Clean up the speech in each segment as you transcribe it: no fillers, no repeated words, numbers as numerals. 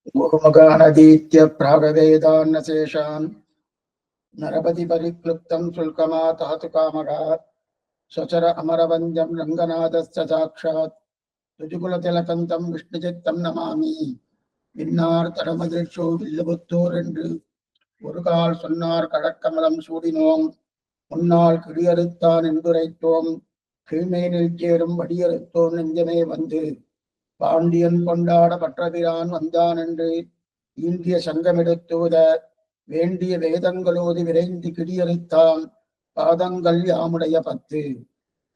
मुखमुखानदीत्य प्रागवेदान्नशेषान् नरपति परिक्लुप्तं शुल्कमातातु कामगात् सचर अमरवन्द्यं रङ्गनाथस्य साक्षात् ऋजुकुलतिलकन्तं विष्णुचित्तं नमामि விண்ணார்தடமதிர்ச்சோ வில்லுபுத்தோர் என்று ஒரு கால் சொன்னார் கடற்கமலம் சூடினோம் முன்னால் கிடியறுத்தான் என்றுரைத்தோம் கீழ்மை நிற்சேரும் வடியறுத்தோம் நெஞ்சமே வந்து பாண்டியன் கொண்டாட பற்றபிரான் வந்தான் என்று ஈண்டிய சங்கமெடுத்தோத வேண்டிய வேதங்களோடு விரைந்து கிடியறுத்தான் பாதங்கள் யாமுடைய 10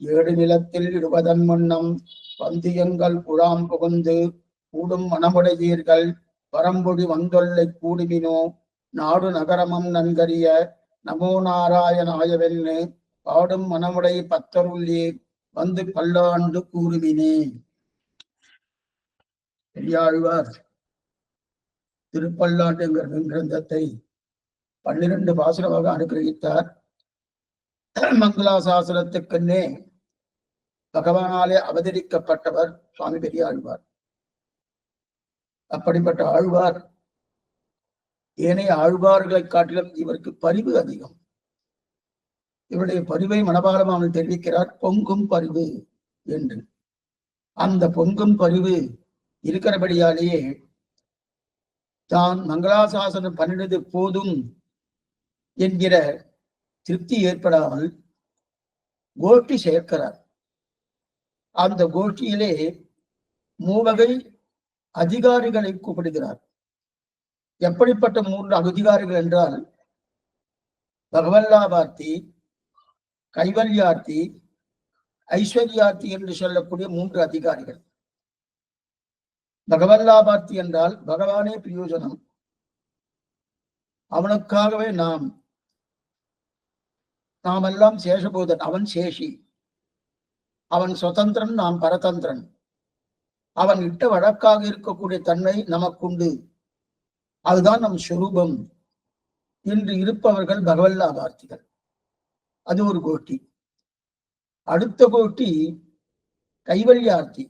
ஏடு நிலத்தில் இடுவதன் முன்னம் பந்தியங்கள் குழாம் புகுந்து கூடும் மனமுடையீர்கள் பரம்பொடி வந்தொல்லை கூடுமினோ நாடு நகரமம் நன்கறிய நமோ நாராயணாயவென்னு பாடும் மனமுடை பத்தருள்ளே வந்து பல்லாண்டு கூறுமினே. பெரியாழ்வார் திருப்பல்லாண்டு என்கிற கிரந்தத்தை 12 பாசுரமாக அனுகிரகித்தார். மங்களாசாசனத்துக்குன்னே பகவானாலே அவதரிக்கப்பட்டவர் சுவாமி பெரியாழ்வார். அப்படிப்பட்ட ஆழ்வார் ஏனைய ஆழ்வார்களை காட்டிலும் இவருக்கு பரிவு அதிகம். இவருடைய பரிவை மனபாலமாமல் தெரிவிக்கிறார், பொங்கும் பரிவு என்று. அந்த பொங்கும் பரிவு இருக்கிறபடியாலேயே தான் மங்களாசாசனம் 12 போதும் என்கிற திருப்தி ஏற்படாமல் கோஷ்டி சேர்க்கிறார். அந்த கோஷ்டியிலே 3 வகை அதிகாரிகளை கூப்பிடுகிறார். எப்படிப்பட்ட 3 அதிகாரிகள் என்றால் பகவல்லாபார்த்தி, கைவல்யார்த்தி, ஐஸ்வர்யார்த்தி என்று சொல்லக்கூடிய 3 அதிகாரிகள். பகவல்லாபார்த்தி என்றால் பகவானே பிரயோஜனம், அவனுக்காகவே நாமெல்லாம் சேஷபூதன், அவன் சேஷி, அவன் சுதந்திரன், நாம் பரதந்திரன், அவன் இட்ட வழக்காக இருக்கக்கூடிய தன்மை நமக்குண்டு, அதுதான் நம் சுரூபம் என்று இருப்பவர்கள் பகவல்லாபார்த்திகள். அது ஒரு கோஷ்டி. அடுத்த கோஷ்டி கைவல்யார்த்தி.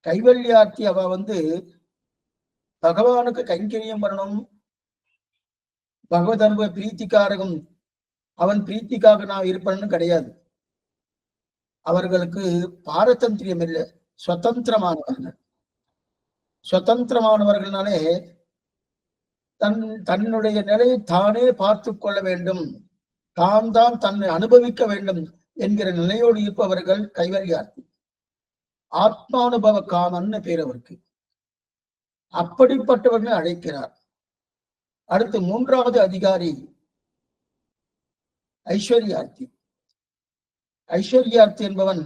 கைவல்யார்த்தி அவ பகவானுக்கு கைங்கரியம் பண்ணணும், பகவத் அனுபவ பிரீத்திக்காரகம், அவன் பிரீத்திக்காக நான் இருப்பேன்னு கிடையாது. அவர்களுக்கு பாரதந்திரியம் இல்லை, சுதந்திரமானவர்கள். சுதந்திரமானவர்கள்னாலே தன்னுடைய நிலையை தானே பார்த்து கொள்ள வேண்டும், தான் தன்னை அனுபவிக்க வேண்டும் என்கிற நிலையோடு இருப்பவர்கள் கைவல்யார்த்தி. ஆத்மானுபவ காமன்னு பேர் அவருக்கு. அப்படிப்பட்டவர்கள் அழைக்கிறார். அடுத்து 3வது அதிகாரி ஐஸ்வர்யார்த்தி. ஐஸ்வர்யார்த்தி என்பவன்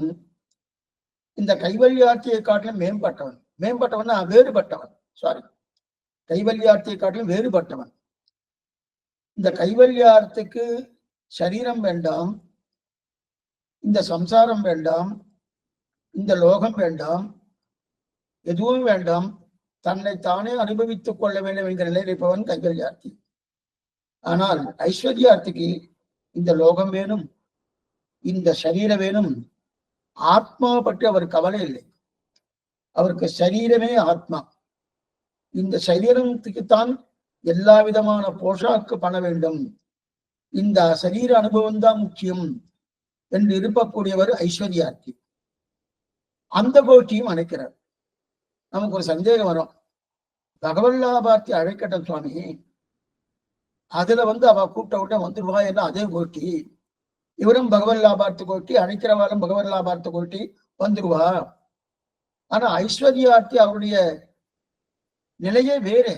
இந்த கைவல்யார்த்தியை காட்டிலும் மேம்பட்டவன் வேறுபட்டவன். கைவல்யார்த்தியை காட்டிலும் வேறுபட்டவன். இந்த கைவல்யார்த்திக்கு சரீரம் வேண்டாம், இந்த சம்சாரம் வேண்டாம், இந்த லோகம் வேண்டாம், எதுவும் வேண்டாம், தன்னை தானே அனுபவித்துக் கொள்ள வேண்டும் என்கிற நிலையில் இருப்பவன் கைவல்யார்த்தி. ஆனால் ஐஸ்வர்யார்த்திக்கு இந்த லோகம் வேணும், இந்த சரீரம் வேணும், ஆத்மா பற்றி அவர் கவலை இல்லை. அவருக்கு சரீரமே ஆத்மா. இந்த சரீரத்துக்குத்தான் எல்லா விதமான போஷாக்கு பண்ண வேண்டும், இந்த சரீர அனுபவம் தான் முக்கியம் என்று இருக்கக்கூடியவர் ஐஸ்வர்யார்த்தி. அந்த கோஷ்டியும் அழைக்கிறார். நமக்கு ஒரு சந்தேகம் வரும், பகவல்லாபார்த்தி அழைக்கட்டும் சுவாமி, அதுல அவ கூப்பிட்ட விட்ட வந்துருவா என்ன அதே கோஷ்டி, இவரும் பகவல்லாபார்த்தி கோஷ்டி, அழைக்கிறவாலும் பகவல்லாபார்த்தி கோஷ்டி வந்துருவா. ஆனா ஐஸ்வர்யார்த்தி அவருடைய நிலையே வேறு,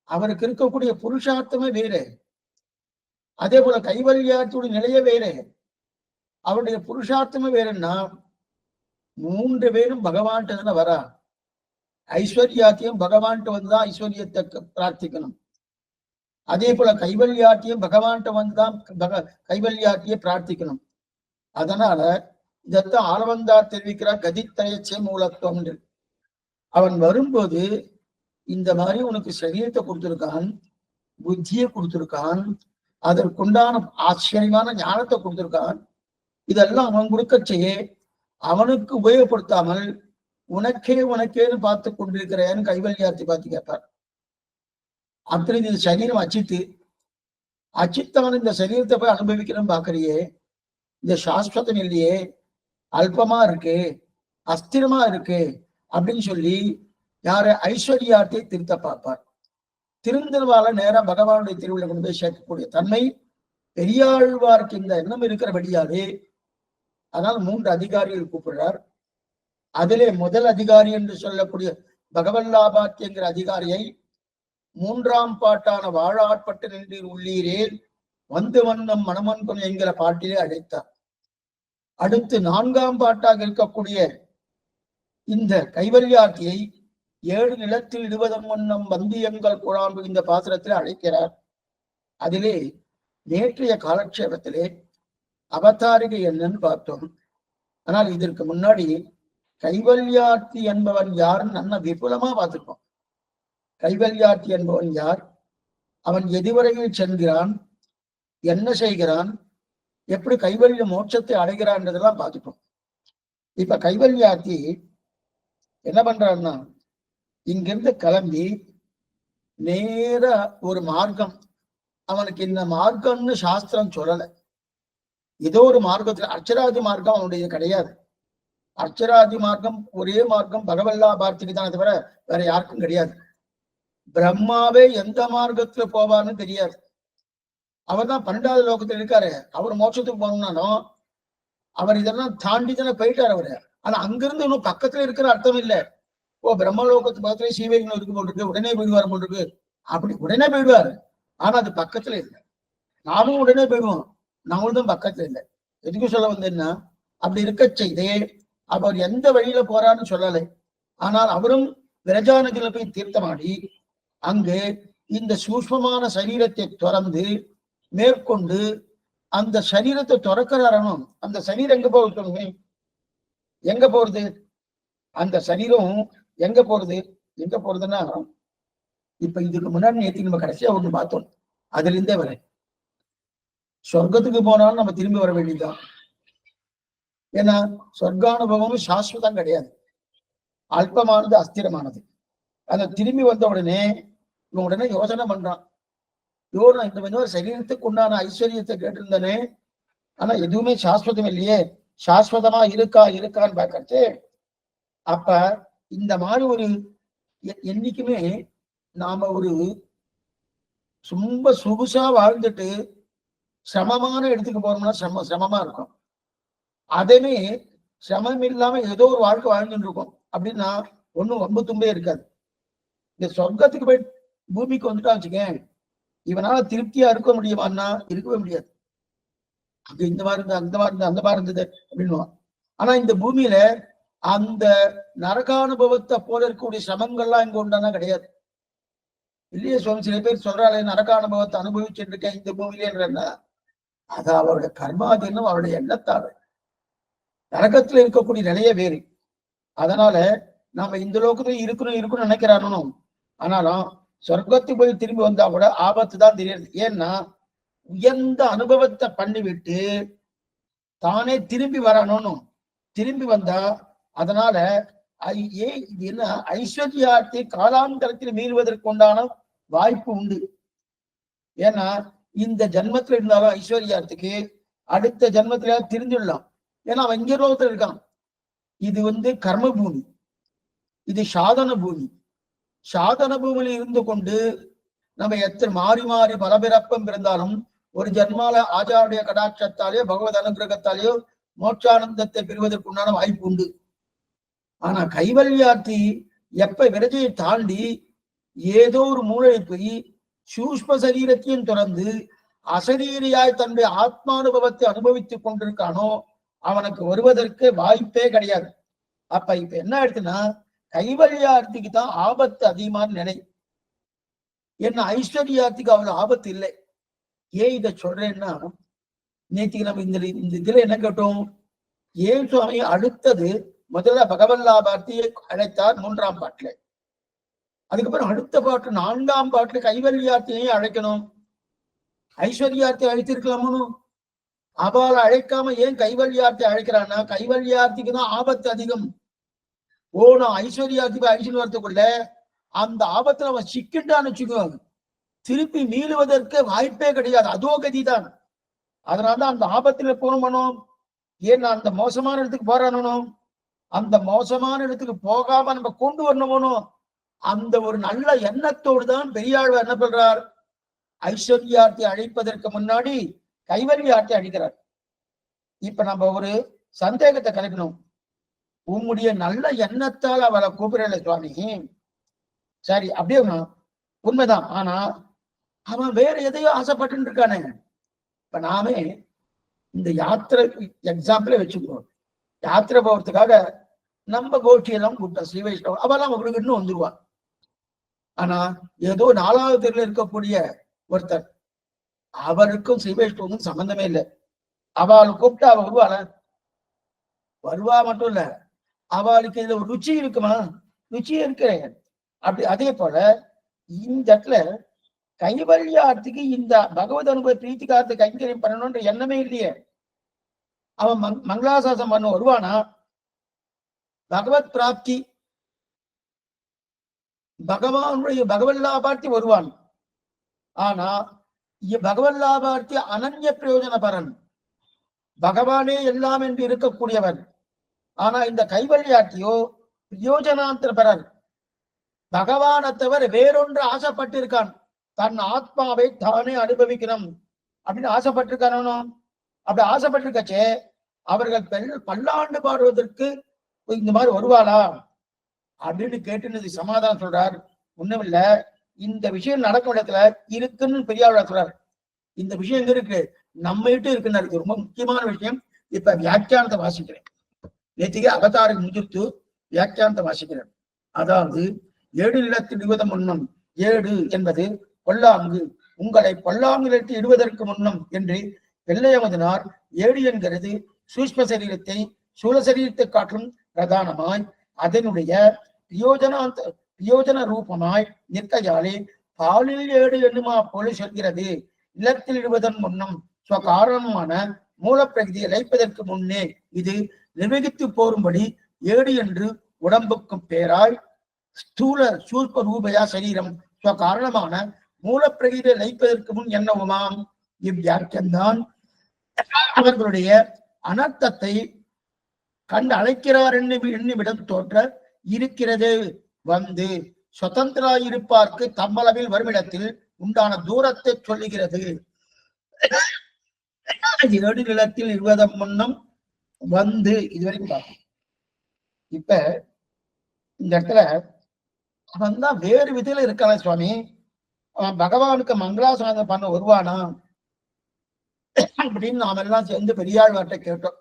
அவருக்கு இருக்கக்கூடிய புருஷார்த்தமே வேறு. அதே போல கைவல்யார்த்தியுடைய நிலையே வேறு, அவருடைய புருஷார்த்தமே வேறுன்னா 3 பேரும் பகவான்ட்டு தானே வரா. ஐஸ்வர்யாத்தியும் பகவான்ட்டு வந்துதான் ஐஸ்வர்யத்தை பிரார்த்திக்கணும். அதே போல கைவல்யாத்தியும் பகவான்ட்டு வந்துதான் கைவல்யாத்தியை பிரார்த்திக்கணும். அதனால இதத்தான் ஆளவந்தார் தெரிவிக்கிறார், கதித்தயச்சே மூலத்துவம். அவன் வரும்போது இந்த மாதிரி உனக்கு சரீரத்தை கொடுத்திருக்கான், புத்தியை கொடுத்திருக்கான், அதற்குண்டான ஆச்சரியமான ஞானத்தை கொடுத்திருக்கான். இதெல்லாம் அவன் கொடுக்க செய்ய அவனுக்கு உபயோகப்படுத்தாமல் உனக்கேன்னு பார்த்து கொண்டிருக்கிறேன்னு கைவல்யார்த்தி பார்த்து கேட்பார். அப்படி இந்த சரீரம் அச்சித்தான இந்த சரீரத்தை போய் அனுபவிக்கணும்னு பாக்குறியே, இந்த சாஸ்வதம் இல்லையே, அல்பமா இருக்கு, அஸ்திரமா இருக்கு அப்படின்னு சொல்லி யார ஐஸ்வர்யார்த்தை திருத்த பார்ப்பார். திருந்தவால நேரம் பகவானுடைய திருவிழா கொண்டு போய் சேர்க்கக்கூடிய தன்மை பெரியாழ்வாருக்கு இந்த எண்ணம் இருக்கிறபடியாலே அதனால 3 அதிகாரிகள் கூப்பிடுறார். அதிலே முதல் அதிகாரி என்று சொல்லக்கூடிய பகவல்லாபாத்தி என்கிற அதிகாரியை 3ஆம் பாட்டான வாழாட்பட்டு நின்றீர் உள்ளீரே வந்து வண்ணம் மணமன்கொன் என்கிற பாட்டிலே அழைத்தார். அடுத்து 4ஆம் பாட்டாக இருக்கக்கூடிய இந்த கைவல்யார்த்தியை 7 நிலத்தில் இடுவதம் வண்ணம் வந்தியங்கள் குழாம்பு இந்த பாசுரத்தில் அழைக்கிறார். அதிலே நேற்றைய காலக்ஷேபத்திலே அவதாரிகை என்னன்னு பார்த்தோம். ஆனால் இதற்கு முன்னாடி கைவல்யார்த்தி என்பவன் யாருன்னு நல்லா விபுலமா பார்த்திருக்கோம். கைவல்யார்த்தி என்பவன் யார், அவன் எதுவரையில் செல்கிறான், என்ன செய்கிறான், எப்படி கைவல்ய மோட்சத்தை அடைகிறான்றதெல்லாம் பார்த்துப்போம். இப்ப கைவல்யார்த்தி என்ன பண்றான்னா, இங்கிருந்து கிளம்பி நேர ஒரு மார்க்கம், அவனுக்கு இந்த மார்க்கம்னு சாஸ்திரம் சொல்லலை, ஏதோ ஒரு மார்க்கத்துல அர்ச்சராதி மார்க்கம் அவனுடைய கிடையாது. அர்ச்சராதி மார்க்கம் ஒரே மார்க்கம் பகவல்லாபார்த்திக்கு தானே தவிர வேற யாருக்கும் கிடையாது. பிரம்மாவே எந்த மார்க்கத்துல போவார்னு தெரியாது. அவர் தான் 12வது லோகத்துல இருக்காரு. அவர் மோட்சத்துக்கு போகணும்னாலும் அவர் இதெல்லாம் தாண்டி தானே போயிட்டார் அவரு. ஆனா அங்கிருந்து இன்னும் பக்கத்துல இருக்கிற அர்த்தம் இல்லை. ஓ பிரம்மலோகத்து பக்கத்துல சீவைகள் இருக்கு போட்டிருக்கு, உடனே போயிடுவார் போட்டிருக்கு, அப்படி உடனே போயிடுவாரு. ஆனா அது பக்கத்துல இல்லை. நாமும் உடனே போயிடுவோம், நம்மளும் பக்கத்துல இல்லை. எதுக்கு சொல்ல வந்தேன்னா, அப்படி இருக்க செய்தே அவர் எந்த வழியில போறான்னு சொல்லலை. ஆனால் அவரும் விரஜானதியில போய் தீர்த்தமாடி அங்கு இந்த சூஷ்மமான சரீரத்தை திறந்து மேற்கொண்டு அந்த சரீரத்தை திறக்கிறாரணும். அந்த சரீரம் எங்க போகுது, எங்க போறது, அந்த சரீரம் எங்க போறதுன்னா, இப்ப இதுக்கு முன்னாடி நேற்று நம்ம கடைசியா ஒண்ணு பார்த்தோம், அதுல இருந்தே வர சொர்க்கத்துக்கு போனாலும் நம்ம திரும்பி வர வேண்டியதுதான். ஏன்னா சொர்க்கானுபவமும் சாஸ்வதம் கிடையாது, அல்பமானது, அஸ்திரமானது. அதை திரும்பி வந்த உடனே இவன் உடனே யோசனை பண்றான், நான் இந்த மாதிரி ஒரு சரீரத்துக்கு உண்டான ஐஸ்வர்யத்தை கேட்டிருந்தனே, ஆனா எதுவுமே சாஸ்வதம் இல்லையே, சாஸ்வதமா இருக்கான்னு பார்க்கறது. அப்ப இந்த மாதிரி ஒரு என்னைக்குமே நாம ஒரு ரொம்ப சொகுசா வாழ்ந்துட்டு சிரமமான இடத்துக்கு போறோம்னா சிரமமா இருக்கும். அதே சிரமம் இல்லாம ஏதோ ஒரு வாழ்க்கை வாழ்ந்துட்டு இருக்கும் அப்படின்னா ஒண்ணும் ரொம்ப தும்பே இருக்காது. இந்த சொர்க்கத்துக்கு போய் பூமிக்கு வந்துட்டா வச்சுக்கேன், இவனால திருப்தியா இருக்க முடியுமான்னா இருக்கவே முடியாது. அங்க இந்த மாதிரி இருந்தது, அந்த மாதிரி இருந்தது, அந்த மாதிரி இருந்தது அப்படின்னுவான். ஆனா இந்த பூமியில அந்த நரகானுபவத்தை போல இருக்கக்கூடிய சிரமங்கள்லாம் இங்க உண்டானா கிடையாது இல்லையே. சில பேர் சொல்றாளே நரகானுபவத்தை அனுபவிச்சுட்டு இருக்கேன் இந்த பூமியிலேன்றா, அது அவருடைய கர்மாதீனம், அவருடைய எண்ணத்தால். நரகத்துல இருக்கக்கூடிய நிலைய வேறு. அதனால நாம இந்த லோகத்துல இருக்கணும்னு நினைக்கிறானோ, ஆனாலும் சொர்க்கத்துக்கு போய் திரும்பி வந்தா கூட ஆபத்து தான் தெரியுது. ஏன்னா உயர்ந்த அனுபவத்தை பண்ணிவிட்டு தானே திரும்பி வரணும்னு திரும்பி வந்தா, அதனால இது என்ன ஐஸ்வர்யார்த்தி காலாந்தரத்தில் மீறுவதற்கு உண்டான வாய்ப்பு உண்டு. ஏன்னா இந்த ஜென்மத்துல இருந்தாலும் ஐஸ்வர்யார்த்திக்கு அடுத்த ஜென்மத்தில தெரிஞ்சிடலாம். ஏன்னா அவன் இங்க லோகத்துல இருக்கான். இது கர்ம பூமி, இது சாதன பூமி. சாதன பூமியில இருந்து கொண்டு நம்ம எத்தனை மாறி மாறி பலபிறப்பம் இருந்தாலும் ஒரு ஜென்மால ஆச்சாரிய கடாட்சத்தாலேயோ பகவத் அனுகிரகத்தாலேயோ மோட்சானந்தத்தை பெறுவதற்கு உண்டான வாய்ப்பு உண்டு. ஆனா கைவல்யார்த்தி எப்ப விரஜையை தாண்டி ஏதோ ஒரு மூளையை போய் சூஷ்ம சரீரத்தையும் தொடர்ந்து அசரீரியாய் தன்னுடைய ஆத்மானுபவத்தை அனுபவித்துக் கொண்டிருக்கானோ அவனுக்கு வருவதற்கு வாய்ப்பே கிடையாது. அப்ப இப்ப என்ன ஆயிடுச்சுன்னா, கைவல்யார்த்திக்கு தான் ஆபத்து அதிகமான நிலை. என்ன ஐஸ்வர்யார்த்திக்கு அவ்வளவு ஆபத்து இல்லை. ஏன் இதை சொல்றேன்னா, நேற்றுக்கு நம்ம இந்த இதுல என்ன கேட்டோம், ஏன் சுவாமி அடுத்தது முதல்ல பகவல்லாபார்த்தியை அழைத்தார் 3ஆம் பாட்டுல, அதுக்கப்புறம் அடுத்த பாட்டு 4ஆம் பாட்டுல கைவல்யார்த்தியையும் அழைக்கணும். ஐஸ்வர்யார்த்தி அழைத்திருக்கலாமோ, அவளை அழைக்காம ஏன் கைவல்யார்த்தி அழைக்கிறான்னா, கைவல்யார்த்திக்கு தான் ஆபத்து அதிகம். போன ஐஸ்வர்யாத்துக்கு ஐஸ்வர்யம் வரத்துக்குள்ள அந்த ஆபத்துல அவன் சிக்கிட்டான்னு வச்சுக்குவாங்க, திருப்பி மீளுவதற்கு வாய்ப்பே கிடையாது. அதோ கதிதான். அதனாலதான் அந்த ஆபத்துல போகணும். ஏன்னா அந்த மோசமான இடத்துக்கு போறானோ, அந்த மோசமான இடத்துக்கு போகாம நம்ம கொண்டு வரணும். அந்த ஒரு நல்ல எண்ணத்தோடு தான் பெரியாழ்வார் என்ன பண்றார், ஐஸ்வர்யார்த்தி அழைப்பதற்கு முன்னாடி கைவல்யார்த்தி அழைக்கிறார். இப்ப நம்ம ஒரு சந்தேகத்தை கலக்கணும். உம்முடைய நல்ல எண்ணத்தால் அவளை கூப்பிடல சுவாமி, சரி அப்படியே உண்மைதான். ஆனா அவன் வேற எதையோ ஆசைப்பட்டு இருக்கானே. இப்ப நாமே இந்த யாத்திரை எக்ஸாம்பிளே வச்சுக்கிறோம். யாத்திரை போறதுக்காக நம்ம கோஷ்டியெல்லாம் கூப்பிட்டோம், ஸ்ரீ வைஷ்ணவ அவெல்லாம் அவங்களுக்கு வந்துருவான். ஆனா ஏதோ 4வது தெருல இருக்கக்கூடிய ஒருத்தர், அவருக்கும் ஸ்ரீ வைஷ்ணவனுக்கும் சம்பந்தமே இல்லை. அவளை கூப்பிட்டு அவ வருவாள, வருவா மட்டும் இல்ல, அவளுக்கு இதுல ஒரு ருச்சி இருக்குமா, ருச்சியே இருக்கு. அப்படி அதே போல இந்த இடத்துல கைவல்யார்த்திக்கு இந்த பகவத் அனுபவ பிரீத்திகார்த்த கைங்கரியம் பண்ணணும்ன்ற எண்ணமே இல்லையே. அவன் மங்களாசாசம் பண்ண வருவானா, பகவத் பிராப்தி பகவானுடைய பகவல்லாபார்த்தி வருவான். ஆனா பகவல்லாபார்த்தி அனன்ய பிரயோஜன பரன், பகவானே எல்லாம் என்று இருக்கக்கூடியவன். ஆனா இந்த கைவல்யார்த்தியோ பிரயோஜனாந்திர பரன், பகவானை தவிர வேறொன்று ஆசைப்பட்டிருக்கான், தன் ஆத்மாவை தானே அனுபவிக்கணும் அப்படின்னு ஆசைப்பட்டிருக்கானோ. அப்படி ஆசைப்பட்டிருக்கச்சே அவர்கள் பல்லாண்டு பாடுவதற்கு இந்த மாதிரி வருவாளா அப்படின்னு கேட்டுனது சமாதானம் சொல்றார். ஒண்ணும் இல்ல, இந்த விஷயம் நடக்கும் இடத்துல இருக்குன்னு பெரியார் சொல்றார். இந்த விஷயம் எங்க இருக்கு, நம்ம கிட்ட இருக்குன்னு இருக்கு. ரொம்ப முக்கியமான விஷயம். இப்ப வியாக்கியானத்தை வாசிக்கிறேன். நேற்றுக்கு அவதாரம் முடித்து வியாக்கியானத்தை வாசிக்கிறேன். அதாவது 7 நிலத்தில் இடுவதன் முன்னம், 7 என்பது பொல்லாங்கு, உங்களை பொல்லாங்கிலிட்டு இடுவதற்கு முன்னம் என்று வெள்ளையமதனார் 7 என்கிறது சூஷ்ம சரீரத்தை சூழ சரீரத்தை காட்டும் பிரதானமாய் அதனுடைய பிரயோஜன ரூபமாய் நிற்கையாலே பாலில் 7 என்னுமா போல சொல்கிறது. நிலத்தில் இடுவதன் முன்னம் காரணமான மூலப்பிரகிதியை இழைப்பதற்கு முன்னே இது நிர்வகித்து போரும்படி 7 என்று உடம்புக்கும் பேராய் ஸ்தூல சூர்ப ரூபயா சரீரம் காரணமான மூலப்பிரகிதியை இழைப்பதற்கு முன் என்னவுமாம். இவ்வியாக்கியம்தான் அவர்களுடைய அனர்த்தத்தை கண்டு அழைக்கிறார் என்னுமிடம் தோற்ற இருக்கிறது. வந்து சுதந்திராயிருப்பார்க்கு தம்மளவில் வருமிடத்தில் உண்டான தூரத்தை சொல்லுகிறது. 7 நிலத்தில் இருவதன் முன்னம் வந்து இதுவரைக்கும் பார்ப்போம். இப்ப இந்த இடத்துல அவன் தான் வேறு விதியில இருக்கான சுவாமி, அவன் பகவானுக்கு மங்களாசாசனம் பண்ண வருவானா அப்படின்னு நாம எல்லாம் சேர்ந்து பெரியாழ்வார்ட்ட கேட்டோம்.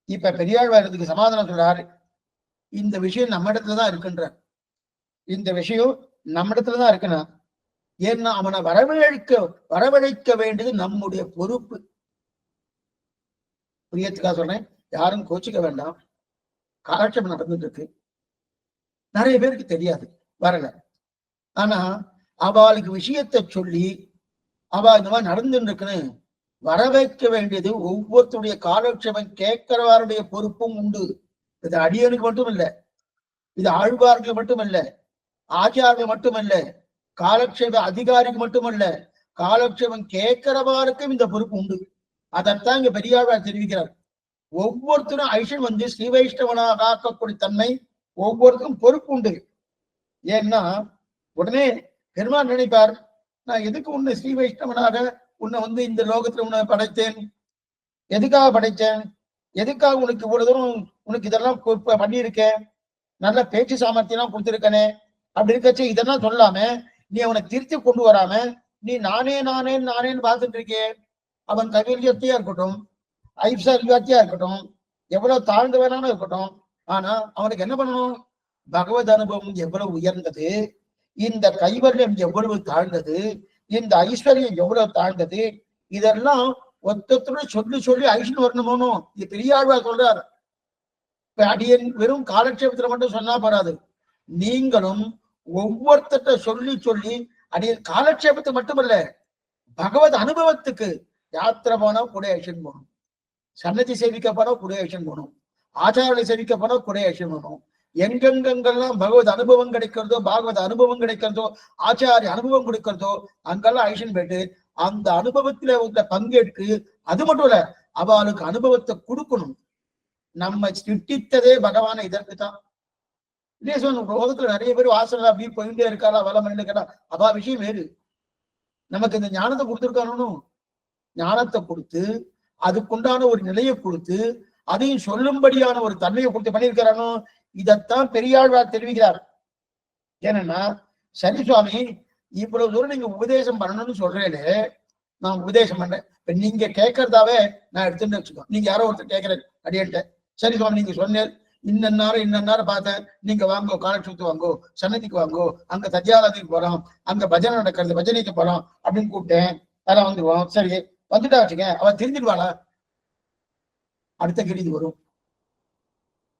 இப்ப பெரியாழ்வார் இதுக்கு சமாதானம் சொல்றாரு. இந்த விஷயம் நம்ம இடத்துலதான் இருக்குன்ற, இந்த விஷயம் நம்ம இடத்துலதான் இருக்குன்னா, ஏன்னா அவனை வரவழைக்க வேண்டியது நம்முடைய பொறுப்பு. புரியத்துக்காக சொன்னேன், யாரும் கோச்சிக்க வேண்டாம். காலட்சேபம் நடந்துட்டு இருக்கு, நிறைய பேருக்கு தெரியாது, வரல. ஆனா அவளுக்கு விஷயத்தை சொல்லி அவ இந்த மாதிரி நடந்துட்டு இருக்குன்னு வர வைக்க வேண்டியது ஒவ்வொருத்தருடைய காலட்சேபம் கேட்கிறவருடைய பொறுப்பும் உண்டு. இது அடியனுக்கு மட்டும் இல்லை, இது ஆழ்வார்கள் மட்டுமல்ல, ஆச்சாரியர்கள் மட்டுமல்ல, காலட்சேப அதிகாரிக்கு மட்டுமல்ல, காலட்சேபம் கேட்கிறவாருக்கும் இந்த பொறுப்பு உண்டு. அதைத்தான் இங்க பெரியாழ்வார் தெரிவிக்கிறார். ஒவ்வொருத்தரும் ஐஷன் வந்து ஸ்ரீ வைஷ்ணவனாக ஆக்கக்கூடிய தன்மை ஒவ்வொருத்தரும் பொறுப்பு உண்டு. ஏன்னா உடனே பெருமான் நினைப்பார், நான் எதுக்கு உன்னை ஸ்ரீ வைஷ்ணவனாக உன்னை வந்து இந்த லோகத்துல உன்னை படைத்தேன், எதுக்காக படைத்தேன், எதுக்காக உனக்கு இவ்வளவு தூரம் உனக்கு இதெல்லாம் பண்ணியிருக்கேன், நல்ல பேச்சு சாமர்த்தியம் கொடுத்திருக்கனே. அப்படி இருக்கச்சு இதெல்லாம் சொல்லாம நீ அவனை திருத்தி கொண்டு வராம நீ நானே நானே நானேன்னு பார்த்துட்டு இருக்கே. அவன் கவியத்தியா இருக்கட்டும், ஐப்சாத்தியா இருக்கட்டும், எவ்வளவு தாழ்ந்து வேணாலும் இருக்கட்டும், ஆனா அவனுக்கு என்ன பண்ணணும், பகவத் அனுபவம் எவ்வளவு உயர்ந்தது, இந்த கைவல்யம் எவ்வளவு தாழ்ந்தது, இந்த ஐஸ்வர்யம் எவ்வளவு தாழ்ந்தது, இதெல்லாம் ஒத்தத்துடன் சொல்லி சொல்லி ஐஸ்வர்யம் வரணுமோனோ. இது பெரியாழ்வார் சொல்றார். அடியன் வெறும் காலட்சேபத்துல மட்டும் சொன்னா போறாது, நீங்களும் ஒவ்வொருத்தட்ட சொல்லி சொல்லி அடியன் காலட்சேபத்தை மட்டுமல்ல பகவத் அனுபவத்துக்கு யாத்திரை போனா கூட ஐஷன் போகணும், சன்னதி சேவிக்க போனா கூட ஐஷன் போகணும், ஆச்சாரனை சேவிக்க போனா குறை ஐஸ்வர்யம். எங்கெங்கெங்கெல்லாம் பகவத் அனுபவம் கிடைக்கிறதோ, பாகவத அனுபவம் கிடைக்கிறதோ, ஆச்சாரிய அனுபவம் கொடுக்கிறதோ, அங்கெல்லாம் ஐஷன் போயிட்டு அந்த அனுபவத்துல உள்ள பங்கேற்று, அது மட்டும் இல்ல, அவளுக்கு அனுபவத்தை கொடுக்கணும். நம்ம சிருஷ்டித்ததே பகவானை இதற்கு தான். இதே சொன்ன உலகத்துல நிறைய பேர் வாசல் அப்படி போயிட்டே இருக்காளா, வள பண்ணிட்டு அவா விஷயம் வேறு. நமக்கு இந்த ஞானத்தை கொடுத்துருக்கானு, ஞானத்தை கொடுத்து அதுக்குண்டான ஒரு நிலையை கொடுத்து அதையும் சொல்லும்படியான ஒரு தன்மையை கொடுத்து பண்ணியிருக்கிறானோ. இதைத்தான் பெரியாழ்வார் தெரிவிக்கிறார். ஏன்னா, சரி சுவாமி, இவ்வளவு தூரம் நீங்க உபதேசம் பண்ணணும்னு சொல்றேன்னு நான் உபதேசம் பண்றேன். இப்ப நீங்க கேட்கறதாவே நான் எடுத்துன்னு வச்சுக்கோ. நீங்க யாரோ ஒருத்தர் கேட்கற அடியன்ட்ட, சரி சுவாமி நீங்க சொன்னேன், இன்ன பார்த்தேன், நீங்க வாங்கோ, காலட்சத்து வாங்கோ, சன்னதிக்கு வாங்கோ, அங்க தஜ்யாலத்துக்கு போறோம், அங்க பஜனை நடக்கிறது, பஜனைக்கு போறோம் அப்படின்னு கூப்பிட்டேன். அதெல்லாம் வந்துருவோம். சரி வந்துட்டா வச்சுக்க, அவ தெரிஞ்சிடுவாளா? அடுத்த கேள்வி வரும்.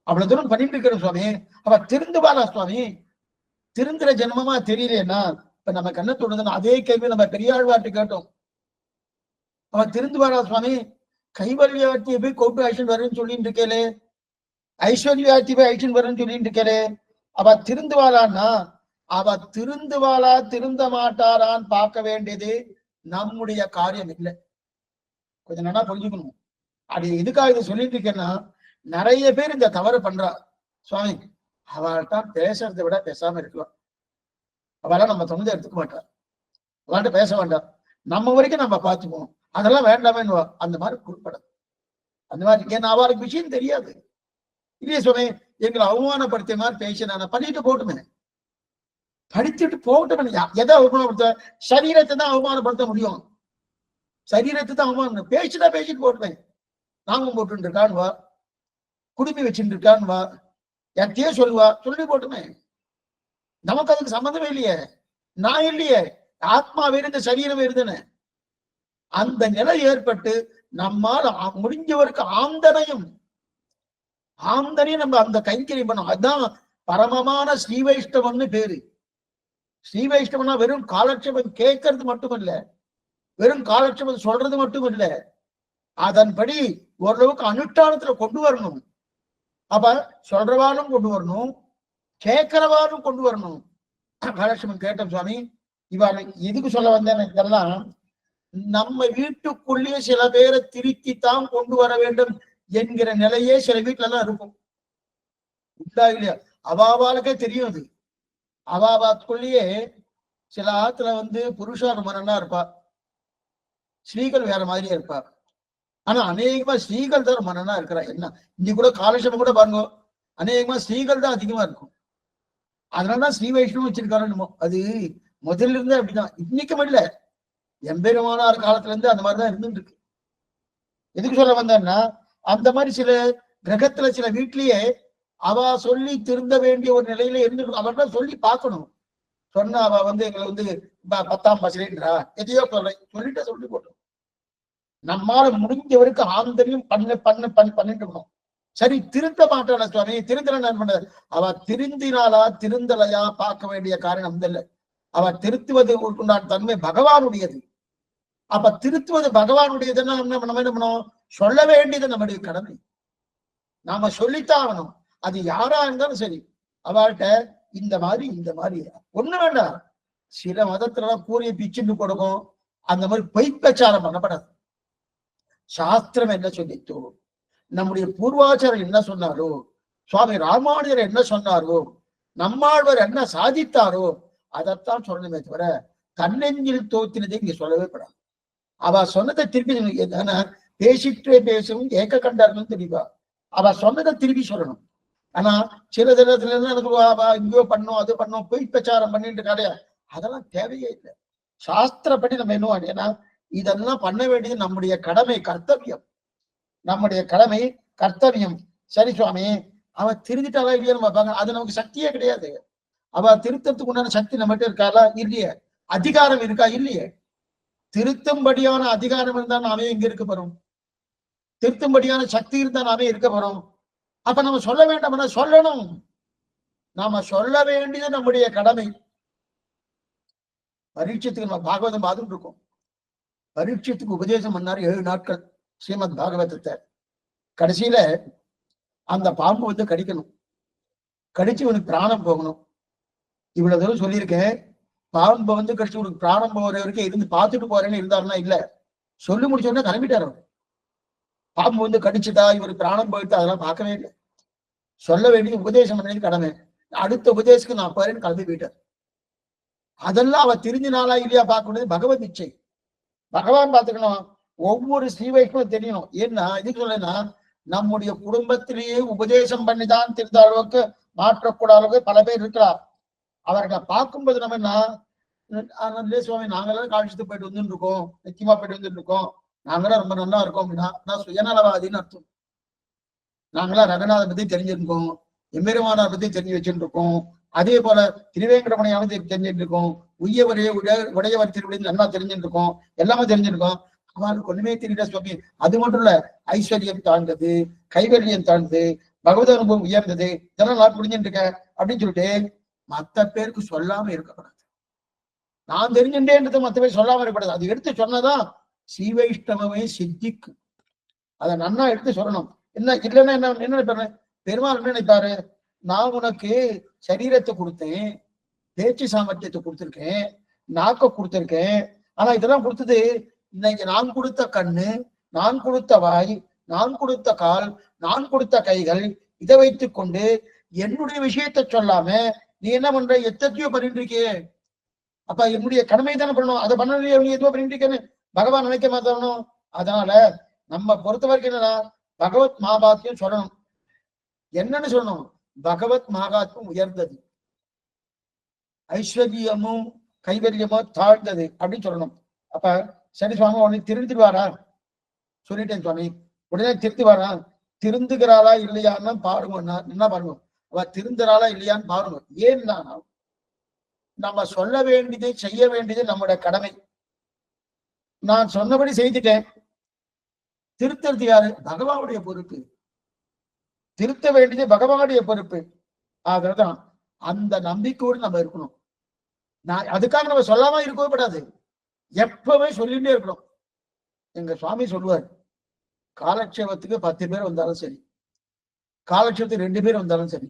அவ்வளவு தூரம் பண்ணிட்டு இருக்கிறோம் சுவாமி, அவ திருந்துவாளா சுவாமி? திருந்துற ஜென்மமா தெரியலன்னா இப்ப நம்ம கண்ண தோணுதுன்னா அதே கேள்வி நம்ம பெரியாழ்வார்ட்டு கேட்டோம். அவ திருந்துவாளா சுவாமி? கைவல்யார்த்தியை போய் கோட்டு ஐஷன் வருன்னு சொல்லிட்டு இருக்கேளே, ஐஸ்வர்யார்த்தி போய் ஐஷன் வருன்னு சொல்லிட்டு இருக்கேளே, அவ திருந்துவாளான்னா, அவ திருந்துவாளா திருந்த மாட்டாரான்னு பார்க்க வேண்டியது நம்முடைய காரியம் இல்லை. கொஞ்சம் நல்லா புரிஞ்சுக்கணும். அது எதுக்காக இதை சொல்லிட்டு இருக்கேன்னா, நிறைய பேர் இந்த தவறு பண்றா. சுவாமி அவள்தான் பேசுறதை விட பேசாம இருக்கலாம், அவளாம் நம்ம தொகுதி எடுத்துக்க மாட்டார், அவள்கிட்ட பேச வேண்டாம், நம்ம வரைக்கும் நம்ம பார்த்துப்போம், அதெல்லாம் வேண்டாமேன்னு அந்த மாதிரி குறிப்பிடாது. அந்த மாதிரி ஏன்னா அவளுக்கு விஷயம் தெரியாது. இல்லையே சுவாமி, எங்களை அவமானப்படுத்திய மாதிரி பேசி நான் பண்ணிட்டு போட்டுமே, படிச்சுட்டு போகட்டும். எதை அவமானப்படுத்த? சரீரத்தை தான் அவமானப்படுத்த முடியும். சரீரத்தை தான் அவமானம். பேசிட்டா பேசிட்டு போட்டுவேன். நாமும் போட்டு இருக்கான்னு வா, குடுமி வச்சுட்டு இருக்கான்னு வா, யார்த்தையே சொல்லுவா, சொல்லி போட்டுமே. நமக்கு அதுக்கு சம்மந்தமே இல்லையே, நான் இல்லையே, ஆத்மா வேறு, இந்த சரீரம் வேறுதானே. அந்த நிலை ஏற்பட்டு நம்மால் முடிஞ்சவருக்கு ஆந்தனையும் நம்ம அந்த கைங்கரியம் பண்ணோம். அதுதான் பரமமான ஸ்ரீ வைஷ்ணவம்னு பேரு. ஸ்ரீ வைஷ்ணவனா வெறும் காலட்சேபம் கேட்கறது மட்டுமல்ல, வெறும் காலட்சேபம் சொல்றது மட்டும் இல்ல, அதன்படி ஓரளவுக்கு அனுஷ்டானத்துல கொண்டு வரணும். அப்ப சொல்றவாலும் கொண்டு வரணும், கேட்கிறவாலும் கொண்டு வரணும். காலட்சேபம் கேட்டோம் சுவாமி, இவாளை எதுக்கு சொல்ல வந்தேன் இதெல்லாம், நம்ம வீட்டுக்குள்ளேயே சில பேரை திருத்தித்தான் கொண்டு வர வேண்டும் என்கிற நிலையே சில வீட்டுல எல்லாம் இருக்கும். உண்டா இல்லையா? அவாவாளுக்கே தெரியும். அது அவாவாத்துக்குள்ளேயே சில ஆத்துல புருஷார் மரனா இருப்பா, ஸ்ரீகள் வேற மாதிரியே இருப்பா. ஆனா அநேகமா ஸ்ரீகள் தான் மனனா இருக்கிறா. என்ன இன்னைக்கு கூட காலட்சேபம் கூட பாருங்க, அநேகமா ஸ்ரீகள் தான் அதிகமா இருக்கும். அதனாலதான் ஸ்ரீ வைஷ்ணவம் வச்சிருக்காரு. அது முதல்ல இருந்தே அப்படிதான், இன்னைக்கும் இல்ல, எம்பெருமானார் காலத்துல இருந்து அந்த மாதிரிதான் இருந்துட்டு இருக்கு. எதுக்கு சொல்ல வந்தேன்னா, அந்த மாதிரி சில கிரகத்துல சில வீட்லயே அவ சொல்லி திருந்த வேண்டிய ஒரு நிலையில இருந்து அவர்தான் சொல்லி பார்க்கணும். சொன்னா அவ எங்களை 10ஆம் பசிலேன்றா எதையோ சொல்லிட்டு சொல்லி போட்டோம். நம்மால முடிஞ்சவருக்கு ஆந்தரியம் பண்ணிட்டு இருக்கணும். சரி திருந்த மாட்டாளா சுவாமி? திருந்தல என்ன பண்ணாரு? அவ திருந்தினாலா திருந்தலையா பார்க்க வேண்டிய காரணம் இல்லை. அவ திருத்துவது உண்டான தன்மை பகவானுடையது. அப்ப திருத்துவது பகவானுடையதுன்னா நம்ம என்ன பண்ணணும்? சொல்ல வேண்டியது நம்முடைய கடமை. நாம சொல்லித்தான் ஆகணும். அது யாரா இருந்தாலும் சரி, அவள்கிட்ட இந்த மாதிரி ஒண்ணு வேண்டாம். சில மதத்துல கூறிய பிச்சுன்னு கொடுக்கும், அந்த மாதிரி பொய்ப்பிரச்சாரம் பண்ணப்படாது. சாஸ்திரம் என்ன சொல்லித்தோ, நம்முடைய பூர்வாச்சாரர் என்ன சொன்னாரோ, சுவாமி ராமானுஜர் என்ன சொன்னாரோ, நம்மாழ்வர் என்ன சாதித்தாரோ அதைத்தான் சொல்லணுமே தவிர தன்னெஞ்சில் தோத்தினதை இங்க சொல்லவே படாது. அவ சொன்னதை திருப்பி பேசிட்டே பேசவும் ஏக்க கண்டார்கள் தெரியுவா. அவ சொன்னதை திருப்பி சொல்லணும். ஆனா சில தினத்துல எனக்கு இங்கேயோ பண்ணோம் அது பண்ணோம் பொய் பிரச்சாரம் பண்ணிட்டு இருக்காரு, அதெல்லாம் தேவையே இல்லை. சாஸ்திரப்படி நம்ம என்ன, ஏன்னா இதெல்லாம் பண்ண வேண்டியது நம்முடைய கடமை, கர்த்தவியம். நம்முடைய கடமை கர்த்தவியம். சரி சுவாமி, அவ திருந்திட்டாளா இல்லையா நம்ம பார்க்க, அது நமக்கு சக்தியே கிடையாது. அவ திருத்தத்துக்கு உண்டான சக்தி நம்மகிட்ட இருக்காளா இல்லையே? அதிகாரம் இருக்கா இல்லையே? திருத்தும்படியான அதிகாரம் இருந்தா நாமே எங்க இருக்க போறோம்? திருத்தும்படியான சக்தி இருந்தா நாமே இருக்க போறோம். அப்ப நம்ம சொல்ல வேண்டாம்னா சொல்லணும். நாம சொல்ல வேண்டியது நம்முடைய கடமை. பரீட்சத்துக்கு நம்ம பாகவதம் பார்த்துட்டு இருக்கோம். பரீட்சத்துக்கு உபதேசம் பண்ணாரு 7 நாட்கள் ஸ்ரீமத் பாகவதத்தை. கடைசியில அந்த பாம்பு வந்து கடிக்கணும், கடிச்சு உனக்கு பிராணம் போகணும். இவ்வளவு தூரம் சொல்லியிருக்கேன். பாம்பு வந்து கடிச்சு உனக்கு பிராணம் போகிற வரைக்கும் இருந்து பார்த்துட்டு போறேன்னு இருந்தாருன்னா இல்ல, சொல்லி முடிச்சோடனே கிளம்பிட்டாரு. பாம்பு வந்து கடிச்சுட்டா இவருக்கு பிராணம் போயிட்டு அதெல்லாம் பார்க்கவே இல்லை. சொல்ல வேண்டிய உபதேசம் பண்ணி கடமை. அடுத்த உபதேசத்துக்கு நான் போறேன்னு கிளம்பி போயிட்டார். அதெல்லாம் அவ திருந்தினாலா இல்லையா பார்க்கணும். பகவத் இச்சை, பகவான் பார்த்துக்கணும். ஒவ்வொரு ஸ்ரீவைக்கும் தெரியணும். ஏன்னா இதுக்கு சொல்லனா, நம்முடைய குடும்பத்திலேயே உபதேசம் பண்ணிதான் திருந்த அளவுக்கு மாற்றக்கூட அளவுக்கு பல பேர் இருக்கிறார். அவர்களை பார்க்கும்போது நம்ம என்ன சுவாமி நாங்களாம் காட்சித்து போயிட்டு வந்துட்டு இருக்கோம், நிச்சயமா போயிட்டு வந்துட்டு இருக்கோம், நாங்களாம் ரொம்ப நல்லா இருக்கோம் அப்படின்னா நான் சுயநலவாதின்னு அர்த்தம். நாங்களாம் ரங்கநாதனை பத்தி தெரிஞ்சிருக்கோம், எம்பெருமானார் பத்தி தெரிஞ்சு வச்சுட்டு இருக்கோம், அதே போல திருவேங்கடமணியான தெரிஞ்சுட்டு இருக்கோம், உய்யவரையே உடையவர் திருவிழி நல்லா தெரிஞ்சுட்டு இருக்கோம், எல்லாமே தெரிஞ்சிருக்கோம். அவனுக்கு ஒண்ணுமே தெரியல சுவாமி. அது மட்டும் இல்ல, ஐஸ்வர்யம் தாழ்ந்தது, கைவல்யம் தாழ்ந்தது, பகவத அனுபவம் உயர்ந்தது, இதெல்லாம் நான் புரிஞ்சுட்டு இருக்கேன் அப்படின்னு சொல்லிட்டு மத்த பேருக்கு சொல்லாம இருக்கக்கூடாது. நான் தெரிஞ்சுட்டேன்றது மத்த பேர் சொல்லாம இருக்கக்கூடாது. அது எடுத்து சொன்னதான் ஸ்ரீவைஷ்ணவமே சித்திக்கும். அதை நன்னா எடுத்து சொல்லணும். என்ன இல்லைன்னா என்ன நினைப்பாரு பெருமாள்? என்ன நினைப்பாரு? நான் உனக்கு சரீரத்தை கொடுத்தேன், பேச்சு சாமர்த்தியத்தை கொடுத்திருக்கேன், நாக்க கொடுத்திருக்கேன், ஆனா இதெல்லாம் கொடுத்தது இன்னைக்கு நான் கொடுத்த கண்ணு, நான் கொடுத்த வாய், நான் கொடுத்த கால், நான் கொடுத்த கைகள், இதை வைத்துக் கொண்டு என்னுடைய விஷயத்தை சொல்லாம நீ என்ன பண்ற? எத்தனையோ பண்ணிட்டு இருக்கே. அப்ப என்னுடைய கடமை தானே பண்ணணும். அதை பண்ண நீ எதுவும் பண்ணிட்டு இருக்கேன்னு பகவான் நினைக்க மாத்தணும். அதனால நம்ம பொறுத்த வரைக்கும் என்னன்னா, பகவத் மகாபாத்தியம் சொல்லணும். என்னன்னு சொல்லணும்? பகவத் மகாத்மியம் உயர்ந்தது, ஐஸ்வர்யமும் கைவல்யமும் தாழ்ந்தது அப்படின்னு சொல்லணும். அப்ப சரி சுவாமி உடனே திருந்துவாரா? சொல்லிட்டேன் சுவாமி. உடனே திருத்துவாரா? திருந்துகிறாளா இல்லையான்னு பாருங்க. என்ன பாருங்க, அவ திருந்துறாளா இல்லையான்னு பாருங்க. ஏன்னா நம்ம சொல்ல வேண்டியது செய்ய வேண்டியது நம்முடைய கடமை. நான் சொன்னபடி செய்துட்டேன், திருத்தறது யாரு? பகவானுடைய பொறுப்பு. திருத்த வேண்டியது பகவானுடைய பொறுப்பு. ஆகதான் அந்த நம்பிக்கையோடு நம்ம இருக்கணும். நான் அதுக்காக நம்ம சொல்லாம இருக்கவே கூடாது, எப்பவே சொல்லிட்டே இருக்கணும். எங்க சுவாமி சொல்லுவார், காலட்சேபத்துக்கு 10 பேர் வந்தாலும் சரி, காலட்சேபத்துக்கு 2 பேர் வந்தாலும் சரி,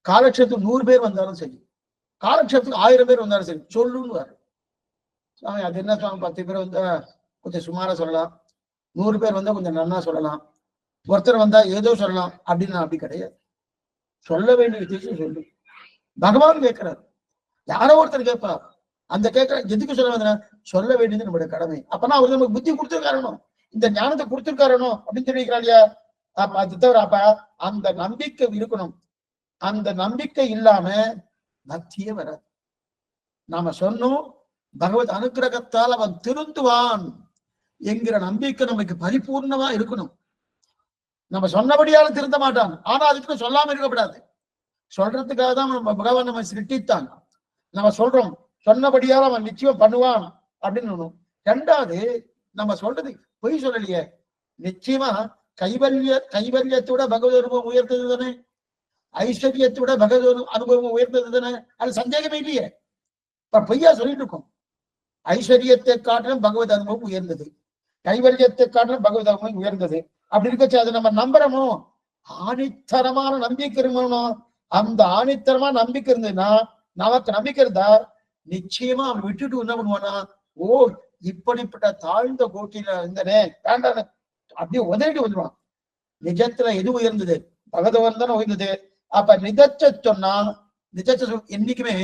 காலட்சேபத்துக்கு 100 பேர் வந்தாலும் சரி, காலட்சேபத்துக்கு 1000 பேர் வந்தாலும் சரி, சொல்லுன்னு சுவாமி. அது என்ன சுவாமி, 10 பேர் வந்தா கொஞ்சம் சுமாரா சொல்லலாம், 100 பேர் வந்தா கொஞ்சம் நன்னா சொல்லலாம், ஒருத்தர் வந்தா ஏதோ சொல்லலாம் அப்படின்னு. அப்படி கிடையாது. சொல்ல வேண்டிய விஷயம் சொல்லு. பகவான் கேட்கிறார், யாரோ ஒருத்தர் கேட்பார். அந்த கேட்கிற எதுக்கு சொல்ல வந்தா? சொல்ல வேண்டியது நம்முடைய கடமை. அப்பனா அவர் நமக்கு புத்தி கொடுத்துருக்காரனோ, இந்த ஞானத்தை கொடுத்துருக்காரனோ அப்படின்னு தெரிவிக்கிறான் இல்லையா? அப்ப அது தவிர அப்ப அந்த நம்பிக்கை இருக்கணும். அந்த நம்பிக்கை இல்லாம பக்தியே வராது. நாம சொன்னோம், பகவத் அனுகிரகத்தால் அவன் திருந்துவான் என்கிற நம்பிக்கை நமக்கு பரிபூர்ணமா இருக்கணும். நம்ம சொன்னபடியால திருந்த மாட்டான், ஆனா அதுக்கு சொல்லாம இருக்கக்கூடாது. சொல்றதுக்காக தான் நம்ம பகவான் நம்ம சிருஷ்டித்தான். நம்ம சொல்றோம், சொன்னபடியால அவன் நிச்சயம் பண்ணுவான் அப்படின்னு. ரெண்டாவது, நம்ம சொல்றது பொய் சொல்லலையே. நிச்சயமா கைவல்யத்தோட பகவத் அனுபவம் உயர்ந்தது தானே, ஐஸ்வர்யத்தோட பகவத் அனுபவம் உயர்ந்தது தானே, அது சந்தேகமே இல்லையே. இப்ப பொய்யா சொல்லிட்டு இருக்கோம். ஐஸ்வர்யத்தை காட்டிலும் பகவத் அனுபவம் உயர்ந்தது, கைவல்யத்தை காட்டிலும் பகவத் அனுபவம் உயர்ந்தது. அப்படி இருக்கச்சு அதை நம்ம நம்புறோமோ, ஆணித்தரமான நம்பிக்கை இருக்கணும். அந்த ஆணித்தரமான நம்பிக்கை இருந்ததுன்னா, நமக்கு நம்பிக்கை இருந்தா நிச்சயமா அவன் விட்டுட்டு என்ன பண்ணுவானா, ஓ இப்படிப்பட்ட தாழ்ந்த கோட்டில இருந்தனே வேண்டாம் அப்படியே உதவிட்டு வந்துடுவான். நிஜத்துல எது உயர்ந்தது? பகவதவன் தானே உயர்ந்தது. அப்ப நிஜத்தை சொன்னா, நிஜத்தை என்னைக்குமே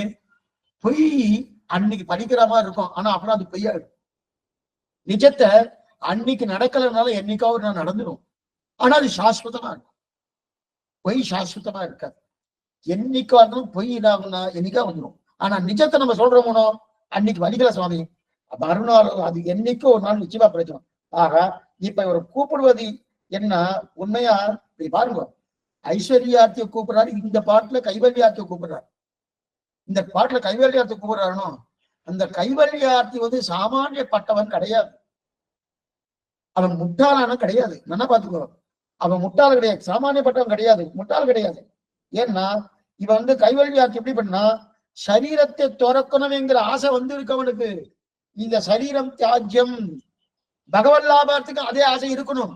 பொய் அன்னைக்கு படிக்கிற மாதிரி இருக்கும், ஆனா அப்புறம் அது பொய்யா இருக்கும். நிஜத்தை அன்னைக்கு நடக்கலனால என்னைக்காவது நான் நடந்துடும், ஆனா அது சாஸ்வதமா இருக்கும். பொய் சாஸ்வதமா இருக்காது. என்னைக்கா இருந்தாலும் பொய் இல்லாம என்னைக்கா வந்துடும். ஆனா நிஜத்தை நம்ம சொல்றோமோ, அன்னைக்கு வலிக்கல சுவாமி, மறுநாள் அது என்னைக்கோ ஒரு நாள் நிச்சயமா பிரச்சனை. ஆக இப்ப இவர் கூப்பிடுவது என்ன? உண்மையா இப்படி பாருங்க, ஐஸ்வர்யார்த்திய கூப்பிடுறாரு, இந்த பாட்டுல கைவல்யார்த்திய கூப்பிடுறாரு. இந்த பாட்டுல கைவல்யார்த்திய கூப்பிடுறாருனோ, அந்த கைவல்யார்த்தி வந்து சாமானியப்பட்டவன் கிடையாது, அவன் முட்டாளான கிடையாது. நல்லா பாத்துக்கோ, அவன் முட்டாள் கிடையாது, சாமானியப்பட்டவன் கிடையாது, முட்டாள் கிடையாது. ஏன்னா இவன் வந்து கைவல்யார்த்தி எப்படி பண்ணா, சரீரத்தை துறக்கணும்ங்கிற ஆசை வந்து இருக்கு அவனுக்கு. இந்த சரீரம் தியாஜ்யம், பகவத் லாபத்துக்கு அதே ஆசை இருக்கணும்,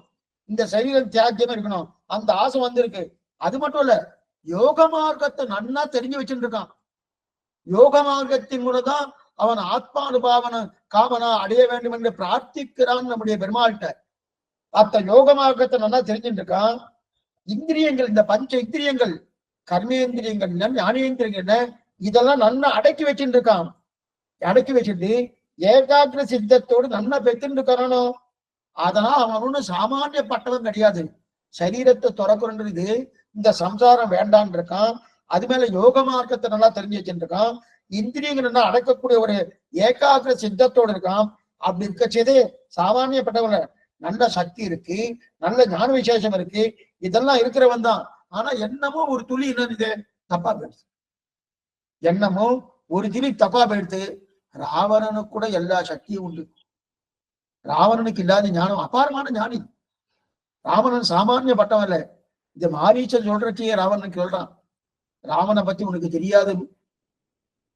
இந்த சரீரம் தியாஜ்யம் இருக்கணும். அந்த ஆசை வந்திருக்கு. அது மட்டும் இல்ல, யோக மார்க்கத்தை நன்னா தெரிஞ்சு வச்சுட்டு இருக்கான். யோக மார்க்கத்தின் மூலம் தான் அவன் ஆத்மானுபாவன காமனா அடைய வேண்டும் என்று பிரார்த்திக்கிறான் நம்முடைய பெருமாள்கிட்ட. அத்த யோக மார்க்கத்தை நல்லா தெரிஞ்சுட்டு இருக்கான். இந்திரியங்கள், இந்த பஞ்ச இந்திரியங்கள், கர்மேந்திரியங்கள், ஞானேந்திரியங்கள், இதெல்லாம் நல்லா அடக்கி வச்சுட்டு இருக்கான். அடக்கி வச்சுட்டு ஏகாகிர சித்தத்தோடு நல்லா பெற்றுட்டு இருக்கணும். அதனால அவன் ஒன்றும் சாமானியப்பட்டவன் கிடையாது. சரீரத்தை துறக்கணுன்றது இந்த சம்சாரம் வேண்டான் இருக்கான். அது மேல யோக மார்க்கத்தை நல்லா தெரிஞ்சு வச்சுட்டு இருக்கான். இந்திரியங்கள் என்ன அடக்கக்கூடிய ஒரு ஏகாகிர சித்தத்தோடு இருக்கான். அப்படி இருக்கச்சதே சாமானியப்பட்டவங்க, நல்ல சக்தி இருக்கு, நல்ல ஞான விசேஷம் இருக்கு, இதெல்லாம் இருக்கிறவன் தான். ஆனா என்னமோ ஒரு துளி என்னது தப்பா போயிடுச்சு. என்னமோ ஒரு துளி தப்பா போயிடுத்து. ராவணனுக்கு கூட எல்லா சக்தியும் உண்டு. ராவணனுக்கு இல்லாத ஞானம், அபாரமான ஞானி. ராவணன் சாமானியப்பட்டவன் இல்ல. இது மாரீச்சன் சொல்றச்சே ராவணனுக்கு சொல்றான், ராவனை பத்தி உனக்கு தெரியாது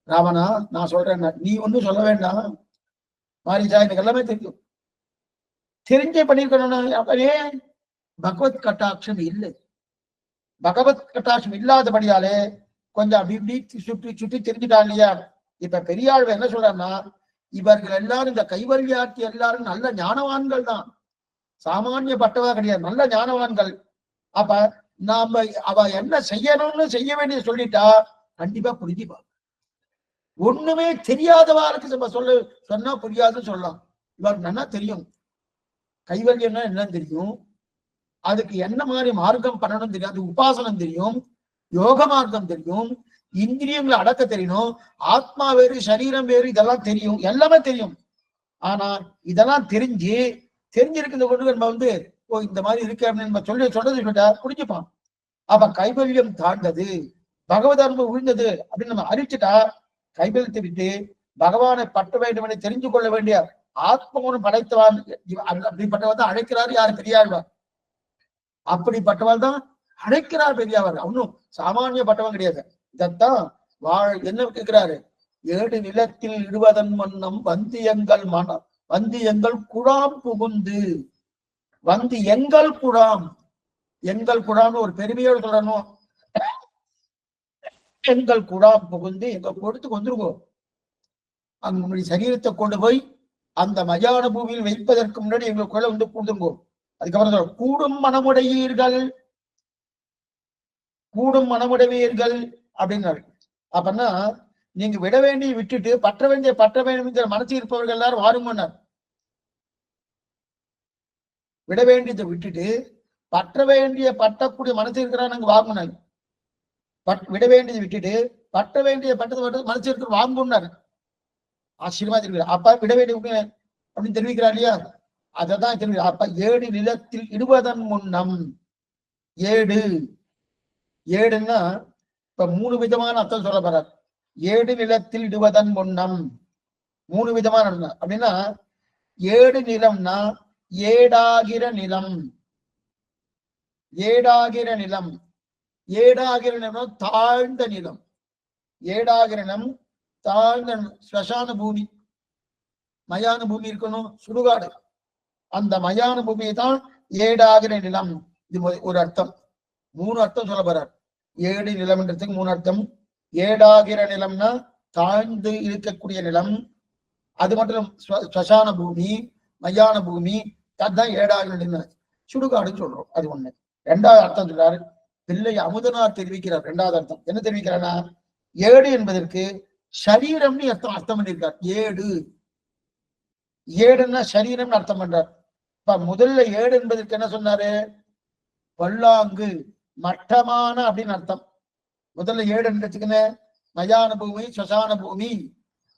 ராவணா, நான் சொல்றேன், நீ ஒன்னும் சொல்ல வேண்டாம் மாரீச்சா, எனக்கு எல்லாமே தெரியும். தெரிஞ்சே பண்ணிருக்கணும். அப்பவே பகவத் கட்டாட்சம் இல்லை. பகவத் கட்டாட்சம் இல்லாதபடியாலே கொஞ்சம் அப்படி இப்படி சுற்றி சுற்றி தெரிஞ்சுட்டான் இல்லையா. இப்ப பெரியாழ்வு என்ன சொல்றான்னா, இவர்கள் எல்லாரும், இந்த கைவல்யார்த்தி எல்லாரும் நல்ல ஞானவான்கள் தான், சாமானியப்பட்டவா கிடையாது, நல்ல ஞானவான்கள். அப்ப நாம அவ என்ன செய்யணும்னு செய்ய வேண்டிய சொல்லிட்டா கண்டிப்பா புரிஞ்சுப்பா. ஒண்ணுமே தெரியாதவாருக்கு நம்ம சொன்னா புரியாதுன்னு சொல்லலாம். இவருக்கு நல்லா தெரியும் கைவல்யம்னா என்னன்னு தெரியும், அதுக்கு என்ன மாதிரி மார்க்கம் பண்ணணும் தெரியும், அது உபாசனம் தெரியும், யோக மார்க்கம் தெரியும், இந்திரியங்களை அடக்க தெரியணும், ஆத்மா வேறு சரீரம் வேறு இதெல்லாம் தெரியும், எல்லாமே தெரியும். ஆனா இதெல்லாம் தெரிஞ்சிருக்கிறத கொண்டு நம்ம ஓ இந்த மாதிரி இருக்கு அப்படின்னு நம்ம சொல்றது சொல்லிட்டா புரிஞ்சுப்பான். அப்ப கைவல்யம் தாழ்ந்தது, பகவத் அன்பு விழுந்தது அப்படின்னு நம்ம அறிவிச்சுட்டா கைவல்யத்தை விட்டு பகவானை பற்ற வேண்டும் என்று தெரிஞ்சு கொள்ள வேண்டிய ஆத்மகுணம் படைத்தவான் அப்படிப்பட்டவன் தான் அழைக்கிறார் யார், பெரியாழ்வார். அப்படிப்பட்டவள் தான் அழைக்கிறார் பெரியாவர். அவனும் சாமானியப்பட்டவன் கிடையாது. இதத்தான் என்ன கேட்கிறாரு, ஏடு நிலத்தில் இடுவதன் மன்னம் வந்து எங்கள் குழாம் புகுந்து, வந்து எங்கள் குழாம், எங்கள் குழாம்னு ஒரு பெருமையோடு சொல்லணும். எங்கள் குழாம் புகுந்து எங்க கொடுத்துக்கு வந்துருவோம். அங்க சரீரத்தை கொண்டு போய் அந்த மயான பூமியில் வைப்பதற்கு முன்னாடி எங்களுக்குள்ள பூந்துருவோம். அதுக்கப்புறம் கூடும் மனமுடையீர்கள், கூடும் மனமுடைவீர்கள் அப்படின்னாரு. அப்பன்னா நீங்க விட வேண்டிய விட்டுட்டு பற்ற வேண்டும் மனசு இருப்பவர்கள் எல்லாரும் வாருங்கன்னார். விட வேண்டியதை விட்டுட்டு பற்ற வேண்டிய பட்டக்கூடிய மனசு இருக்கிறான் நாங்க வாங்கினாங்க. விட வேண்டியதை விட்டுட்டு பற்ற வேண்டிய பட்டத்தை மனசு இருக்கிற வாங்குனாரு. ஆச்சரியமா தெரிவிக்கிறார். அப்ப விட வேண்டிய அப்படின்னு தெரிவிக்கிறார் இல்லையா, அததான் தெரிவிக்கிறார். அப்ப ஏடு நிலத்தில் இடுவதன் முன்னம், ஏடுன்னா இப்ப 3 விதமான அர்த்தம் சொல்ல போறார். ஏடு நிலத்தில் இடுவதன் முன்னம் 3 விதமான அர்த்தம். அப்படின்னா ஏடு நிலம்னா ஏடாகிற நிலம், ஏடாகிற நிலம், ஏடாகிற நிலம் தாழ்ந்த நிலம், ஏடாகிற நிலம் தாழ்ந்த ஸ்மசான பூமி, மயான பூமி இருக்கணும், சுடுகாடு, அந்த மயான பூமியை தான் ஏடாகிற நிலம். இது ஒரு அர்த்தம். 3 அர்த்தம் சொல்ல போறார். ஏடு நிலம்ன்றதுக்கு 3 அர்த்தம். ஏடாகிற நிலம்னா தாழ்ந்து இருக்கக்கூடிய நிலம், அது மட்டும் ஸ்மசான பூமி, மயான பூமி, அதுதான் ஏடாகிற நிலம். சுடுகாடுன்னு சொல்றோம், அது ஒண்ணு. 2வது அர்த்தம் சொல்றாரு பிள்ளை அமுதனார் தெரிவிக்கிறார். 2வது அர்த்தம் என்ன தெரிவிக்கிறார்னா, ஏடு என்பதற்கு சரீரம்னு அர்த்தம் பண்ணியிருக்கார். ஏடுன்னா சரீரம்னு அர்த்தம் பண்றார். இப்ப முதல்ல ஏடு என்பதற்கு என்ன சொன்னாரு, பல்லாங்கு, மட்டமான அப்படின்னு அர்த்தம். முதல்ல ஏடு என்றதுக்குன்னு மயான பூமி, ஸ்மசான பூமி,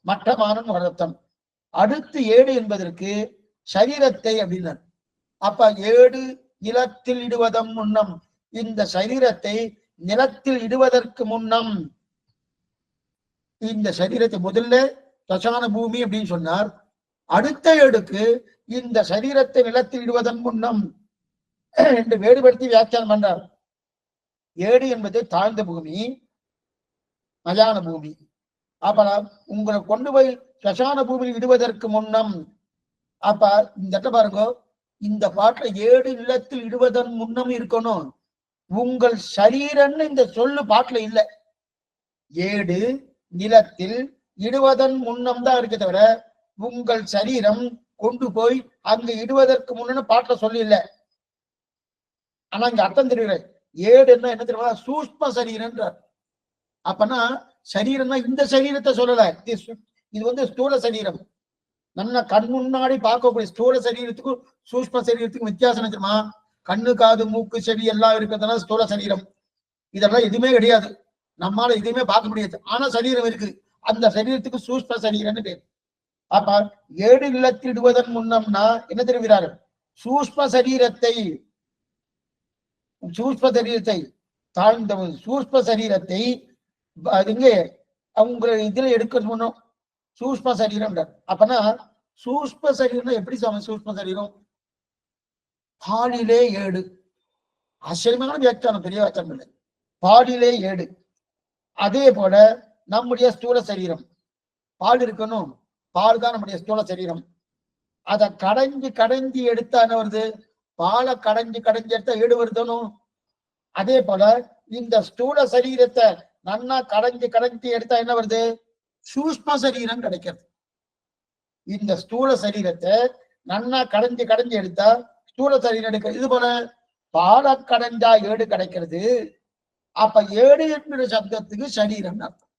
மட்டமான ஒரு அர்த்தம். அடுத்து ஏடு என்பதற்கு சரீரத்தை அப்படின்னார். அப்ப ஏடு நிலத்தில் இடுவதம் முன்னம், இந்த சரீரத்தை நிலத்தில் இடுவதற்கு முன்னம், இந்த சரீரத்தை முதல்ல ஸ்மசான பூமி அப்படின்னு சொன்னார். அடுத்த ஏடுக்கு இந்த சரீரத்தை நிலத்தில் இடுவதன் முன்னம் என்று வேறுபடுத்தி வியாக்கியானம் பண்றார். ஏடு என்பது தாழ்ந்த பூமி, மயான பூமி. அப்ப உங்களை கொண்டு போய் ஸ்மசான பூமியில் இடுவதற்கு முன்னம், அப்ப இந்த பாருங்க, இந்த பாட்டுல ஏடு நிலத்தில் இடுவதன் முன்னம் இருக்கணும், உங்கள் சரீரன்னு இந்த சொல்லு பாட்டுல இல்ல. ஏடு நிலத்தில் இடுவதன் முன்னம் தான் இருக்கு தவிர உங்கள் சரீரம் கொண்டு போய் அங்க இடுவதற்கு முன்னு பாட்டுல சொல்லி இல்ல. ஆனா இங்க அர்த்தம் தெரியுற ஏடுன்னா என்ன தெரியுமா? சூஷ்ம சரீரன்றார். அப்பனா சரீரம்னா இந்த சரீரத்தை சொல்லல, இது ஸ்தூல சரீரம். நம்ம கண் முன்னாடி பார்க்கக்கூடிய ஸ்தூல சரீரத்துக்கும் சூஷ்ம சரீரத்துக்கும் வித்தியாசம் தெரியுமா? கண்ணு காது மூக்கு செவி எல்லாம் இருக்கிறதுனால ஸ்தூல சரீரம். இதெல்லாம் எதுவுமே கிடையாது, நம்மால எதுவுமே பார்க்க முடியாது. ஆனா சரீரம் இருக்கு, அந்த சரீரத்துக்கு சூஷ்ம சரீரம்னு பேர். அப்ப ஏடு நிலத்திடுவதன் முன்னம்னா என்ன தெரிவிக்கிறாரு? சூஷ்ம சரீரத்தை தாழ்ந்த சூஷ்ம சரீரத்தை இங்க அவங்க இதுல எடுக்கிறது முன்னும் சூஷ்ம சரீரம். அப்பனா சூஷ்ம சரீரம் எப்படி சூஷ்ம சரீரம்? பாலிலே ஏடு. ஆச்சரியமான வியாக்கியானம், பெரிய வியாக்கியானம் இல்லை. பாலிலே ஏடு. அதே போல நம்முடைய ஸ்தூல சரீரம், பால் இருக்கணும், பால் தான் நம்முடைய ஸ்தூல சரீரம். அதை கடைஞ்சி எடுத்தா என்ன வருது? பாலை கடைஞ்சி எடுத்தா ஏடு வருதணும். அதே போல இந்த ஸ்தூல சரீரத்தை நன்னா கடைஞ்சி எடுத்தா என்ன வருது? சூஷ்ம சரீரம் கிடைக்கிறது. இந்த ஸ்தூல சரீரத்தை நன்னா கடைஞ்சி எடுத்தா ஸ்தூல சரீரம் எடுக்க. இது போல பாலை கடைஞ்சா ஏடு கிடைக்கிறது. அப்ப ஏடு என்கிற சப்தத்துக்கு சரீரம் அர்த்தம்.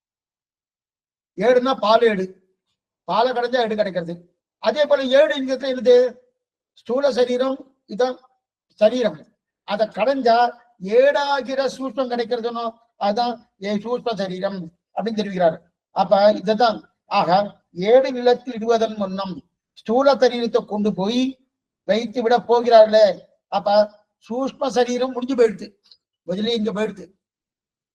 ஏடுனா பால் ஏடு, பாலை கடைஞ்சா ஏடு கிடைக்கிறது. அதே போல ஏடு என்கிறது என்னது? ஸ்தூல சரீரம், இதான் சரீரம். அதை கடைஞ்சா ஏடாகிற சூஷ்மம் கிடைக்கிறதுனோ அதுதான் சூஷ்ம சரீரம் அப்படின்னு தெரிவிக்கிறாரு. அப்ப இதுதான். ஆக ஏடு நிலத்தில் இடுவதன் முன்னம் ஸ்தூல சரீரத்தை கொண்டு போய் வைத்து விட போகிறார்களே. அப்ப சூஷ்ம சரீரம் முடிஞ்சு போயிடுது, பதிலே இங்க போயிடுது.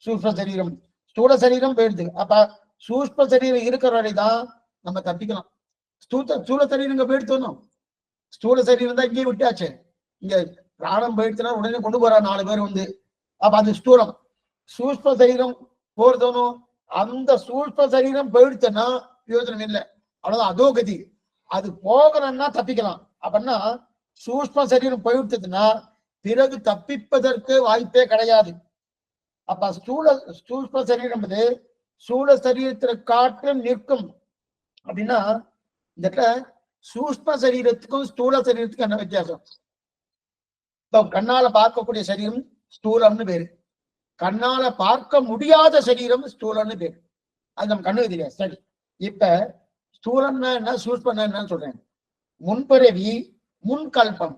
சூஷ்ம சரீரம் ஸ்தூல சரீரம் போயிடுது. அப்ப சூஷ்ம சரீரம் இருக்கிற வரைதான் நம்ம தப்பிக்கலாம். ஸ்தூல சரீரம் இங்க போயிடுத்தோம், ஸ்தூல சரீரம் தான் இங்கேயே விட்டாச்சு. இங்க பிராணம் போயிடுச்சுன்னா உடனே கொண்டு போறா 4 பேர் வந்து. அப்ப அது ஸ்தூலம். சூஷ்ம சரீரம் போறதோனும் அந்த சூஷ்ம சரீரம் போயிடுச்சுன்னா பிரயோஜனம் இல்லை, அவ்வளவுதான், அதோ கதி. அது போகணும்னா தப்பிக்கலாம். அப்படின்னா சூஷ்ம சரீரம் போயிடுச்சதுன்னா பிறகு தப்பிப்பதற்கு வாய்ப்பே கிடையாது. அப்ப சூஷ்ம சரீரம் என்பது சூழ சரீரத்திற்கு காற்றும் நிற்கும். அப்படின்னா இந்த சூஷ்ம சரீரத்துக்கும் ஸ்தூல சரீரத்துக்கும் என்ன வித்தியாசம்? இப்போ கண்ணால பார்க்கக்கூடிய சரீரம் ஸ்தூலம்னு பேரு, கண்ணால பார்க்க முடியாத சரீரம் ஸ்தூலம்னு பேரு. அது நம்ம கண்ணுக்கு தெரியாது. சரி, இப்ப ஸ்தூலம்னா என்ன, சூஷ்மம்னா என்னன்னு சொல்றேன். முன்பிறவி முன்கல்பம்.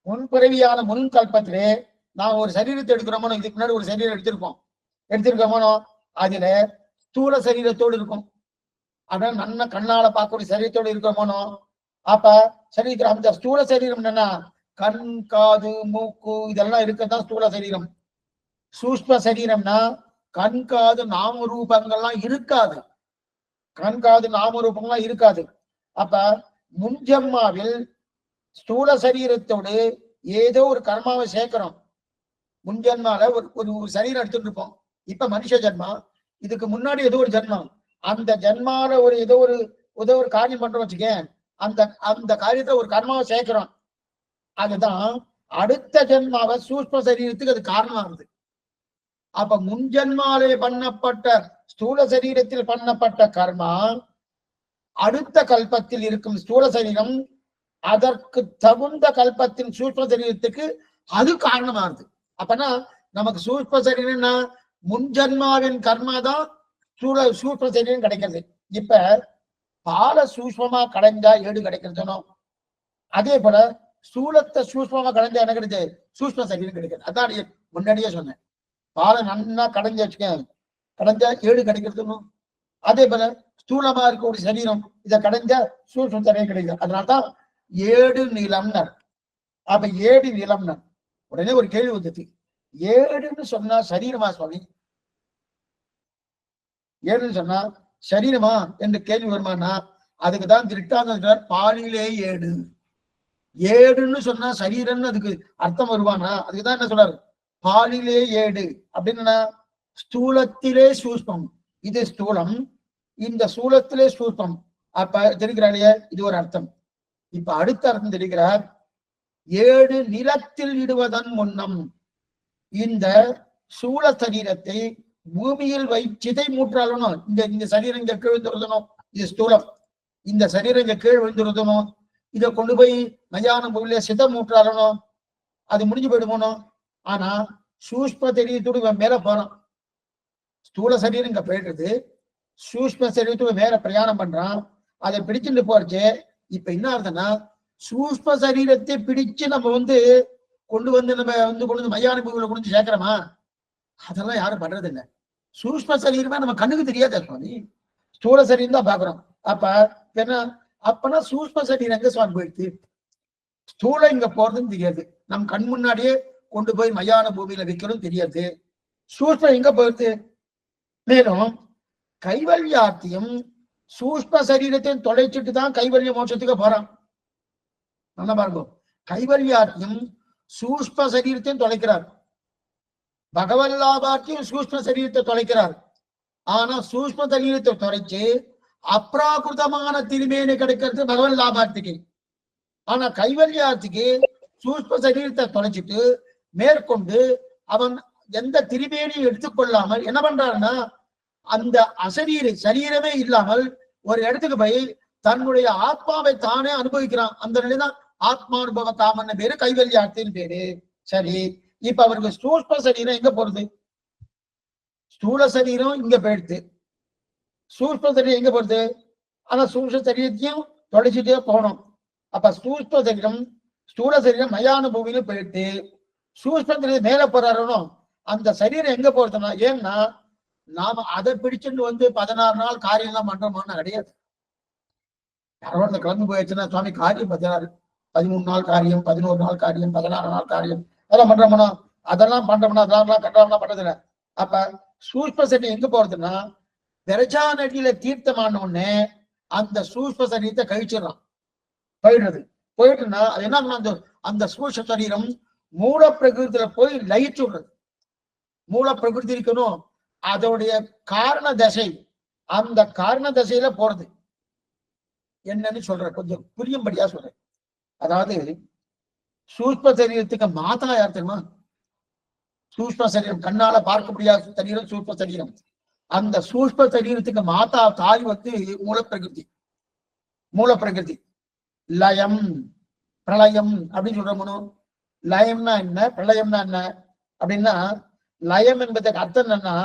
முன்பிறவியான முன்கல்பத்திலே நான் ஒரு சரீரத்தை எடுக்கிறோமோ, இதுக்கு முன்னாடி ஒரு சரீரம் எடுத்திருக்கோமோ, அதுல ஸ்தூல சரீரத்தோடு இருக்கும். அதான் நன்ன கண்ணால பார்க்கக்கூடிய சரீரத்தோடு இருக்கோமோ. அப்ப சரீரம், அந்த ஸ்தூல சரீரம் என்னன்னா கண் காது மூக்கு இதெல்லாம் இருக்கதான் ஸ்தூல சரீரம். சூஷ்ம சரீரம்னா கண் காது நாம ரூபங்கள்லாம் இருக்காது, கண் காது நாம ரூபங்கள்லாம் இருக்காது. அப்ப முன்ஜன்மாவில் ஸ்தூல சரீரத்தோடு ஏதோ ஒரு கர்மாவை சேர்க்கிறோம். முன்ஜன்மால ஒரு சரீரம் எடுத்துட்டு இருப்போம். இப்ப மனுஷ ஜென்மா, இதுக்கு முன்னாடி ஏதோ ஒரு ஜென்மம், அந்த ஜென்மால ஏதோ ஒரு காரியம் பண்றோம் வச்சுக்கேன், அந்த காரியத்தை ஒரு கர்மாவை சேர்க்கிறோம். அதுதான் அடுத்த ஜென்மாவை சூஷ்ம சரீரத்துக்கு அது காரணமாகுது. அப்ப முன்ஜென்மாலே பண்ணப்பட்ட ஸ்தூல சரீரத்தில் பண்ணப்பட்ட கர்மா அடுத்த கல்பத்தில் இருக்கும் ஸ்தூல சரீரம் அதற்கு தகுந்த கல்பத்தின் சூஷ்ம சரீரத்துக்கு அது காரணமாகுது. அப்பனா நமக்கு சூஷ்ம சரீரம்னா முன்ஜன்மாவின் கர்மா தான் சூஷ்ம சரீரம் கிடைக்கிறது. இப்ப பால சூஷ்மமா கடைஞ்சா ஏடு கிடைக்கிறதுனோ, அதே போல சூலத்தை சூஷ்மமா கடைஞ்சா என்ன கிடைச்சது? சூஷ்ம சரீரம் கிடைக்கிறது. அதான் முன்னாடியே சொன்னேன், பாலை நன்னா கடைஞ்சு வச்சுக்க, கடைஞ்சா ஏடு கிடைக்கிறதுனோ. அதே போல ஸ்தூலமா இருக்கக்கூடிய சரீரம் இதை கடைஞ்சா சூஷ்ம சரீரம் கிடைக்கிறது. அதனால்தான் ஏடு நிலம்னர். அப்ப ஏடு நிலம்னர். உடனே ஒரு கேள்வி வந்துச்சு, ஏடுன்னு சொன்னா சரீரமா சுவாமி? ஏடுன்னு சொன்னா சரீரமா என்று கேள்வி வருமானா, அதுக்குதான் திருட்டாங்க பாலிலே ஏடு. ஏடுன்னு சொன்னா சரீரம்னு அதுக்கு அர்த்தம் வருவானா? அதுக்குதான் என்ன சொல்றாரு, பாலிலே ஏடு அப்படின்னா ஸ்தூலத்திலே சூஷ்மம், இது ஸ்தூலம், இந்த சூலத்திலே சூஷ்மம். அப்ப தெரிகிறாரையே, இது ஒரு அர்த்தம். இப்ப அடுத்த அர்த்தம் தெரிகிறார், ஏடு நிலத்தில் இடுவதன் முன்னம். இந்த சூழ சரீரத்தை பூமியில் சிதை மூற்றாலனும் இந்த சரீரம் இங்க கீழ் விழுந்துருதணும். இது ஸ்தூலம். இந்த சரீரம் இங்க கீழ் விழுந்துருதணும். இதை கொண்டு போய் மயான பூமியில சித மூற்றாலனும் அது முடிஞ்சு போயிடுமோனோ. ஆனா சூஷ்ம சரீரத்தோடு மேல போறான். ஸ்தூல சரீரம் இங்க போயிடுறது, சூஷ்ம சரீரத்தோடு மேல பிரயாணம் பண்றான். அதை பிடிச்சுட்டு போறச்சு. இப்ப என்ன ஆகுதுன்னா, சூஷ்ம சரீரத்தை பிடிச்சு நம்ம கொண்டு வந்து மையான பூமியில கொண்டு சேர்க்கிறோமா? அதெல்லாம் யாரும் பண்றது இல்லை. சூஷ்ம சரீரமா நம்ம கண்ணுக்கு தெரியாத சுவாமி, ஸ்தூல சரீரம் தான் பாக்குறோம். அப்பனா சூஷ்ம சரீரம் எங்க சுவாமி போயிடுது? ஸ்தூல இங்க போறதுன்னு தெரியாது. நம் கண் முன்னாடியே கொண்டு போய் மையான பூமியில வைக்கணும் தெரியாது. சூஷ்மம் எங்க போயிடுது? மேலும் கைவல்யார்த்தியம் சூஷ்ம சரீரத்தையும் தொலைச்சிட்டு தான் கைவல்ய மோட்சத்துக்கு போறான். நல்லா பாருங்க, கைவல்யார்த்தியம் சூஷ்ம சரீரத்தையும் தொலைக்கிறார், பகவத் லாபார்த்தியும் சூஷ்ம சரீரத்தை தொலைக்கிறார். ஆனா சூஷ்ம சரீரத்தை தொலைச்சு அப்ராகிருதமான திருமேனி கிடைக்கிறது பகவத் லாபார்த்திக்கு. ஆனா கைவல்யார்த்திக்கு சூஷ்ம சரீரத்தை தொலைச்சிட்டு மேற்கொண்டு அவன் எந்த திருமேனியும் எடுத்துக்கொள்ளாமல் என்ன பண்றாருன்னா, அந்த சரீரமே இல்லாமல் ஒரு இடத்துக்கு போய் தன்னுடைய ஆத்மாவை தானே அனுபவிக்கிறான். அந்த நிலைதான் ஆத்மானுபவ காமன் பேரு, கைவல்யார்த்தின்னு பேரு. சரி, இப்ப அவருக்கு சூஷ்ம சரீரம் எங்க போறது? ஸ்தூல சரீரம் இங்க போயிடுது, சூஷ்ம சரீரம் எங்க போறது? ஆனா சூஷ்ம சரீரத்தையும் தொலைச்சிட்டே போகணும். அப்ப சூஷ்ம சரீரம் ஸ்தூல சரீரம் மயான பூமியில போயிடுது. சூஷ்ம சரீரம் மேல போறாரோ அந்த சரீரம் எங்க போறதுன்னா, ஏன்னா நாம அதை பிடிச்சுட்டு 16 நாள் காரியம் எல்லாம் பண்றோம்னா கிடையாது. யாரோட இந்த கிளம்பி போயிடுச்சுன்னா சுவாமி காரியம் 13 நாள் காரியம், 11 நாள் காரியம், 16 நாள் காரியம் அதெல்லாம் பண்றோம்னா அதெல்லாம் கட்டுறோம்னா பண்றதில்ல. அப்ப சூஷ்ம சரீரம் எங்க போறதுன்னா, விரஜா நதியில தீர்த்தமான உடனே அந்த சூஷ்ம சரீரத்தை கழிச்சிடறான். போயிட்டுன்னா அது என்ன, அந்த சூஷ்ம சரீரம் மூல பிரகிருதியில போய் லயிச்சு விடுறது. மூல பிரகிருதி இருக்கணும், அதோடைய காரண தசை, அந்த காரண தசையில போறது. என்னன்னு சொல்றேன், கொஞ்சம் புரியும்படியா சொல்றேன். அதாவது சூஷ்ம சரீரத்துக்கு மாதா யார் தெரியுமா? சூஷ்ம சரீரம் கண்ணால பார்க்க முடியாத சரீரம் சூஷ்ம சரீரம். அந்த சூஷ்ம சரீரத்துக்கு மாதா தாய் மூலப்பிரகிருதி. லயம் பிரளயம் அப்படின்னு சொல்றோம்னோ. லயம்னா என்ன, பிரளயம்னா என்ன அப்படின்னா, லயம் என்பதற்கு அர்த்தம் என்னன்னா,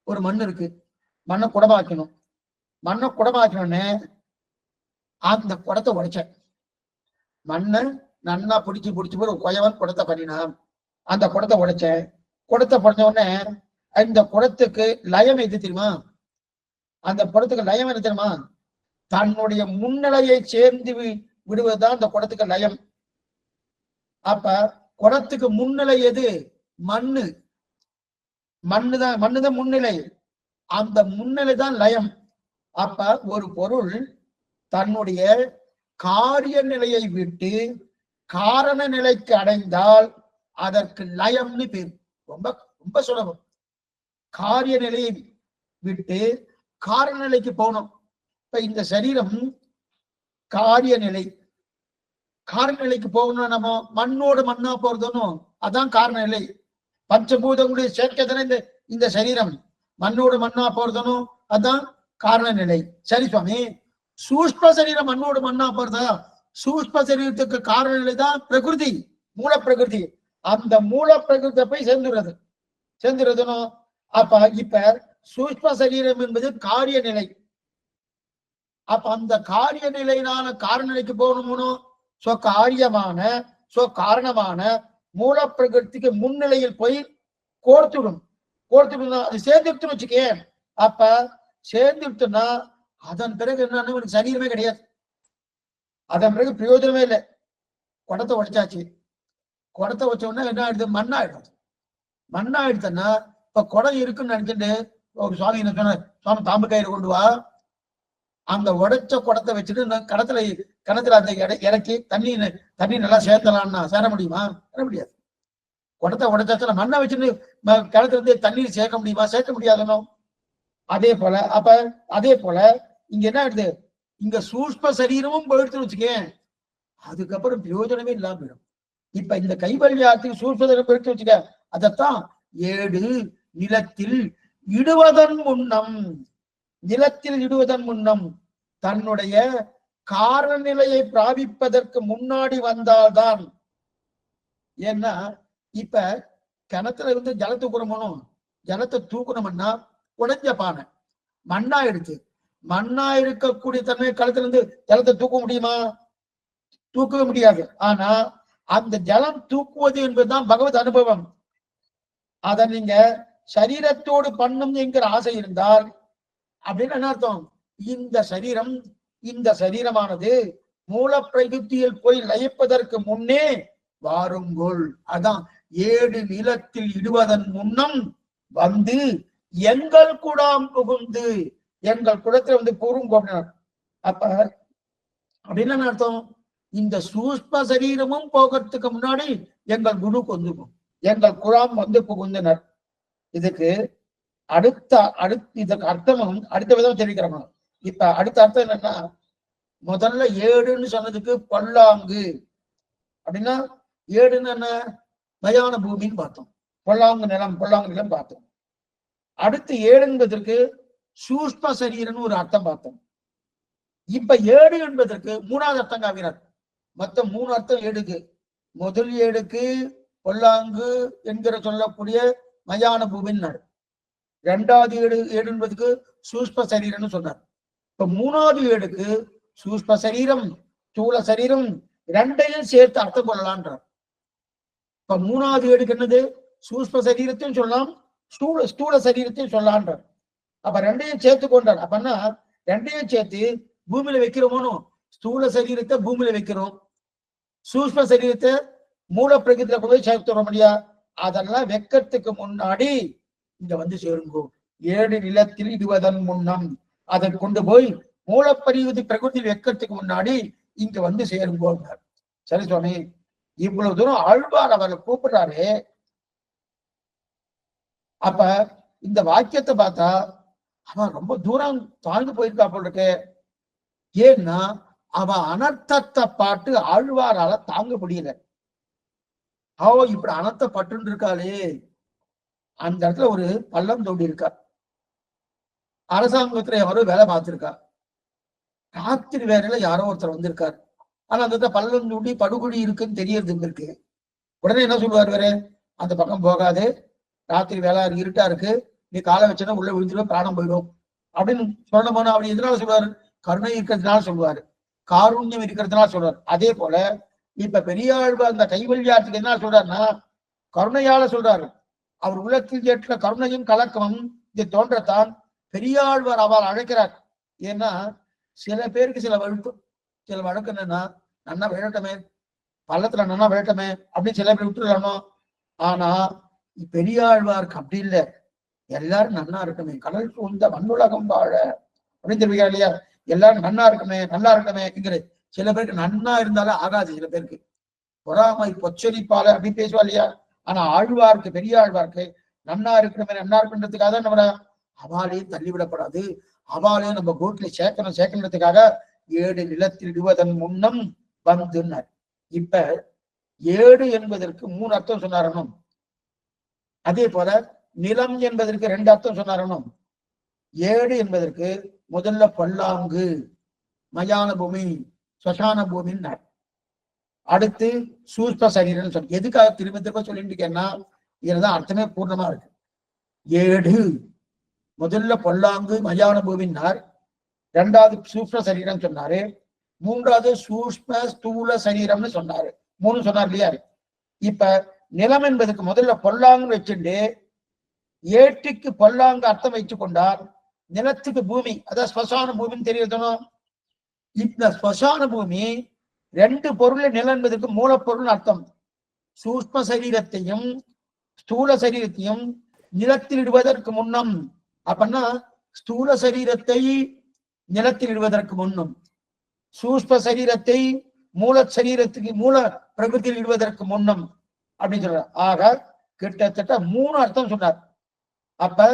ஒரு மண் இருக்கு, மண்ணை குடமாக்கணும். மண்ணை குடமாக்கணும்னு அந்த குடத்தை உடைச்சேன். மண்ணை நன்னா பிடிச்சு போய் ஒரு கொயவன் குடத்தை பண்ணினான். அந்த குடத்தை உடைச்சேன். குடத்தை பண்ண உடனே இந்த குடத்துக்கு லயம் எது தெரியுமா? அந்த குடத்துக்கு லயம் என்ன தெரியுமா? தன்னுடைய முன்னிலையை சேர்ந்து விடுவதுதான் அந்த குடத்துக்கு லயம். அப்ப குடத்துக்கு முன்னிலை எது? மண்ணு. மண்ணுதான் முன்னிலை. அந்த முன்னிலை தான் லயம். அப்ப ஒரு பொருள் தன்னுடைய காரிய நிலையை விட்டு காரண நிலைக்கு அடைந்தால் அதற்கு லயம்னு பேர். ரொம்ப ரொம்ப சுலபம். காரிய நிலையை விட்டு காரண நிலைக்கு போகணும். இப்ப இந்த சரீரம் காரிய நிலை, காரண நிலைக்கு போகணும். நம்ம மண்ணோடு மண்ணா போறதும் அதான் காரண நிலை. பஞ்சபூதங்களுடைய சேர்க்கை தானே இந்த சரீரம். மண்ணோடு மண்ணா போறதும் அதான் காரண நிலை. சரி சுவாமி, சூஷ்ம சரீரம் மண்ணோடு மண்ணா போறதா? சூஷ்ம சரீரத்துக்கு காரண நிலை தான் பிரகிருதி, மூல பிரகிருதி. அந்த மூல பிரகிருத்தை போய் சேர்ந்துருதும். இப்ப சூஷ்ம சரீரம் என்பது காரிய நிலை. அப்ப அந்த காரிய நிலையினால காரண நிலைக்கு போகணும்னு காரணமான மூல பிரகிருதிக்கு முன்னிலையில் போய் கோர்த்துடும். அது சேர்ந்துடுத்துன்னு வச்சுக்கே. அப்ப சேர்ந்துடுத்துனா அதன் பிறகு என்னன்னு சரீரமே கிடையாது. அதன் பிறகு பிரயோஜனமே இல்லை. குடத்தை உடைச்சாச்சு. குடத்தை வச்ச உடனே என்ன ஆயிடுது? மண்ணாயிடுதுன்னா இப்ப குடம் இருக்குன்னு நினைச்சுட்டு ஒரு சுவாமி என்ன சொன்ன, சுவாமி தாம்பு கயிறு கொண்டு வா, அந்த உடைச்ச குடத்தை வச்சுட்டு கிணத்துல அந்த இறக்கி தண்ணி நல்லா சேர்த்தலாம்னா சேர முடியுமா? சேர முடியாது. குடத்தை உடைச்சாச்சுன்னா மண்ணை வச்சுட்டு கிணத்துல இருந்து தண்ணீர் சேர்க்க முடியுமா? சேர்க்க முடியாதுனோ. அதே போல இங்க என்ன ஆயிடுது? இங்க சூஷ்ம சரீரமும் போயிடுச்சுன்னு வச்சுக்கேன், அதுக்கப்புறம் பிரயோஜனமே இல்லாம போயிடும். இப்ப இந்த கைவல்யாத்துக்கு சூழ்பதம் பிரித்து வச்சுக்க. அதத்தான் ஏடு நிலத்தில் இடுவதன் முன்னம், நிலத்தில் இடுவதன் முன்னம் தன்னுடைய காரநிலையை பிராபிப்பதற்கு முன்னாடி வந்தால்தான். ஏன்னா இப்ப கிணத்துல இருந்து ஜலத்தை தூக்கணும், ஜலத்தை தூக்கணும்னா உடைஞ்ச பானை மண்ணா எடுத்து, மண்ணா இருக்கக்கூடிய தன்மை களத்துல இருந்து ஜலத்தை தூக்க முடியுமா? தூக்கவே முடியாது. ஆனா அந்த ஜலம் தூக்குவது என்பதுதான் பகவத் அனுபவம். அத நீங்க சரீரத்தோடு பண்ணும் என்கிற ஆசை இருந்தால் அப்படின்னு என்ன அர்த்தம்? இந்த சரீரமானது மூல பிரகிருத்தியில் போய் லயிப்பதற்கு முன்னே வாருங்கோள். அதான் ஏடு நிலத்தில் இடுவதன் முன்னம் வந்து எங்கள் குடாம் புகுந்து, எங்கள் குடத்துல வந்து பூருங்கோ அப்படின்னா. அப்ப அப்படின்னு என்ன அர்த்தம்? இந்த சூஷ்ம சரீரமும் போகிறதுக்கு முன்னாடி எங்கள் குருக்கு வந்துக்கும், எங்கள் குழாம் வந்து புகுந்தனர். இதுக்கு இதுக்கு அர்த்தமும் அடுத்த விதம் தெரிவிக்கிறோம். இப்ப அடுத்த அர்த்தம் என்னன்னா, முதல்ல ஏடுன்னு சொன்னதுக்கு பொல்லாங்கு அப்படின்னா, ஏடுன்னு என்ன? மயான பூமின்னு பார்த்தோம். பொல்லாங்கு நிலம் பார்த்தோம். அடுத்து ஏடு என்பதற்கு சூஷ்ம சரீரன்னு ஒரு அர்த்தம் பார்த்தோம். இப்ப ஏடு என்பதற்கு மூணாவது அர்த்தம் காமினார். மொத்தம் 3 அர்த்தம் ஏடுக்கு. முதல் ஏடுக்கு பொல்லாங்கு என்கிற சொல்லக்கூடிய மயான பூமின்னு, இரண்டாவது ஏடு என்பதுக்கு சூஷ்ம சரீரம்னு சொன்னார். இப்ப 3வது ஏடுக்கு சூஷ்ம சரீரம் ஸ்தூல சரீரம் ரெண்டையும் சேர்த்து அர்த்தம் கொள்ளலான்றார். இப்ப 3வது ஏடுக்கு என்னது? சூஷ்ம சரீரத்தையும் சொல்லலாம், ஸ்தூல சரீரத்தையும் சொல்லலான்றார். அப்ப ரெண்டையும் சேர்த்து கொண்டார். அப்படின்னா ரெண்டையும் சேர்த்து பூமியில வைக்கிறோமோனோ, ஸ்தூல சரீரத்தை பூமியில வைக்கிறோம், சூஷ்ம சரீரத்தை மூல பிரகிருத்தில போய் சேர்த்துறோம் இல்லையா? அதெல்லாம் வெக்கத்துக்கு முன்னாடி இங்க வந்து சேருங்கோ. ஏடு நிலத்தில் இடுவதன் முன்னம் அதை கொண்டு போய் பிரகிருதி வெக்கத்துக்கு முன்னாடி இங்க வந்து சேருங்கோ. சரி சுவாமி, இவ்வளவு தூரம் ஆழ்வார் அவரை கூப்பிடுறாரு. அப்ப இந்த வாக்கியத்தை பார்த்தா அவன் ரொம்ப தூரம் தாழ்ந்து போயிருக்கா போல் இருக்கு. ஏன்னா அவன் அனர்த்தத்தை பாட்டு ஆழ்வாரால தாங்க முடியல. இப்படி அனர்த்தப்பட்டு இருக்காளே, அந்த இடத்துல ஒரு பள்ளம் தோண்டி இருக்கா, அரசாங்கத்துல யாரோ வேலை பார்த்திருக்கா, ராத்திரி வேலையில யாரோ ஒருத்தர் வந்திருக்காரு. ஆனா அந்த பள்ளம் தோண்டி படுகொடி இருக்குன்னு தெரியறது இருக்கு. உடனே என்ன சொல்லுவார், வேற அந்த பக்கம் போகாது, ராத்திரி வேலை இருட்டா இருக்கு, நீ காலை வச்சனா உள்ள விழுந்துடும், பிராணம் போயிடும் அப்படின்னு சொல்ல போனா அப்படி எதனால சொல்லுவாரு? கருணை இருக்கிறதுனால சொல்லுவாரு, காருண்யம் இருக்கிறதுனால சொல்றாரு. அதே போல இப்ப பெரியாழ்வார் அந்த கைவல்யாத்துக்கு என்ன சொல்றாருன்னா கருணையால சொல்றாரு. அவர் உள்ளத்தில் ஏற்ற கருணையும் கலக்கமும் இது தோன்றத்தான் பெரியாழ்வார் அவள் அழைக்கிறார். ஏன்னா சில பேருக்கு சில வழக்கு என்னன்னா, நன்னா விழட்டமே, பள்ளத்துல நன்னா விழட்டமே அப்படின்னு சில பேர் விட்டுறானோ. ஆனா பெரியாழ்வாருக்கு அப்படி இல்லை, எல்லாரும் நன்னா இருக்கமே, கடல் சூழ்ந்த மண்ணுலகம் வாழ அப்படின்னு தெரிவிக்கிறார் இல்லையா? எல்லாரும் நன்னா இருக்கமே. சில பேருக்கு நன்னா இருந்தாலும் ஆகாது, சில பேருக்கு பொறாமை பொச்சரிப்பால அப்படி பேசுவா இல்லையா? ஆனா ஆழ்வாருக்கு, பெரிய ஆழ்வாருக்கு நன்னா இருக்குன்றதுக்காக தான் நம்ம அவாலையும் தள்ளிவிடப்படாது, அவாலையும் நம்ம கோட்ல சேர்க்கணுன்றதுக்காக ஏடு நிலத்தில் இடுவதன் முன்னம் வந்துன்னார். இப்ப ஏடு என்பதற்கு 3 அர்த்தம் சொன்னாரணும். அதே போல நிலம் என்பதற்கு 2 அர்த்தம் சொன்னாரணும். ஏடு என்பதற்கு முதல்ல பல்லாங்கு மயான பூமி ஸ்மசான பூமின்னு, அடுத்து சூஷ்ம சரீரம்னு சொல்லி. எதுக்காக திரும்ப சொல்லிட்டு இருக்கேன்னா இதுதான் அர்த்தமே பூர்ணமா இருக்கு. ஏடு முதல்ல பொல்லாங்கு மயான பூமின்னார், 2வது சூஷ்ம சரீரம் சொன்னாரு, 3வது சூஷ்ம ஸ்தூல சரீரம்னு சொன்னாரு. 3 சொன்னார் இல்லையா? இப்ப நிலம் என்பதுக்கு முதல்ல பொல்லாங்குன்னு வச்சுட்டு ஏட்டுக்கு பொல்லாங்கு அர்த்தம் வச்சு கொண்டார், நிலத்துக்கு பூமி அதான் ஸ்மசான பூமின்னு தெரியணும். இந்த ஸ்மசான பூமி 2 பொருள் நிலம் என்பதற்கு மூலப்பொருள் அர்த்தம். சூஷ்ம சரீரத்தையும் ஸ்தூல சரீரத்தையும் நிலத்தில் இடுவதற்கு முன்னம், அப்படின்னா ஸ்தூல சரீரத்தை நிலத்தில் இடுவதற்கு முன்னும், சூஷ்ம சரீரத்தை மூல சரீரத்துக்கு மூல பிரகிருதியில் இடுவதற்கு முன்னம் அப்படின்னு சொல்றார். ஆக கிட்டத்தட்ட 3 அர்த்தம் சொன்னார். அப்ப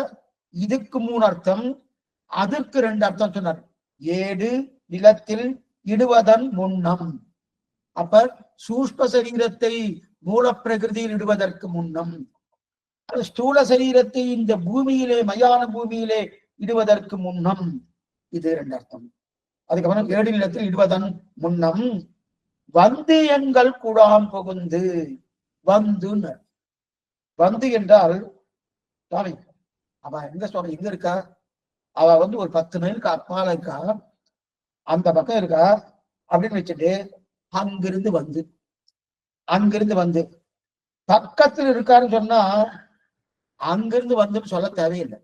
இதுக்கு 3 அர்த்தம், அதற்கு 2 அர்த்தம் சொன்னார். ஏடு நிலத்தில் இடுவதன் முன்னம் அப்ப சூஷ்ம சரீரத்தை மூல பிரகிருதியில் இடுவதற்கு முன்னம், ஸ்தூல சரீரத்தை இந்த பூமியிலே மயான பூமியிலே இடுவதற்கு முன்னம், இது ரெண்டு அர்த்தம். அதுக்கப்புறம் ஏடு நிலத்தில் இடுவதன் முன்னம் வந்து எங்கள் கூடாம் புகுந்து, வந்து வந்து என்றால் சுவாமி அவ எங்க சுவாமி எங்க இருக்கா, அவ வந்து ஒரு 10 மைலுக்கு அப்பால இருக்கா, அந்த பக்கம் இருக்கா அப்படின்னு வச்சுட்டு அங்கிருந்து வந்து, அங்கிருந்து வந்து பக்கத்தில் இருக்காருன்னு சொன்னா அங்கிருந்து வந்துன்னு சொல்ல தேவையில்லை.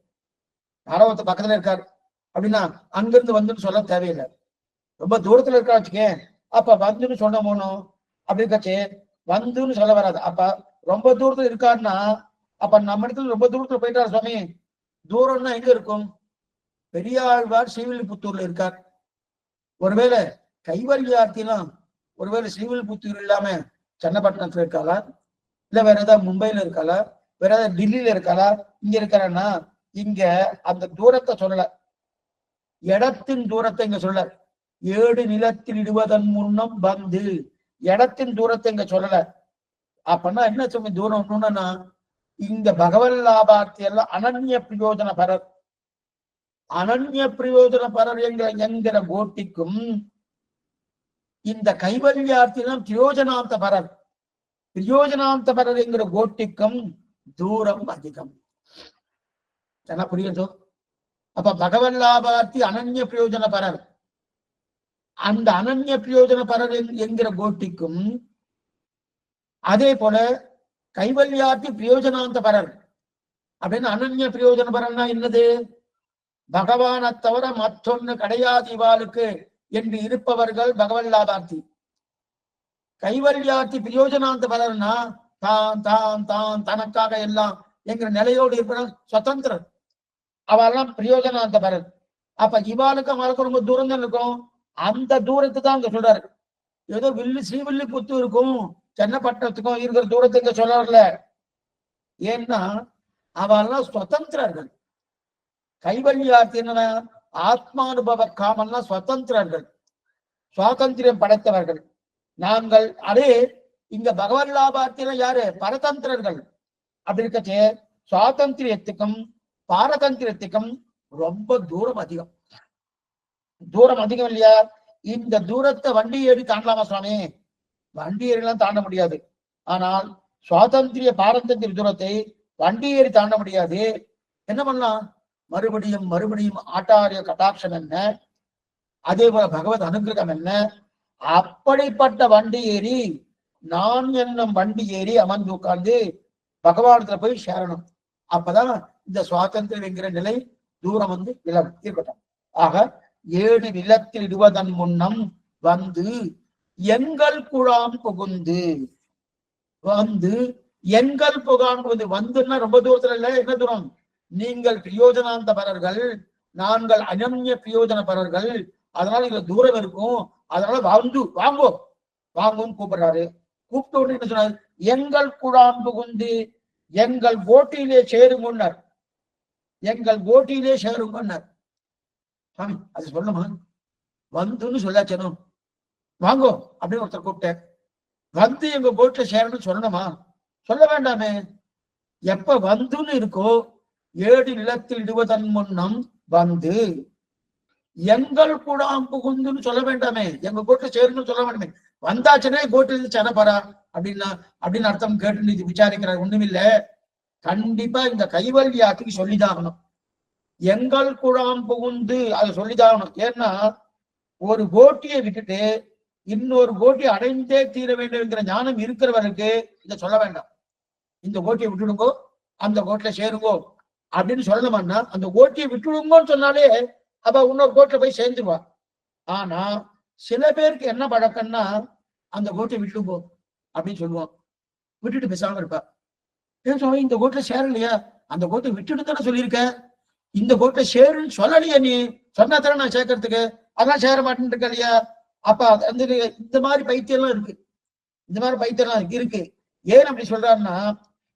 யாரோ ஒருத்தர் பக்கத்துல இருக்காரு அப்படின்னா அங்கிருந்து வந்துன்னு சொல்ல தேவையில்லை. ரொம்ப தூரத்துல இருக்கா வச்சுக்கே, அப்ப வந்துன்னு சொன்ன போனோம் அப்படி இருக்காச்சு, வந்துன்னு சொல்ல வராது. அப்ப ரொம்ப தூரத்துல இருக்காருன்னா அப்ப நம்ம இடத்துல ரொம்ப தூரத்துல போயிட்டாரு சுவாமி. தூரம்னா எங்க இருக்கும்? பெரியாழ்வார் ஸ்ரீவில்லிபுத்தூர்ல இருக்கார். ஒருவேளை கைவல்யார்த்திலாம் ஒருவேளை ஸ்ரீவில்லிபுத்தூர் இல்லாம சென்னப்பட்டினத்துல இருக்காளா, இல்ல வேற ஏதாவது மும்பைல இருக்காளா, வேற ஏதாவது டில்லியில இருக்காளா, இங்க இருக்கிறன்னா இங்க அந்த தூரத்தை சொல்லல, இடத்தின் தூரத்தை இங்க சொல்ல. ஏடு நிலத்தில் இடுவதன் முன்னம் வந்து இடத்தின் தூரத்தை இங்க சொல்லல. அப்பன்னா என்ன சொல்ல தூரம் ஒண்ணுன்னா இங்க பகவல் லாபார்த்தி எல்லாம் அனன்ய பிரயோஜன பரர், அனன்ய பிரயோஜன பரர் என்கிற கோட்டிக்கும் இந்த கைவல்யார்த்தினம் பிரயோஜனாந்த பரர், பிரயோஜனாந்த பரர் என்கிற கோட்டிக்கும் தூரம் அதிகம். என்ன புரியுதோ? அப்ப பகவல் லாபார்த்தி அனன்ய பிரயோஜன பரர், அந்த அனன்ய பிரயோஜன பரர் என்கிற கோட்டிக்கும் அதே போல கைவல்யார்த்தி பிரயோஜனாந்த பரர் அப்படின்னு அனன்ய பிரயோஜன பரன்னா என்னது? பகவானை தவிர மற்றொன்னு கிடையாது இவாளுக்கு என்று இருப்பவர்கள் பகவன் லாபார்த்தி. கைவல்யார்த்தி பிரயோஜனாந்த பரர்னா தான் தான் தான் தனக்காக எல்லாம் என்கிற நிலையோடு இருப்ப சுதந்திரன், அவெல்லாம் பிரயோஜனாந்த பரர். அப்ப இவாளுக்கு அவளுக்கு ரொம்ப தூரம் தான் இருக்கும். அந்த தூரத்தை தான் இங்க சொல்றாரு. ஏதோ ஸ்ரீவில்லிபுத்தூருக்கும் சென்னப்பட்டினத்துக்கும் இருக்கிற தூரத்தை இங்க சொல்றாருல. ஏன்னா அவெல்லாம் சுதந்திரர்கள். கைவல்யார்த்தி என்ன? ஆத்மானுபவ காமன்னா சுதந்திரர்கள், சுவாதந்திரம் படைத்தவர்கள். நாங்கள் அதே இங்க பகவன் லாபார்த்தின யாரு? பரதந்திரர்கள். அப்படி இருக்கச்சே சுவாதந்திரியத்துக்கும் பாரதந்திரத்துக்கும் ரொம்ப தூரம் அதிகம், தூரம் அதிகம் இல்லையா? இந்த தூரத்தை வண்டி ஏறி தாண்டலாமா சுவாமி? வண்டி ஏறிலாம் தாண்ட முடியாது. ஆனால் சுவாதந்திரிய பாரதந்திரிய தூரத்தை வண்டி ஏறி தாண்ட முடியாது. என்ன பண்ணலாம்? மறுபடியும் மறுபடியும் ஆட்டாரிய கட்டாட்சம் என்ன, அதே போல பகவத் அனுகிரகம் என்ன, அப்படிப்பட்ட வண்டி ஏறி நான் என்னும் வண்டி ஏறி அமர்ந்து உட்கார்ந்து பகவானத்துல போய் சேரணும். அப்பதான் இந்த சுவாதந்திரம் என்கிற நிலை தூரம் வந்து இருக்கட்டும். ஆக ஏடு நிலத்தில் இடுவதன் முன்னம் வந்து எங்கள் குழாம் புகுந்து, வந்து எங்கள் புகான் புகுந்து, வந்துன்னா ரொம்ப தூரத்துல இல்ல. என்ன தூரம்? நீங்கள் பிரயோஜனாந்த பரர்கள், நாங்கள் அனன்ய பிரயோஜன பரர்கள், அதனால இங்க தூரம் இருக்கும். அதனால வந்து வாங்கோ வாங்கோன்னு கூப்பிடுறாரு. கூப்பிட்ட உடனே என்ன சொன்னார்? எங்கள் குழாம் புகுந்து எங்கள் கோட்டியிலே சேருங்கன்னார். எங்கள் கோட்டியிலே சேருங்கன்னார். சாமி அது சொல்லணுமா? வந்துன்னு சொல்லாச்சனும் வாங்கோ அப்படின்னு ஒருத்தர் கூப்பிட்டேன். வந்து எங்க கோட்டில சேரணும்னு சொல்லணுமா? சொல்ல வேண்டாமே. எப்ப வந்துன்னு இருக்கோ ஏடு நிலத்தில் இடுவதன் முன்னம் வந்து எங்கள் கூடாம் புகுந்துன்னு சொல்ல வேண்டாமே, எங்க கோட்டை சேருன்னு சொல்ல வேண்டாமே. வந்தாச்சுனே கோட்டில் சேரப்பறா அப்படின்னா அப்படின்னு அர்த்தம் கேட்டு இது விசாரிக்கிறார். ஒண்ணுமில்ல, கண்டிப்பா இந்த கைவல்யாத்துக்கு சொல்லிதாகணும். எங்கள் குழாம் புகுந்து அதை சொல்லிதாகணும். ஏன்னா ஒரு கோட்டியை விட்டுட்டு இன்னொரு கோட்டி அடைந்தே தீர வேண்டும் என்கிற ஞானம் இருக்கிறவருக்கு இதை சொல்ல வேண்டாம். இந்த கோட்டியை விட்டுடுங்கோ, அந்த கோட்டில சேருங்கோ அப்படின்னு சொல்லணுமான்னா அந்த கோட்டியை விட்டுடுங்கோன்னு சொன்னாலே அப்ப இன்னொரு கோட்டில போய் சேர்ந்துருவா. ஆனா சில பேருக்கு என்ன பழக்கம்னா அந்த கோட்டை விட்டுடுங்கோ அப்படின்னு சொல்லுவோம், விட்டுட்டு பேசாம இருப்பா. ஏன் சொல்ல இந்த கோட்டில சேரலையா? அந்த கோட்டை விட்டுட்டு தானே சொல்லியிருக்கேன், இந்த கோட்டை சேருன்னு சொல்லலையா? நீ சொன்னா தானே நான் சேர்க்கறதுக்கு, அதான் சேர மாட்டேன்னு இருக்க இல்லையா? அப்ப அந்த இந்த மாதிரி பைத்தியம்லாம் இருக்கு, இந்த மாதிரி பைத்தியம்லாம் இருக்கு. ஏன் அப்படி சொல்றாருன்னா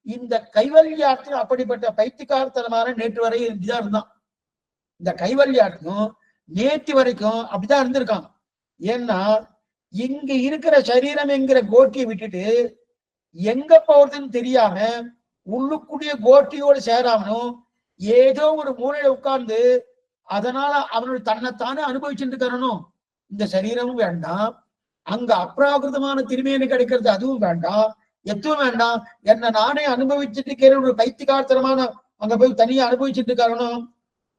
இந்த கைவல்யார்த்தம் அப்படிப்பட்ட பைத்தியக்காரத்தனமான நேற்று வரை இதுதான் இருந்தான். இந்த கைவல்யார்த்தம் நேற்று வரைக்கும் அப்படிதான் இருந்திருக்கான். ஏன்னா இங்க இருக்கிற சரீரம் என்கிற கோட்டியை விட்டுட்டு எங்க போறதுன்னு தெரியாம உள்ளுக்குடிய கோட்டியோடு சேராமனும் ஏதோ ஒரு மூலையில உட்கார்ந்து அதனால அவனுடைய தன்னைத்தானே அனுபவிச்சுட்டு இருக்கணும். இந்த சரீரமும் வேண்டாம், அங்க அப்ராகிருதமான திருமேனி கிடைக்கிறது அதுவும் வேண்டாம், எதுவும் வேண்டாம், என்ன நானே அனுபவிச்சுட்டு இருக்கிற ஒரு பைத்தியகாரத்தனமான அங்க போய் தனியா அனுபவிச்சுட்டு இருக்கணும்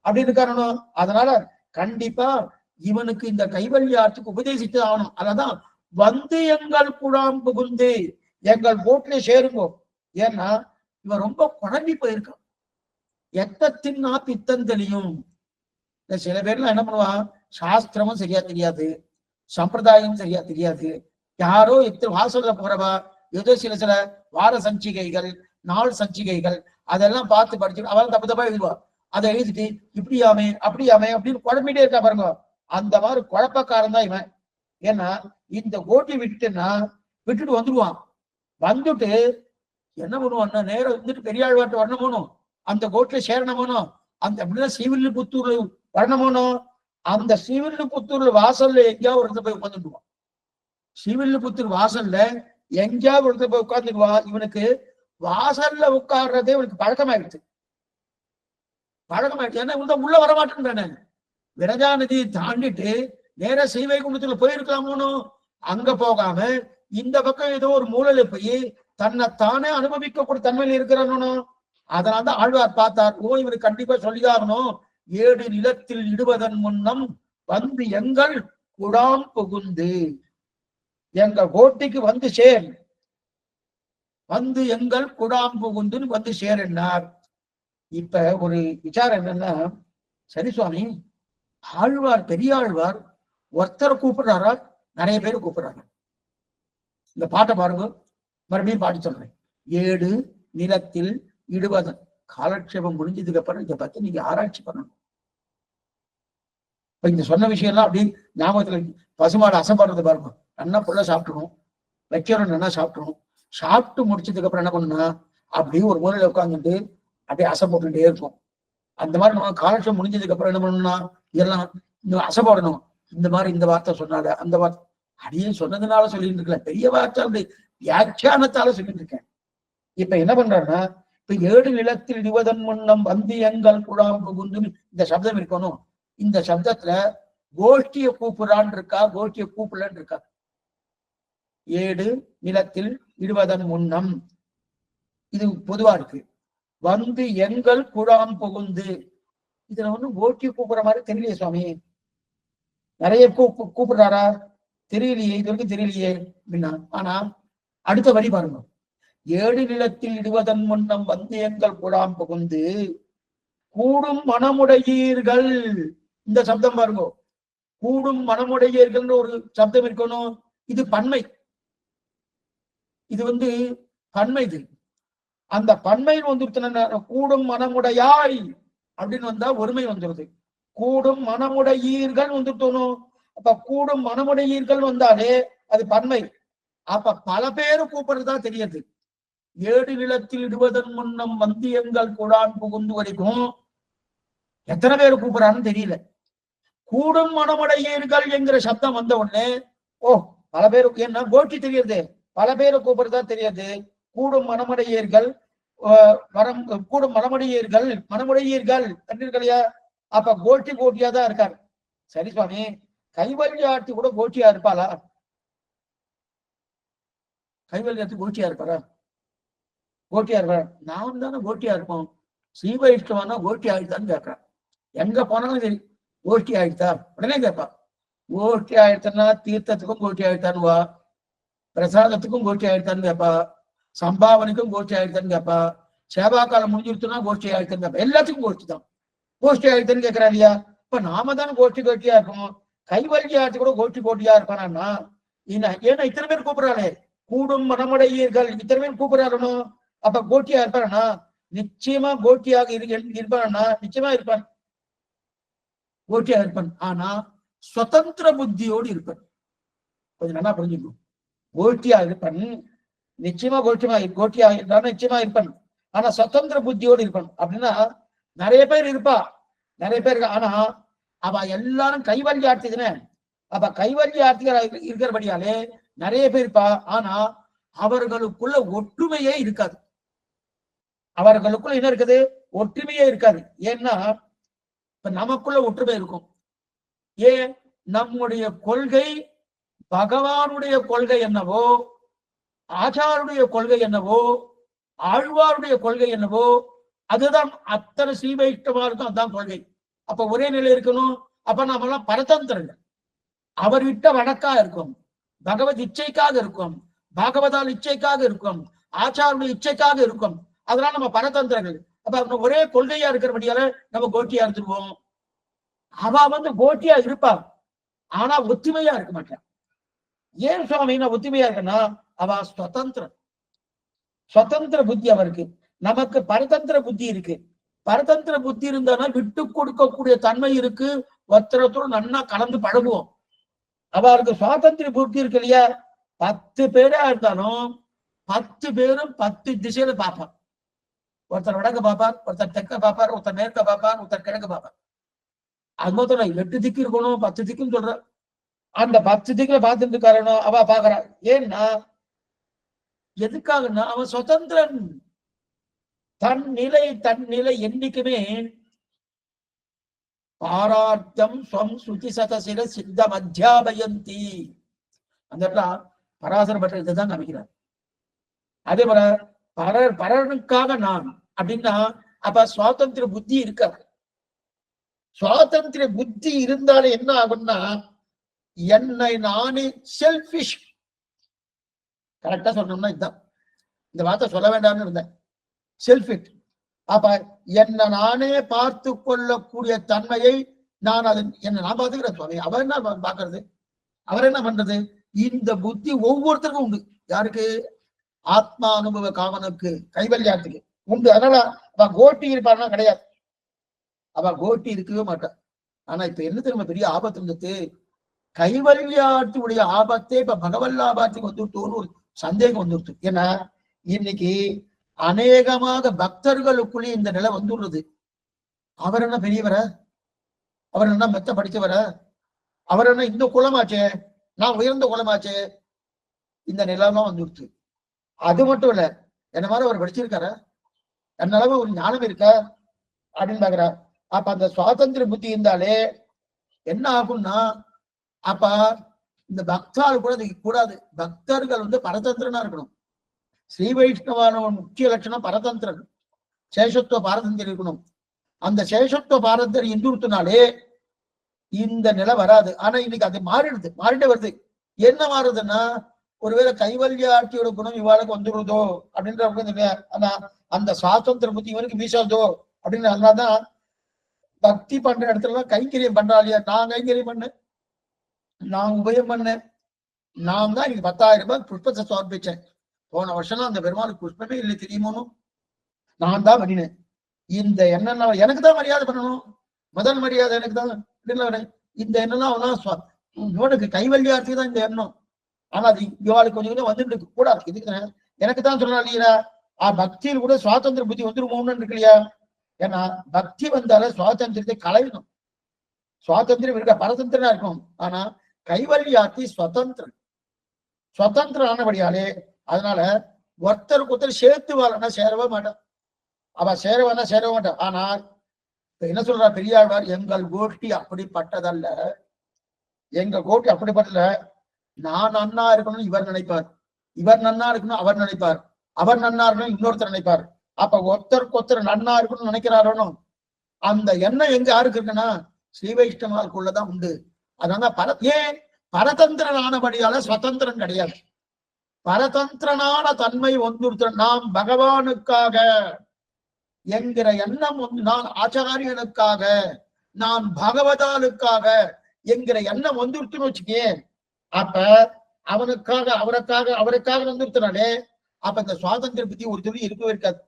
அப்படின்னு இருக்கணும். அதனால கண்டிப்பா இவனுக்கு இந்த கைவல்யாத்துக்கு உபதேசித்து ஆகணும். அததான் வந்து எங்கள் குழாம் புகுந்து எங்கள் போட்டில சேருங்கோ. ஏன்னா இவன் ரொம்ப குழம்பி போயிருக்கான். எத்தத்தின்னா பித்தம் தெளியும். சில பேர்லாம் என்ன பண்ணுவான், சாஸ்திரமும் சரியா தெரியாது, சம்பிரதாயமும் சரியா தெரியாது, யாரோ எத்தனை வாசல்ல போறவா ஏதோ சில சில வார சஞ்சிகைகள் நாள் சஞ்சிகைகள் அதெல்லாம் பார்த்து படிச்சு அவன் தப்பு தப்பா எழுதுவா. அதை எழுதிட்டு இப்படியாமே அப்படியாமே அப்படின்னு குழம்பிட்டே இருக்கா பாருங்க. அந்த மாதிரி குழப்பக்காரன் தான் இவன். ஏன்னா இந்த கோட்டி விட்டுட்டுன்னா விட்டுட்டு வந்துடுவான். வந்துட்டு என்ன பண்ணுவான்னா நேரம் வந்துட்டு பெரியாழ்வார்ட்ட வரணும் போனோம், அந்த கோட்டில சேரணம் போனோம், அந்த அப்படின்னா ஸ்ரீவில்லிபுத்தூர் வரணும் போனோம். அந்த ஸ்ரீவில்லிபுத்தூர்ல வாசல்ல எங்கேயாவது ஒரு இடத்துல போய் உட்காந்துக்குவான். ஸ்ரீவில்லிபுத்தூர் வாசல்ல எங்கேயாவது ஒரு இடத்துல போய் உட்காந்துக்குவான். இவனுக்கு வாசல்ல உட்கார்றதே இவனுக்கு பழக்கமாயிடுச்சு. ஏன்னா இவன் உள்ள வரமாட்டேன்றானே. விரஜா நதியை தாண்டிட்டு நேர ஸ்ரீவைகுண்டத்துல போயிருக்கலாமோனோ, அங்க போகாம இந்த பக்கம் ஏதோ ஒரு மூலையில போய் தன்னைத்தானே அனுபவிக்கக்கூடிய தன்மையில் இருக்கிறானோ. அதனால்தான் ஆழ்வார் பார்த்தார், ஓ இவனுக்கு கண்டிப்பா சொல்லிதாகணும், 7 நிலத்தில் இடுவதன் முன்னம் வந்து எங்கள் குடாம் புகுந்து எங்க கோட்டிக்கு வந்து சேர், வந்து எங்கள் குடாம் புகுந்துன்னு வந்து சேர் என்னார். இப்ப ஒரு விசாரம் என்னன்னா, சரி சுவாமி, ஆழ்வார் பெரியாழ்வார் ஒருத்தரை கூப்பிடுறாரா நிறைய பேர் கூப்பிடுறாங்க? இந்த பாட்டை பாருங்க, மறுபடியும் பாடி சொல்றேன். 7 நிலத்தில் இடுவதன் காலட்சேபம் முடிஞ்சதுக்கு அப்புறம் இதை பத்தி நீங்க ஆராய்ச்சி பண்ணணும். இப்ப இந்த சொன்ன விஷயம் எல்லாம் அப்படி ஞாபகத்துல பசுமாடு அசைப்படுறது பாருங்க. நல்லா புள்ள சாப்பிட்டுணும், வைக்கிறோம், நல்லா சாப்பிட்டுணும். சாப்பிட்டு முடிச்சதுக்கு அப்புறம் என்ன பண்ணுன்னா அப்படியே ஒரு மூலையில உட்காந்துட்டு அப்படியே அசை போட்டுட்டே இருக்கும். அந்த மாதிரி நம்ம காலட்சேபம் முடிஞ்சதுக்கு அப்புறம் என்ன பண்ணணும்னா இதெல்லாம் இன்னும் அசைப்படணும். இந்த மாதிரி இந்த வார்த்தை சொன்னால அந்த வார்த்தை அடியே சொன்னதுனால சொல்லிட்டு இருக்கல, பெரிய வார்த்தை அப்படி வியாக்கியானத்தால சொல்லிட்டு இருக்கேன். இப்ப என்ன பண்றாருன்னா, இப்ப 7 நிலத்தில் இடுவதன் முன்னம் வந்து எங்கள் குழாம் புகுந்து இந்த சப்தம் இருக்கணும். இந்த சப்தத்துல கோஷ்டிய கூப்புறான்னு இருக்கா, கோஷ்டிய கூப்பிடலன்னு இருக்கா? 7 நிலத்தில் இடுவதன் முன்னம் இது பொதுவா இருக்கு. வந்து எங்கள் குழாம் புகுந்து இதுல ஒண்ணு கோஷ்டிய கூப்பிடுற மாதிரி தெரியலையே சுவாமி. நிறைய கூப்பிடுறாரா? தெரியலையே, இது வரைக்கும் தெரியலையே அப்படின்னா. ஆனா அடுத்த வரி பாருங்க, 7 நிலத்தில் இடுவதன் முன்னம் வந்து எங்கள் குழாம் புகுந்து கூடும் மனமுடையீர்கள். இந்த சப்தம் பாருங்க, கூடும் மனமுடையீர்கள் ஒரு சப்தம் இருக்கணும். இது பன்மை, இது பன்மை. இது அந்த பன்மையில் வந்துருச்சுன்னா கூடும் மனமுடையாய் அப்படின்னு வந்தா ஒருமை வந்துருது. கூடும் மனமுடையீர்கள் வந்துட்டோம். அப்ப கூடும் மனமுடையீர்கள் வந்தாலே அது பன்மை. அப்ப பல பேரு கூப்பிடுறதா தெரியுது. 7 நிலத்தில் இடுவதன் முன்னம் வந்து எங்கள் குழான் புகுந்து வரைக்கும் எத்தனை பேரு கூப்பிடுறான்னு தெரியல. கூடும் மனமுடையீர்கள் என்கிற சப்தம் வந்த உடனே ஓ பல பேருக்கு என்ன கோஷ்டி தெரியுது, பல பேரை கூப்பிடுறதா தெரியாது. கூடும் மனமுடையீர்கள் கூடும் மனமுடையீர்கள் கண்டிருக்கலையா? அப்ப கோஷ்டி கோட்டியா தான் இருக்காரு. சரி சுவாமி, கைவல்யார்த்தி கூட கோஷ்டியா இருப்பாளா? கைவல்யார்த்தி கோஷ்டியா இருப்பாரா? கோஷ்டியா இருப்பாரா? நாம் தானே கோஷ்டியா இருப்போம். ஸ்ரீவைஷ்ணவனா கோஷ்டி ஆயிடுத்தான்னு கேட்கிறான். எங்க போனாலும் சரி கோஷ்டி ஆயிடுத்தா உடனே கேட்பா. கோஷ்டி ஆயிடுத்தா தீர்த்தத்துக்கும் கோஷ்டி ஆயிடுத்தான்னுவா, பிரசாதத்துக்கும் கோஷ்டி ஆயிடுத்தான்னு கேட்பா, சம்பாவனைக்கும் கோஷ்டி ஆயிடுத்தான்னு கேட்பா, சேவா காலம் முடிஞ்சிருச்சுன்னா கோஷ்டி ஆயிடுத்தான்னு கேட்பா. எல்லாத்துக்கும் கோஷ்டி தான். கோஷ்டி ஆயிடுத்தான்னு கேட்கிறா இல்லையா? இப்ப நாம தானே கோஷ்டியா இருப்போம். கைவல்யார்த்தி கூட கோஷ்டியா இருப்பானா? ஏன்னா இத்தனை பேர் கூப்பிடுறாளே, கூடும் மனமுடையீர்கள் இத்தனை பேர் கூப்பிடுறாருனோ, அப்ப கோஷ்டியா இருப்பானா? நிச்சயமா கோஷ்டியாக இருப்பானா? நிச்சயமா இருப்பான், கோஷ்டியா இருப்பான். ஆனா சுதந்திர புத்தியோடு இருப்பான். கொஞ்சம் நல்லா புரிஞ்சுக்கணும். கோஷ்டியா இருப்பான், நிச்சயமா கோஷ்டியா இருந்தாலும் நிச்சயமா இருப்பான். ஆனா சுதந்திர புத்தியோடு இருப்பான். அப்படின்னா நிறைய பேர் இருப்பா, நிறைய பேர். ஆனா அவ எல்லாரும் கைவல்யார்த்தி தானே, அப்ப கைவல்யார்த்திகள் இருக்கிறபடியாலே நிறைய பேர் இருப்பா. ஆனா அவர்களுக்குள்ள ஒற்றுமையே இருக்காது. அவர்களுக்குள்ள என்ன இருக்குது? ஒற்றுமையே இருக்காது. ஏன்னா இப்ப நமக்குள்ள ஒற்றுமை இருக்கும். ஏன்? நம்முடைய கொள்கை பகவானுடைய கொள்கை என்னவோ, ஆச்சாருடைய கொள்கை என்னவோ, ஆழ்வாருடைய கொள்கை என்னவோ, அதுதான் அத்தனை ஸ்ரீ வைஷ்ணவாருக்கும் அதுதான் கொள்கை. அப்ப ஒரே நிலை இருக்கணும். அப்ப நாமெல்லாம் பரதந்திரங்கள். அவர் விட்ட வழக்கா இருக்கும், பகவத் இச்சைக்காக இருக்கும், பாகவதால் இச்சைக்காக இருக்கும், ஆச்சாருடைய இச்சைக்காக இருக்கும். அதனால நம்ம பரதந்திரங்கள். அப்ப ஒரே கொள்கையா இருக்கிறபடியால நம்ம கோட்டியா இருந்துருவோம். அவ கோட்டியா இருப்பா, ஆனா ஒத்துமையா இருக்க மாட்டான். ஏன் சுவாமி நான் ஒத்துமையா இருக்கேன்னா, அவ சுதந்திரம், சுதந்திர புத்தி அவருக்கு. நமக்கு பரதந்திர புத்தி இருக்கு. பரதந்திர புத்தி இருந்தானா விட்டு கொடுக்கக்கூடிய தன்மை இருக்கு. ஒருத்தரத்தோடு நன்னா கலந்து பழகுவோம். அவருக்கு சுவாதந்திர புத்தி இருக்கு இல்லையா? 10 பேரா இருந்தாலும் 10 பேரும் 10 திசையில பார்ப்பார். ஒருத்தர் வடக்க பார்ப்பார், ஒருத்தர் தெற்க பார்ப்பார், ஒருத்தர் மேற்க பார்ப்பார், ஒருத்தர் கிழக்க பார்ப்பார். அது மாத்திரம் 8 திக்கு இருக்கணும், 10 திக்குன்னு சொல்ற. அந்த 10 திக்குல பார்த்துட்டு இருக்காரனோ அவ பாக்குறா. ஏன்னா எதுக்காகன்னா அவன் சுதந்திரன். தன் நிலை என்னைக்குமே பாரார்த்தம் ஸ்வம் சுதி சதசிர சித்தம் அத்தியாபயந்தி. அந்த இடத்துல பராசர பற்ற இதுதான் காமிக்கிறார். அதே போல பரனுக்காக நான் அப்படின்னா அப்ப சுவாதந்திர புத்தி இருக்காது. சுவாதந்திர புத்தி இருந்தாலே என்ன ஆகும்னா, என்னை நானே செல்பிஷ். கரெக்டா சொன்னோம்னா இதுதான். இந்த வார்த்தை சொல்ல வேண்டாம்னு இருந்தேன். செல்ஃபிட். அப்ப என்ன நானே பார்த்து கொள்ளக்கூடிய தன்மையை நான் என்ன நான் பார்த்துக்கிறேன் சுவாமி. அவர் என்ன பாக்குறது? அவர் என்ன பண்றது? இந்த புத்தி ஒவ்வொருத்தருக்கும் உண்டு. யாருக்கு? ஆத்மா அனுபவ காமனுக்கு, கைவல்யாத்துக்கு உண்டு. அதனால அவ கோட்டி இருப்பாருன்னா கிடையாது. அவ கோட்டி இருக்கவே மாட்டான். ஆனா இப்ப என்ன தெரியுமா பெரிய ஆபத்து இருந்தது? கைவல்யாத்துடைய ஆபத்தே இப்ப பகவல்லாபாத்துக்கு வந்துட்டோன்னு ஒரு சந்தேகம் வந்துருச்சு. ஏன்னா இன்னைக்கு அநேகமாக பக்தர்களுக்குள்ளே இந்த நிலை வந்துள்ளது. அவர் என்ன பெரியவர? அவர் என்ன மெத்த படிச்சவர? அவர் என்ன இந்த குலமாச்சே, நான் உயர்ந்த குலமாச்சே, இந்த நிலைலாம் வந்துருச்சு. அது மட்டும் இல்ல, என்ன மாதிரி அவர் படிச்சிருக்காரு, என்னளவு ஒரு ஞானம் இருக்கா அப்படின்னு பாக்குறார். அப்ப அந்த சுவாதந்திர புத்தி இருந்தாலே என்ன ஆகும்னா, அப்ப இந்த பக்தால் கூட கூடாது. பக்தர்கள் பரதந்திரனா இருக்கணும். ஸ்ரீ வைஷ்ணவான முக்கிய லட்சணம் பரதந்திரன், சேஷத்துவ பாரதந்திரம் இருக்கணும். அந்த சேஷத்துவ பாரதந்திரம் இந்துருத்தினாலே இந்த நிலை வராது. ஆனா இன்னைக்கு அது மாறிட்டே வருது. என்ன மாறுதுன்னா, ஒருவேளை கைவல்யாட்சியோட குணம் இவாளுக்கு வந்துடுறதோ அப்படின்ற அந்த சுவாதந்திர புத்தி இவனுக்கு வீசாதோ அப்படின்னு. அதனாலதான் பக்தி பண்ற இடத்துலதான் கைங்கரியம் பண்றாளியா. நான் கைங்கரியம் பண்ணேன், நான் உபயம் பண்ணேன், நான் தான் இன்னைக்கு 10,000 ரூபாய் புஷ்பத்தை சமர்ப்பிச்சேன். போன வருஷம் அந்த பெருமாளுக்கு புஷ்பமே இல்லை தெரியுமோனு நான் தான் பண்ணினேன். இந்த எண்ணெல்லாம் எனக்கு தான் மரியாதை பண்ணணும், முதல் மரியாதை எனக்கு தான். இந்த எண்ணெல்லாம் இவனுக்கு கைவல்யார்த்தி தான் இந்த எண்ணம். ஆனா அது இவாளுக்கு கொஞ்சம் கொஞ்சம் வந்துட்டு கூடாது. இதுக்கு எனக்கு தான் சொன்னா இல்லையா, பக்தியில் கூட சுவாதந்திர புத்தி வந்துருமோன்னு இருக்கு இல்லையா. ஏன்னா பக்தி வந்தால சுவாதந்திரத்தை களையணும். சுவாதந்திரம் இருக்க பரதந்திரனா இருக்கும். ஆனா கைவல்யார்த்தி சுதந்திரம் ஆனபடியாலே அதனால ஒருத்தருக்கு ஒருத்தர் சேர்த்து வாழனா சேரவே மாட்டான். அவ சேரவானா சேரவே மாட்டான். ஆனால் என்ன சொல்றா பெரியாழ்வார், எங்கள் கோஷ்டி அப்படிப்பட்டதல்ல, எங்க கோஷ்டி அப்படிப்பட்டல. நான் நன்னா இருக்கணும்னு இவர் நினைப்பார், இவர் நன்னா இருக்கணும் அவர் நினைப்பார், அவர் நன்னா இருக்கணும் இன்னொருத்தர் நினைப்பார். அப்ப ஒருத்தருக்கு ஒருத்தர் நன்னா இருக்கணும்னு நினைக்கிறாரோ அந்த எண்ணம் எங்க யாருக்கு இருக்குன்னா ஸ்ரீ வைஷ்ணவாளுக்குள்ளதான் உண்டு. அதனால ஏன் பரதந்திரன் ஆனபடியால சுதந்திரன் கிடையாது. பரதந்திரனான தன்மை வந்துருத்த நாம் பகவானுக்காக என்கிற எண்ணம் நான் ஆச்சாரியனுக்காக, நான் பகவதாலுக்காக என்கிற எண்ணம் வந்துருத்துன்னு வச்சுக்கே. அப்ப அவருக்காக வந்துருத்தனாலே அப்ப இந்த சுவாதந்திர பத்தி ஒரு துளி இருக்கவே இருக்காது.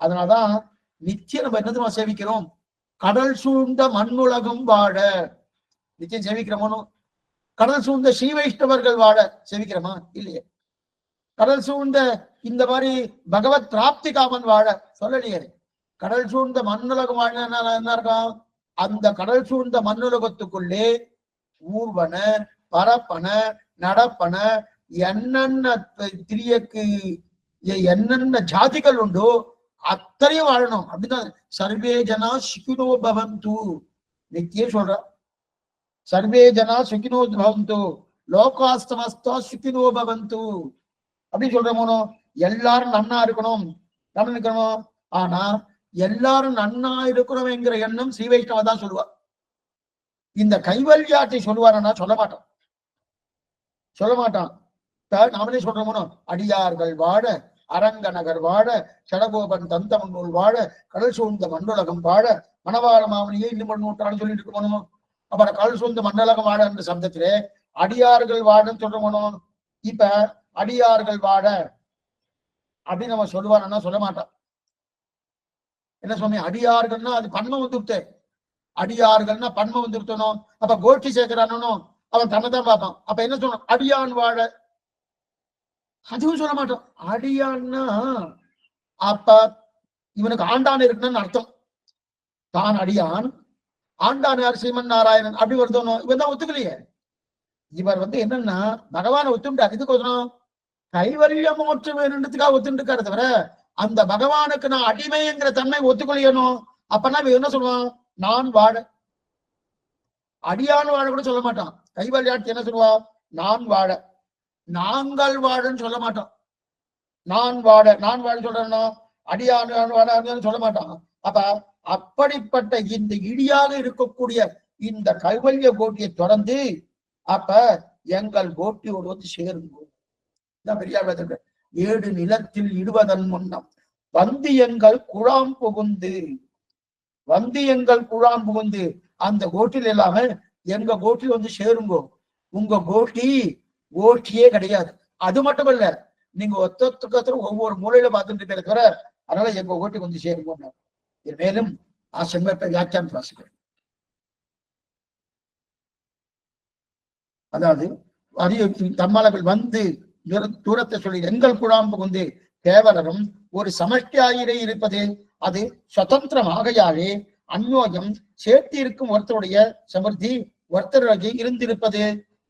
அதனாலதான் நிச்சயம் நம்ம என்னதுமா சேவிக்கிறோம்? கடல் சூழ்ந்த மண்ணுலகம் வாழ நிச்சயம் சேவிக்கிறோமோ? கடல் சூழ்ந்த ஸ்ரீ வைஷ்ணவர்கள் வாழ சேவிக்கிறோமா? இல்லையே. கடல் சூழ்ந்த இந்த மாதிரி பகவத் பிராப்தி காமன் வாழ சொல்லலையே. கடல் சூழ்ந்த மண்ணுலகம் வாழ என்ன இருக்கும்? அந்த கடல் சூழ்ந்த மண்ணுலகத்துக்குள்ளே ஊர்வன பரப்பன நடப்பன என்னென்ன திரியக்கு என்னென்ன ஜாதிகள் உண்டோ அத்தனையும் வாழணும் அப்படின்னா சர்வே ஜனா சுகினோ பவந்து நித்தியே சொல்ற சர்வே ஜனா சுகினோ பவந்து லோகாஸ்தமஸ்தா சுகினோ பவந்து அப்படின்னு சொல்றோமோ எல்லாரும் நன்னா இருக்கணும் நம்ம இருக்கணும். ஆனா எல்லாரும் நன்னா இருக்கணும்ங்கிற எண்ணம் ஸ்ரீ வைஷ்ணவ தான் சொல்லுவா. இந்த கைவல்யாட்டை சொல்லுவாரன்னா சொல்ல மாட்டான். நாமளே சொல்றோமோ அடியார்கள் வாழ அரங்க நகர் வாழ சடகோபன் தந்தமன் நூல் வாழ கடல் சூழ்ந்த மண்டலகம் வாழ மணவாள மாமனியே இன்னும் நூற்றாண்டு சொல்லிட்டு இருக்கணும். அப்புறம் கடல் சூழ்ந்த மண்டலகம் வாழ என்ற சப்தத்திலே அடியார்கள் வாழன்னு சொல்றோம். இப்ப அடியார்கள் வாழ அப்படின்னு நம்ம சொல்லுவாருன்னா சொல்ல மாட்டான். என்ன சுவாமி அடியார்கள்னா அது பன்ம வந்துருத்து. அடியார்கள்னா பன்ம வந்துருத்தணும். அப்ப கோஷ்டி சேர்க்கிறானோ அவன் தன்னைதான் பார்ப்பான். அப்ப என்ன சொல்லணும் அடியான் வாழ அதுவும் சொல்ல மாட்டோம். அடியான்னா அப்ப இவனுக்கு ஆண்டான் இருக்குன்னு அர்த்தம். தான் அடியான் ஆண்டான் யார் ஸ்ரீமன் நாராயணன் அப்படி வருதோனும். இவன் தான் ஒத்துக்கலையே. இவர் என்னன்னா பகவானை ஒத்துண்டார். இதுக்கோசரம் கைவல்ய மோட்சம் வேணுன்றதுக்காக ஒத்துட்டு இருக்காரு தவிர அந்த பகவானுக்கு நான் அடிமைங்கிற தன்மை ஒத்துக்கொள்ளணும். அப்பனா இவன் என்ன சொல்லுவான் நான் வாழ. அடியான் வாழ கூட சொல்ல மாட்டான். கைவல்யாட்சி என்ன சொல்லுவான் நான் வாழ. நாங்கள் வாழன்னு சொல்ல மாட்டோம். நான் வாழ சொல்றோம். அடியான் வாழ சொல்ல மாட்டான். அப்ப அப்படிப்பட்ட இந்த இடியாக இருக்கக்கூடிய இந்த கைவல்ய கோட்டியை தொடர்ந்து அப்ப எங்கள் கோட்டியோடு சேருவோம். பெரியார் ஏடு நிலத்தில் இடுவதன் முன்னம் வந்தியங்கள் குழாம் புகுந்து அந்த கோட்டில் எல்லாமே எங்க கோட்டில் சேருங்கோ. உங்க கோஷ்டியே கிடையாது. அது மட்டும் இல்ல நீங்க ஒத்தத்துக்கு ஒவ்வொரு மூலையில பார்த்துட்டு இருக்கிற அதனால எங்க கோட்டி சேருங்க. மேலும் செம்மப்ப வியாக்கியானம் வாசிக்கிறேன். அதாவது தம்மளவில் தூரத்தை சொல்லி எங்கள் குழாம் புகுந்து கேவலரும் ஒரு சமஷ்டியாயிரே இருப்பது அது சுதந்திரமாகையாலே அந்யோயம் சேர்த்து இருக்கும் ஒருத்தருடைய சமர்த்தி ஒருத்தருக்கு இருந்திருப்பது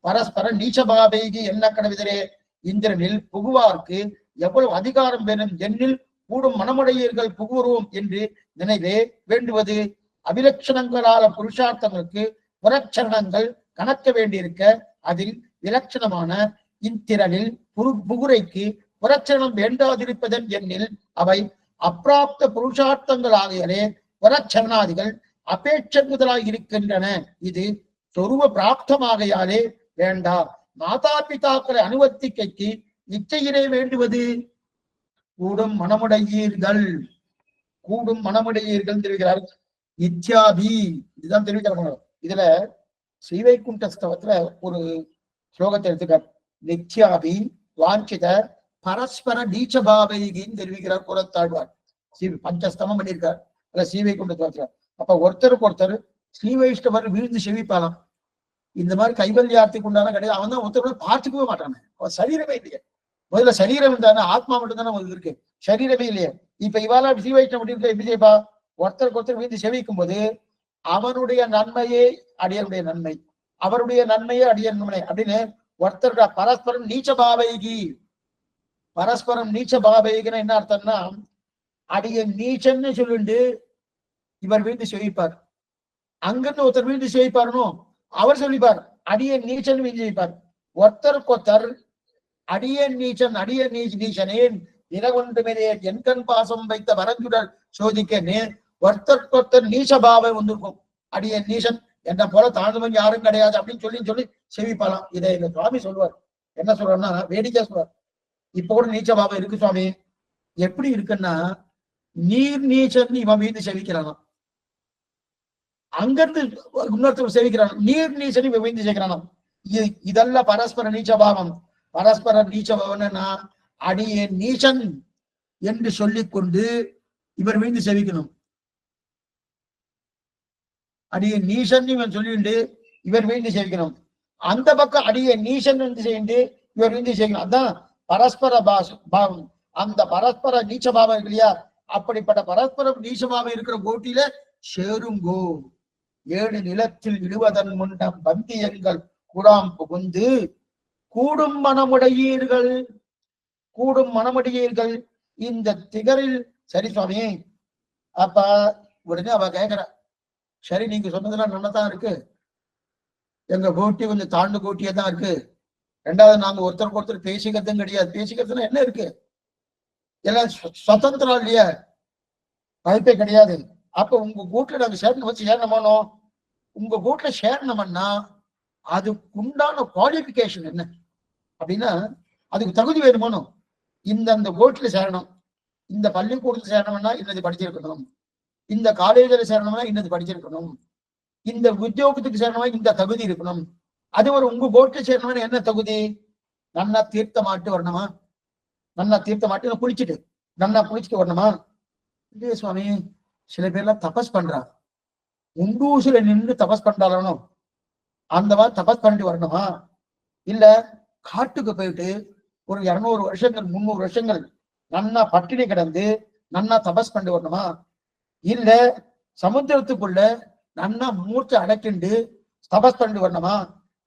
பரஸ்பர நீச்சபாவேகி என்ன கடவிதரே இந்திரனில் புகுவார்க்கு எவ்வளவு அதிகாரம் வேணும் என்னில் கூடும் மனமுடையீர்கள் புகுவோம் என்று நினைவே வேண்டுவது. அபிலட்சணங்களால புருஷார்த்தங்களுக்கு புறச்சரணங்கள் கணக்க வேண்டியிருக்க அதில் விலட்சணமான இத்திரனில் புகுரைக்கு புறச்சரணம் வேண்டாதிருப்பதன் எண்ணில் அவை அப்பிராப்த புருஷார்த்தங்களாகியலே புறச்சரணாதிகள் அபேட்ச முதலாக இருக்கின்றன. இது சொருவ பிராப்தமாகையாலே வேண்டா. மாதா பிதாக்களை அனுவர்த்திக்கைக்கு நிச்சயிலே வேண்டுவது. கூடும் மனமுடையீர்கள் தெரிவிக்கிறார். நித்யாபி இதுதான் தெரிவிக்கிறார். இதுல ஸ்ரீவைகுண்டஸ்தவத்துல ஒரு ஸ்லோகத்தை எடுத்துக்கார். நித்யாபி வாஞ்சித பரஸ்பர நீச்சபாவைகின்னு தெரிவிக்கிறார் புறத்தாழ்வார். பஞ்சஸ்தமம் பண்ணியிருக்கார் அல்ல ஸ்ரீவைகுண்டத்துல. அப்ப ஒருத்தருக்கு ஸ்ரீ வைஷ்ணவர் வீழ்ந்து செவிப்பாலாம். இந்த மாதிரி கைவல்யார்த்திக்கு உண்டான கிடையாது. அவன் தான் ஒருத்தர் பார்த்துக்கவே மாட்டானே. அவன் சரீரமே இல்லையே. முதல்ல சரீரம் இருந்தானே ஆத்மா மட்டும் தானே உங்களுக்கு இருக்கு, சரீரமே இல்லையே. இப்ப இவாளா ஸ்ரீ வைஷ்ணவ எப்படி செய்ப்பா ஒருத்தருக்கு வீழ்ந்து செவிக்கும் போது அவனுடைய நன்மையே அடியனுடைய நன்மை, அவருடைய நன்மையே அடியன் நன்மை அப்படின்னு ஒருத்தருடைய பரஸ்பரம் நீச்ச பாவைகின்னு என்ன அர்த்தம்னா அடியன் நீச்சன்னு சொல்லிட்டு இவர் வீழ்ந்து செவிப்பார். அங்கிருந்து ஒருத்தர் வீழ்ந்து செவிப்பாருன்னு அவர் சொல்லிப்பார் அடியன் நீச்சன் வீழ்ந்து செவிப்பார். ஒருத்தருக்கொத்தர் அடியன் நீச்சனேன் நிலவொன்றுமே என்கண் பாசம் வைத்த வரஞ்சுடர் சோதிக்கனே ஒருத்தருக்கொத்தர் நீசபாவை வந்திருக்கும். அடியன் நீசன் என்ன போல தாழ்ந்தவன் யாரும் கிடையாது அப்படின்னு சொல்லி செவிப்பாலாம். இதை எங்க சுவாமி சொல்வார். என்ன சொல்றாருன்னா வேடிக்கை சொல்வார். இப்ப கூட நீச்சபாவம் இருக்கு சுவாமி. எப்படி இருக்குன்னா நீர் நீச்சன் இவன் வீட்டு செவிக்கிறானா, அங்கிருந்து இன்னொருத்தர் செவிக்கிறான். நீர் நீச்சன் இவன் வீட்டு செவிக்கிறானாம். இதெல்லாம் பரஸ்பர நீச்சபாவம். பரஸ்பர நீச்சபாவம்னா அடியேன் நீச்சன் என்று சொல்லிக்கொண்டு இவர் வீழ்ந்து செவிக்கணும். அடியேன் நீசன் இவன் சொல்லிட்டு இவர் வீழ்ந்து செவிக்கணும். அந்த பக்கம் அடியேன் நீசன் என்று செய்து இவர் வீழ்ந்து செய்யணும். அதான் பரஸ்பர பாவம். அந்த பரஸ்பர நீச்சபாவம் இருக்கு இல்லையா, அப்படிப்பட்ட பரஸ்பர நீச்சபாவம் இருக்கிற கோட்டியில சேருங்கோ. ஏழு நிலத்தில் இடுவதன் முன்னம் பந்தியங்கள் கூடாம் புகுந்து கூடும் மனமுடையீர்கள் இந்த திகரில். சரி சுவாமி, அப்ப உடனே அவ கேட்கிற, சரி நீங்க சொன்னதெல்லாம் நல்லதான் இருக்கு, எங்க கோட்டி கொஞ்சம் தாழ்ந்து கோட்டியே தான் இருக்கு, ரெண்டாவது நாங்க ஒருத்தருக்கு ஒருத்தர் பேசிக்கிறதும் கிடையாது, பேசிக்கிறதுனா என்ன இருக்கு, எல்லாம் சுதந்திரம் இல்லையா, வாய்ப்பே கிடையாது. அப்ப உங்க கூட்டுல நாங்க சேர்ந்து வச்சு சேரணுமானோ, உங்க கூட்டுல சேரணும்னா அதுக்கு உண்டான குவாலிபிகேஷன் என்ன அப்படின்னா, அதுக்கு தகுதி வேணுமானோ, இந்த கோட்டுல சேரணும், இந்த பள்ளிக்கூடத்துல சேரணும்னா இன்னது படிச்சிருக்கணும், இந்த காலேஜில் சேரணும்னா இன்னது படிச்சிருக்கணும், இந்த உத்தியோகத்துக்கு சேரணுமா இந்த தகுதி இருக்கணும். அது ஒரு உங்க கோட்டை சேரணும்னு என்ன தகுதி, நன்னா தீர்த்தமாட்டு வரணுமா, நன்னா தீர்த்தமாட்டு குளிச்சுட்டு நன்னா குளிச்சுட்டு வரணுமா. இல்லையே சுவாமி, சில பேர்லாம் தபஸ் பண்றா, உண்டூசில நின்று தபஸ் பண்றாலும் அந்த மாதிரி தபஸ் பண்ணிட்டு வரணுமா, இல்ல காட்டுக்கு போயிட்டு ஒரு 200 வருஷங்கள் 300 வருஷங்கள் நன்னா பட்டினி கிடந்து நன்னா தபஸ் பண்ணிட்டு வரணுமா, இல்ல சமுத்திரத்துக்குள்ள நன்னா மூச்சை அடக்கிண்டு தபஸ் பண்ணிட்டு வரணுமா,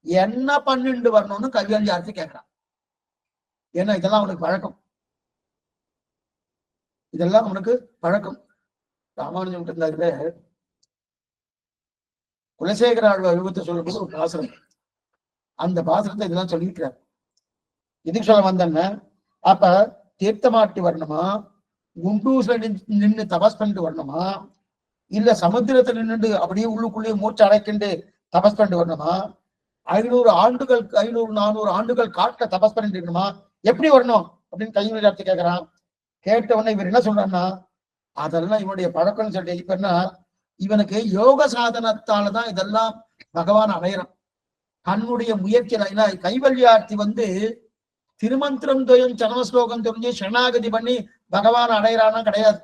என்ன பண்ணிட்டு வரணும்னு கல்யாணி யார்த்து கேட்கிறான். ஏன்னா இதெல்லாம் அவனுக்கு பழக்கம், இதெல்லாம் அவனுக்கு பழக்கம். ராமானுஜம் இருந்தாருல, குலசேகர ஆழ்வார் விபத்தை சொல்லும்போது ஒரு பாசனம், அந்த பாசனத்தை இதெல்லாம் சொல்லியிருக்கிறார். இதுக்கு சொல்ல வந்தேன்னா, அப்ப தீர்த்தமாட்டி வரணுமா, குண்டூஸ்ல நின்று தபஸ் பண்ணிட்டு வரணுமா, இல்ல சமுத்திரத்துல நின்று அப்படியே உள்ளுக்குள்ளேயே மூச்சு அடைக்கிண்டு தபஸ் பண்ணிட்டு வரணுமா, 500 ஆண்டுகள் 500-400 ஆண்டுகள் காட்டுல தபஸ் பண்ணிட்டு இருக்கணுமா, எப்படி வரணும் அப்படின்னு கைவினை கேட்கிறான். கேட்ட உடனே இவர் என்ன சொல்றாருன்னா, அதெல்லாம் இவனுடைய பழக்கம்னு சொல்லிட்டு, இப்ப என்ன, இவனுக்கு யோக சாதனத்தாலதான் இதெல்லாம் பகவான் அடையிறான், தன்னுடைய முயற்சியில. கைவல்யார்த்தி திருமந்திரம் தொயும் சனமஸ்லோகம் தெரிஞ்சு சரணாகதி பண்ணி பகவான் அடையிறானா கிடையாது.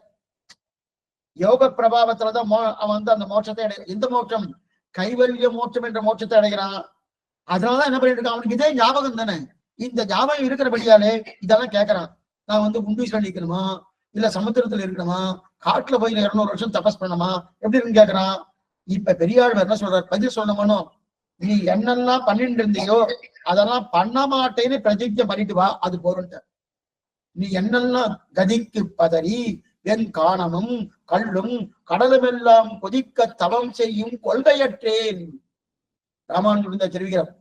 யோக பிரபாவத்துலதான் அவன் அந்த மோட்சத்தை அடைய. எந்த மோட்சம், கைவல்ய மோட்சம் என்ற மோட்சத்தை அடைகிறான். அதனாலதான் என்ன பண்ணிட்டு இருக்கான், அவனுக்கு இதே ஞாபகம் தானே, இந்த ஞாபகம் இருக்கிறபடியாலே இதெல்லாம் கேட்கறான். நான் குண்டீஸ்ல நிக்கணுமா, இல்ல சமுத்திரத்துல இருக்கணுமா, காட்டுல போய் 200 வருஷம் தபஸ் பண்ணணுமா, எப்படி இருக்குன்னு கேட்கறான். இப்ப பெரியாழ்வார் என்ன சொல்றாரு, பதில் சொல்லணுமோ, நீ என்னெல்லாம் பண்ணிட்டு இருந்தியோ அதெல்லாம் பண்ண மாட்டேன்னு பிரதிஜை பண்ணிட்டு வா, அது போறன்ட்ட. நீ என்னெல்லாம் கதிக்கு பதறி என் காணமும் கல்லும் கடலுமெல்லாம் கொதிக்க தவம் செய்யும் கொள்கையற்றேன். ராமானுஜன் தெரிவிக்கிறார்,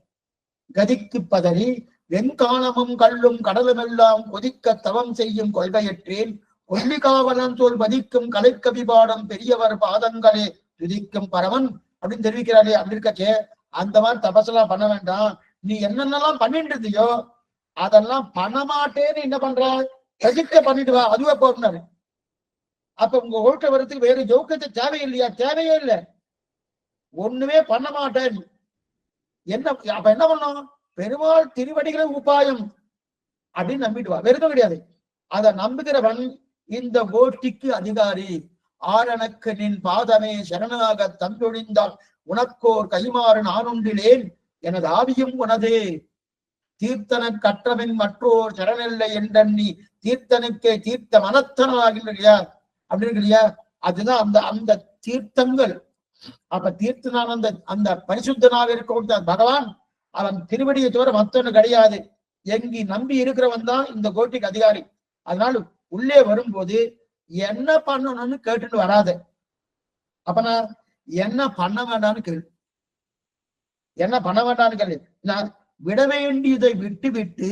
கதிக்கு பதறி வெண்காணமும் கல்லும் கடலுமெல்லாம் கொதிக்க தவம் செய்யும் கொள்கையற்றேன், கொல்லிகாவலன் தோல் மதிக்கும் கலைக்கவிபாடம் பெரியவர் பாதங்களே துதிக்கும் பரவன் அப்படின்னு தெரிவிக்கிறாரே. அப்படி இருக்கச்சே அந்த மாதிரி தபசெல்லாம் பண்ண வேண்டாம், நீ என்னென்னலாம் பண்ணிட்டு இருந்தியோ அதெல்லாம் பண்ண மாட்டேன்னு என்ன பண்ற, பிரதிஜை பண்ணிட்டு வா, அதுவே போறாரு. அப்ப உங்க ஓட்ட வரத்துக்கு வேற ஜோக்கத்தை தேவையில்லையா, தேவையே இல்லை, ஒண்ணுமே பண்ண மாட்டேன் என்ன. அப்ப என்ன பண்ணும், பெருமாள் திருவடிகளை உபாயம் அப்படின்னு நம்பிட்டு வா, வெறுதும் கிடையாது. அதை நம்புகிறவன் இந்த கோஷ்டிக்கு அதிகாரி. ஆரணக்கு நின் பாதமே சரணாக தந்தொழிந்தால் உனக்கோர் கைமாறு நானுண்டிலேன், எனது ஆவியும் உனதே, தீர்த்தன கற்றவன் மற்றோர் சரணெல்லை என்றி தீர்த்தனுக்கே தீர்த்த மனத்தனாகின்றியா அப்படின்னு இல்லையா. அதுதான் அந்த அந்த தீர்த்தங்கள். அப்ப தீர்த்தனான அந்த பரிசுத்தனாக இருக்க பகவான், அவன் திருவடியை தவிர மத்தொன்னு கிடையாது. எங்கி நம்பி இருக்கிறவன் தான் இந்த கோட்டிக்கு அதிகாரி. அதனால உள்ளே வரும்போது என்ன பண்ணணும்னு கேட்டுட்டு வராத. அப்ப நான் என்ன பண்ண வேண்டாம்னு கேள்வி, என்ன பண்ண வேண்டாம்னு கேள்வி. நான் விட வேண்டியதை விட்டு விட்டு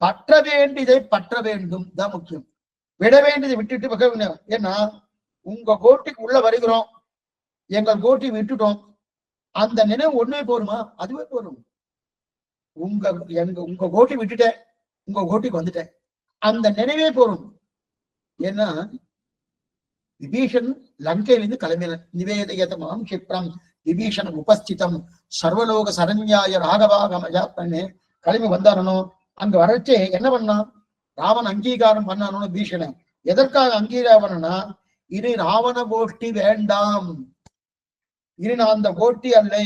பற்ற வேண்டியதை பற்ற வேண்டும் தான் முக்கியம். விட வேண்டியதை விட்டுட்டு, ஏன்னா உங்க கோட்டிக்கு உள்ள வருகிறோம், எங்கள் கோட்டி விட்டுட்டோம், அந்த நினைவு ஒண்ணுமே போருமா, அதுவே போரும். உங்க கோட்டி விட்டுட்டேன், உங்க கோட்டிக்கு வந்துட்டேன், அந்த நினைவே போரும். ஏன்னா விபீஷன் லங்கையிலிருந்து கிளம்பின, நிவேதயதமாம் கிப்ரம் விபீஷன் உபஸ்திதம் சர்வலோக சரண்யாய ராகவாகமயா பண்ணு கிளம்பி வந்தாரணும். அங்க வரச்சே என்ன பண்ணான், ராவன் அங்கீகாரம் பண்ணானு பீஷனை. எதற்காக அங்கீகாரம் பண்ணனா, இனி ராவண கோஷ்டி வேண்டாம், இனி நான் அந்த கோஷ்டி அல்லை,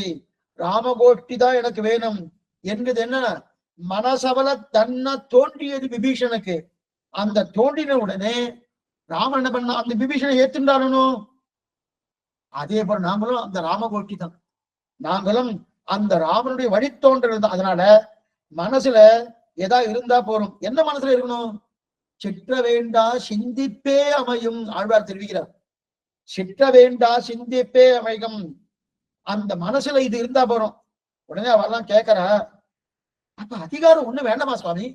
ராம கோஷ்டி தான் எனக்கு வேணும் என்பது என்ன மனசவல தன்னை தோன்றியது விபீஷனுக்கு. அந்த தோன்றின உடனே ராமன் என்ன பண்ணா, அந்த விபீஷனை ஏத்துண்டாரணும். அதே போல நாங்களும் அந்த ராமகோஷ்டி தான், நாங்களும் அந்த ராமனுடைய வழித்தோன்றல் தான். அதனால மனசுல ஏதா இருந்தா போறோம். என்ன மனசுல இருக்கணும்? சிற்ற வேண்டா சிந்திப்பே அமையும். ஆழ்வார் தெரிவிக்கிறார். சிற்ற வேண்டா சிந்திப்பே அமையும். அந்த மனசுல இது இருந்தா போறோம். உடனே அவெல்லாம் கேட்கிறா, அப்ப அதிகாரம் ஒண்ணு வேண்டாமா சுவாமி?